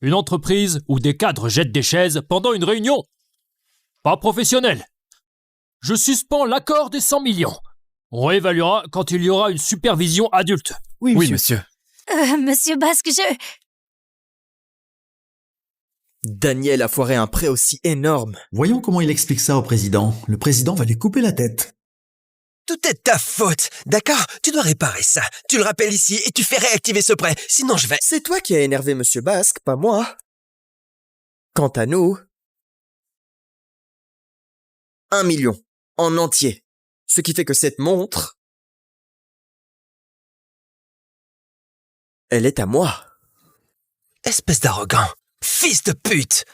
Une entreprise où des cadres jettent des chaises pendant une réunion? Pas professionnel. Je suspends l'accord des 100 millions. On réévaluera quand il y aura une supervision adulte. Oui, monsieur. Monsieur Basque, Daniel a foiré un prêt aussi énorme. Voyons comment il explique ça au président. Le président va lui couper la tête. Tout est de ta faute, d'accord? Tu dois réparer ça. Tu le rappelles ici et tu fais réactiver ce prêt. Sinon je vais... C'est toi qui as énervé Monsieur Basque, pas moi. Quant à nous... 1 million. En entier. Ce qui fait que cette montre... elle est à moi. Espèce d'arrogant. Fils de pute!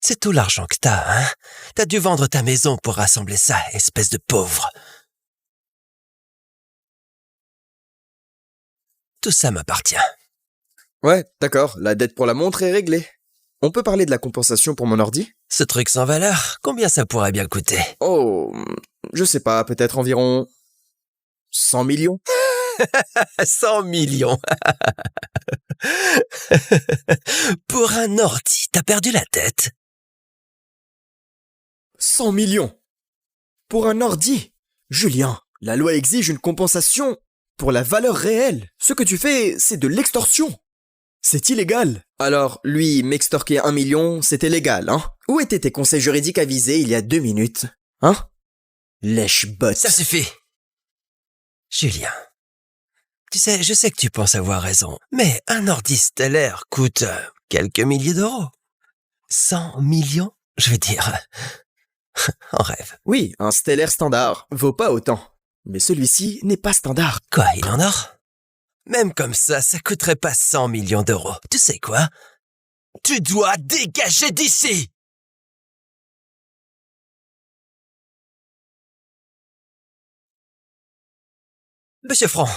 C'est tout l'argent que t'as, hein? T'as dû vendre ta maison pour rassembler ça, espèce de pauvre. Tout ça m'appartient. Ouais, d'accord, la dette pour la montre est réglée. On peut parler de la compensation pour mon ordi? Ce truc sans valeur, combien ça pourrait bien coûter? Oh, je sais pas, peut-être environ... 100 millions? 100 millions. Pour un ordi, t'as perdu la tête. 100 millions pour un ordi? Julien, la loi exige une compensation pour la valeur réelle. Ce que tu fais, c'est de l'extorsion. C'est illégal. Alors, lui, m'extorquer 1 million, c'était légal, hein? Où étaient tes conseils juridiques avisés il y a 2 minutes? Hein? Lèche-botte. Ça suffit. Julien. Tu sais, je sais que tu penses avoir raison, mais un ordi stellaire coûte quelques milliers d'euros. 100 millions? Je veux dire... en rêve. Oui, un stellaire standard vaut pas autant. Mais celui-ci n'est pas standard. Quoi, il en or? Même comme ça coûterait pas 100 millions d'euros. Tu sais quoi? Tu dois dégager d'ici! Monsieur Franc.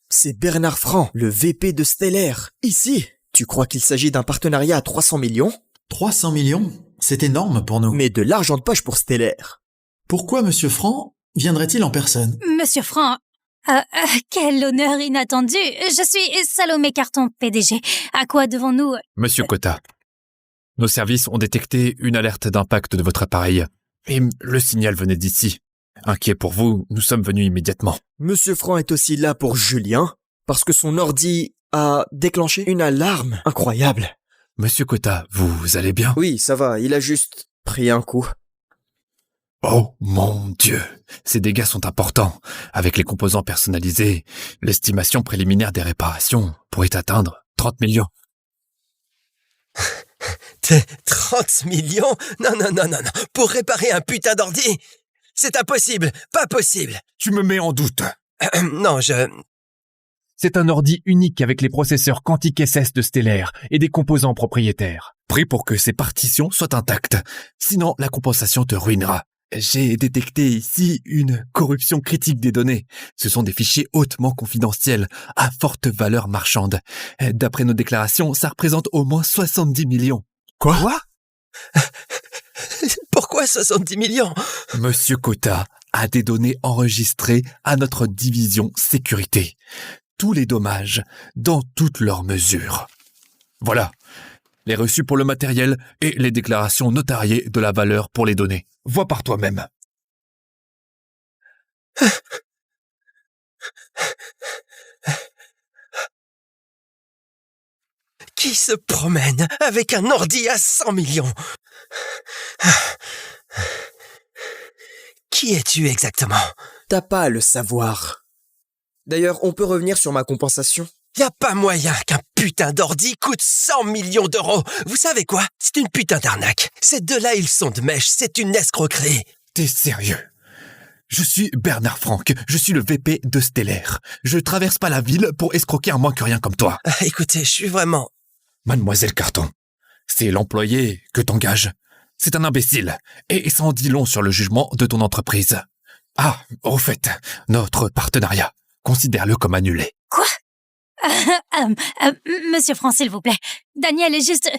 C'est Bernard Franc, le VP de Stellaire. Ici, tu crois qu'il s'agit d'un partenariat à 300 millions? 300 millions? C'est énorme pour nous. Mais de l'argent de poche pour Stellaire. Pourquoi Monsieur Franc viendrait-il en personne? Monsieur Franc, quel honneur inattendu. Je suis Salomé Carton, PDG. À quoi devons-nous... Monsieur Cotta, nos services ont détecté une alerte d'impact de votre appareil. Et le signal venait d'ici. Inquiet pour vous, nous sommes venus immédiatement. Monsieur Franc est aussi là pour Julien, parce que son ordi a déclenché une alarme incroyable. Monsieur Kota, vous allez bien? Oui, ça va, il a juste pris un coup. Oh mon Dieu, ces dégâts sont importants. Avec les composants personnalisés, l'estimation préliminaire des réparations pourrait atteindre 30 millions. 30 millions? Non, non, non, non, non. Pour réparer un putain d'ordi? C'est impossible, pas possible. Tu me mets en doute. Non, C'est un ordi unique avec les processeurs quantiques SS de Stellaire et des composants propriétaires. Pris pour que ces partitions soient intactes. Sinon, la compensation te ruinera. J'ai détecté ici une corruption critique des données. Ce sont des fichiers hautement confidentiels, à forte valeur marchande. D'après nos déclarations, ça représente au moins 70 millions. Quoi? Pourquoi 70 millions? Monsieur Kota a des données enregistrées à notre division sécurité. Tous les dommages, dans toutes leurs mesures. Voilà, les reçus pour le matériel et les déclarations notariées de la valeur pour les données. Vois par toi-même. Qui se promène avec un ordi à 100 millions? Qui es-tu exactement? T'as pas à le savoir. D'ailleurs, on peut revenir sur ma compensation. Y a pas moyen qu'un putain d'ordi coûte 100 millions d'euros. Vous savez quoi? C'est une putain d'arnaque. Ces deux-là, ils sont de mèche. C'est une escroquerie. T'es sérieux? Je suis Bernard Franck, je suis le VP de Stellaire. Je traverse pas la ville pour escroquer un moins que rien comme toi. Écoutez, je suis vraiment... Mademoiselle Carton, c'est l'employé que t'engages. C'est un imbécile, et ça en dit long sur le jugement de ton entreprise. Ah, au fait, notre partenariat, considère-le comme annulé. Quoi? Monsieur Franc, s'il vous plaît. Daniel est juste...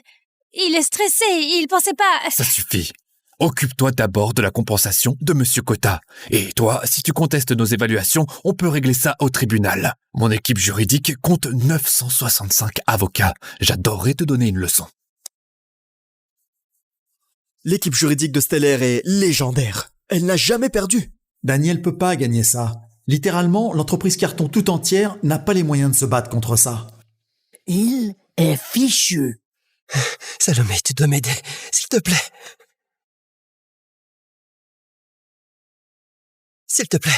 Il est stressé, il pensait pas... Ça suffit. Occupe-toi d'abord de la compensation de Monsieur Kota. Et toi, si tu contestes nos évaluations, on peut régler ça au tribunal. Mon équipe juridique compte 965 avocats. J'adorerais te donner une leçon. L'équipe juridique de Stellaire est légendaire. Elle n'a jamais perdu. Daniel peut pas gagner ça. Littéralement, l'entreprise Carton tout entière n'a pas les moyens de se battre contre ça. Il est fichu. Salomé, tu dois m'aider, s'il te plaît. S'il te plaît.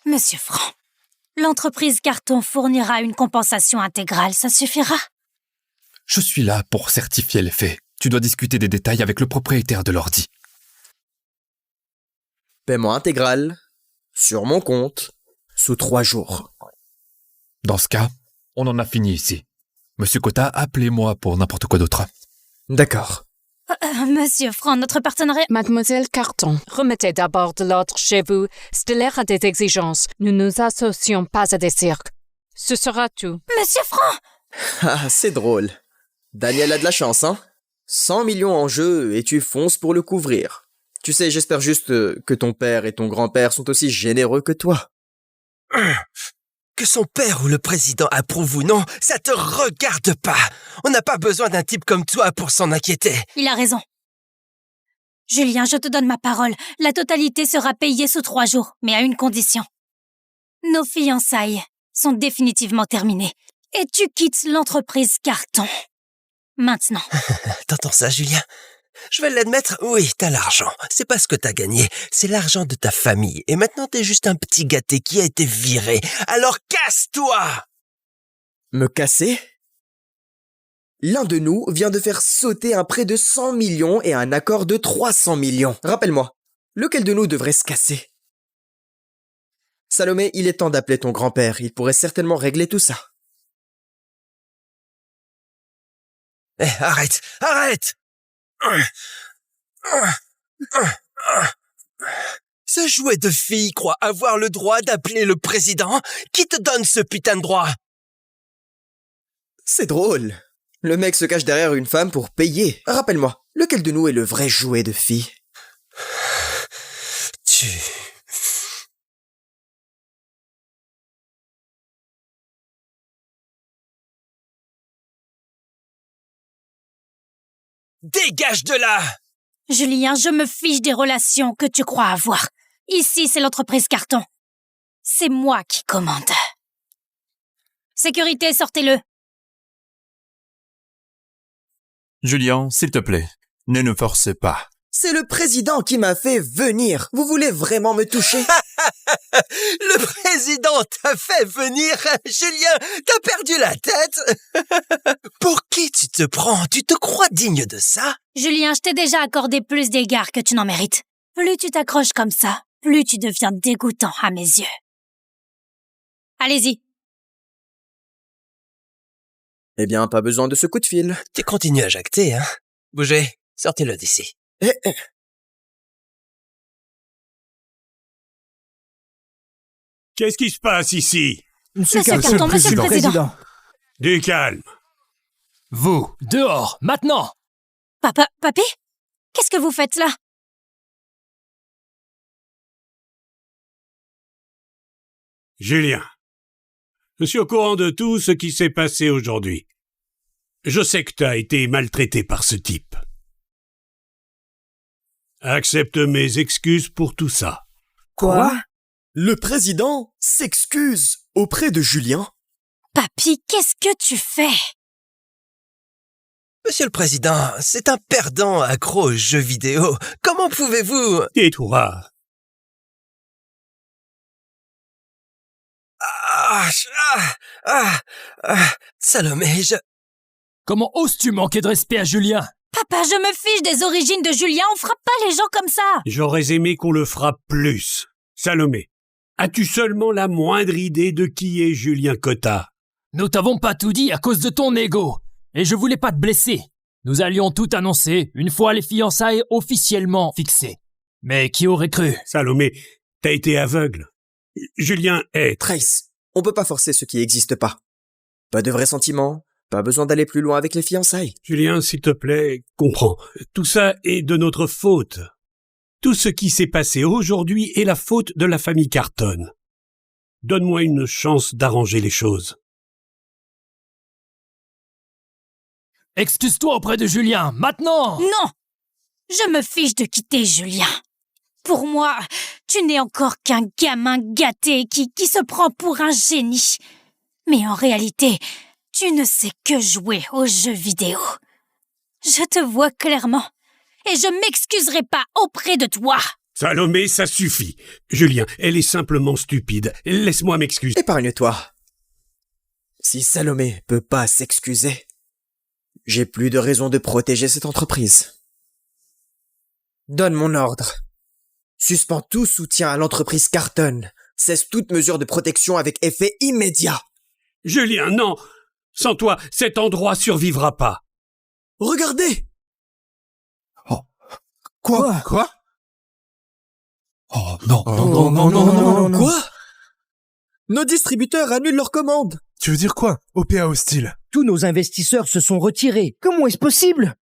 Monsieur Franc, l'entreprise Carton fournira une compensation intégrale, ça suffira? Je suis là pour certifier les faits. Tu dois discuter des détails avec le propriétaire de l'ordi. Paiement intégral, sur mon compte, sous 3 jours. Dans ce cas, on en a fini ici. Monsieur Kota, appelez-moi pour n'importe quoi d'autre. D'accord. Monsieur Franc, notre partenariat... Mademoiselle Carton, remettez d'abord de l'ordre chez vous. Stellaire a des exigences. Nous nous associons pas à des cirques. Ce sera tout. Monsieur Franc! Ah, c'est drôle. Daniel a de la chance, hein? 100 millions en jeu et tu fonces pour le couvrir. Tu sais, j'espère juste que ton père et ton grand-père sont aussi généreux que toi. Que son père ou le président approuve ou non, ça te regarde pas. On n'a pas besoin d'un type comme toi pour s'en inquiéter. Il a raison. Julien, je te donne ma parole. La totalité sera payée sous 3 jours, mais à une condition. Nos fiançailles sont définitivement terminées. Et tu quittes l'entreprise Carton. Maintenant. T'entends ça, Julien? Je vais l'admettre, oui, t'as l'argent. C'est pas ce que t'as gagné, c'est l'argent de ta famille. Et maintenant, t'es juste un petit gâté qui a été viré. Alors casse-toi! Me casser? L'un de nous vient de faire sauter un prêt de 100 millions et un accord de 300 millions. Rappelle-moi, lequel de nous devrait se casser? Salomé, il est temps d'appeler ton grand-père. Il pourrait certainement régler tout ça. Eh, arrête! Arrête! Ce jouet de fille croit avoir le droit d'appeler le président? Qui te donne ce putain de droit? C'est drôle. Le mec se cache derrière une femme pour payer. Rappelle-moi, lequel de nous est le vrai jouet de fille? Tu... Dégage de là! Julien, je me fiche des relations que tu crois avoir. Ici, c'est l'entreprise Carton. C'est moi qui commande. Sécurité, sortez-le. Julien, s'il te plaît, ne nous force pas. C'est le président qui m'a fait venir. Vous voulez vraiment me toucher? Le président t'a fait venir? Julien, t'as perdu la tête? Pour qui tu te prends? Tu te crois digne de ça? Julien, je t'ai déjà accordé plus d'égards que tu n'en mérites. Plus tu t'accroches comme ça, plus tu deviens dégoûtant à mes yeux. Allez-y. Eh bien, pas besoin de ce coup de fil. Tu continues à jacter, hein? Bougez, sortez-le d'ici. Qu'est-ce qui se passe ici? Monsieur Carton, monsieur le président. Du calme. Vous, dehors, maintenant! Papy? Qu'est-ce que vous faites là? Julien, je suis au courant de tout ce qui s'est passé aujourd'hui. Je sais que t'as été maltraité par ce type. Accepte mes excuses pour tout ça. Quoi? Le président s'excuse auprès de Julien? Papy, qu'est-ce que tu fais? Monsieur le Président, c'est un perdant accro aux jeux vidéo. Comment pouvez-vous... Tais-toi. Salomé, Comment oses-tu manquer de respect à Julien? Papa, je me fiche des origines de Julien, on frappe pas les gens comme ça. J'aurais aimé qu'on le frappe plus. Salomé, as-tu seulement la moindre idée de qui est Julien Cotta? Nous t'avons pas tout dit à cause de ton ego. Et je voulais pas te blesser. Nous allions tout annoncer une fois les fiançailles officiellement fixées. Mais qui aurait cru? Salomé, t'as été aveugle. Julien est... Trace, on peut pas forcer ce qui n'existe pas. Pas de vrais sentiments, pas besoin d'aller plus loin avec les fiançailles. Julien, s'il te plaît, comprends. Tout ça est de notre faute. Tout ce qui s'est passé aujourd'hui est la faute de la famille Carton. Donne-moi une chance d'arranger les choses. Excuse-toi auprès de Julien, maintenant! Non! Je me fiche de quitter Julien. Pour moi, tu n'es encore qu'un gamin gâté qui se prend pour un génie. Mais en réalité, tu ne sais que jouer aux jeux vidéo. Je te vois clairement. Et je m'excuserai pas auprès de toi. Salomé, ça suffit. Julien, elle est simplement stupide. Laisse-moi m'excuser. Épargne-toi. Si Salomé peut pas s'excuser, j'ai plus de raison de protéger cette entreprise. Donne mon ordre. Suspends tout soutien à l'entreprise Carton. Cesse toute mesure de protection avec effet immédiat. Julien, non! Sans toi, cet endroit survivra pas. Regardez! Oh. Quoi? Oh non. Non. Quoi? Nos distributeurs annulent leurs commandes. Tu veux dire quoi? OPA hostile. Tous nos investisseurs se sont retirés. Comment est-ce possible?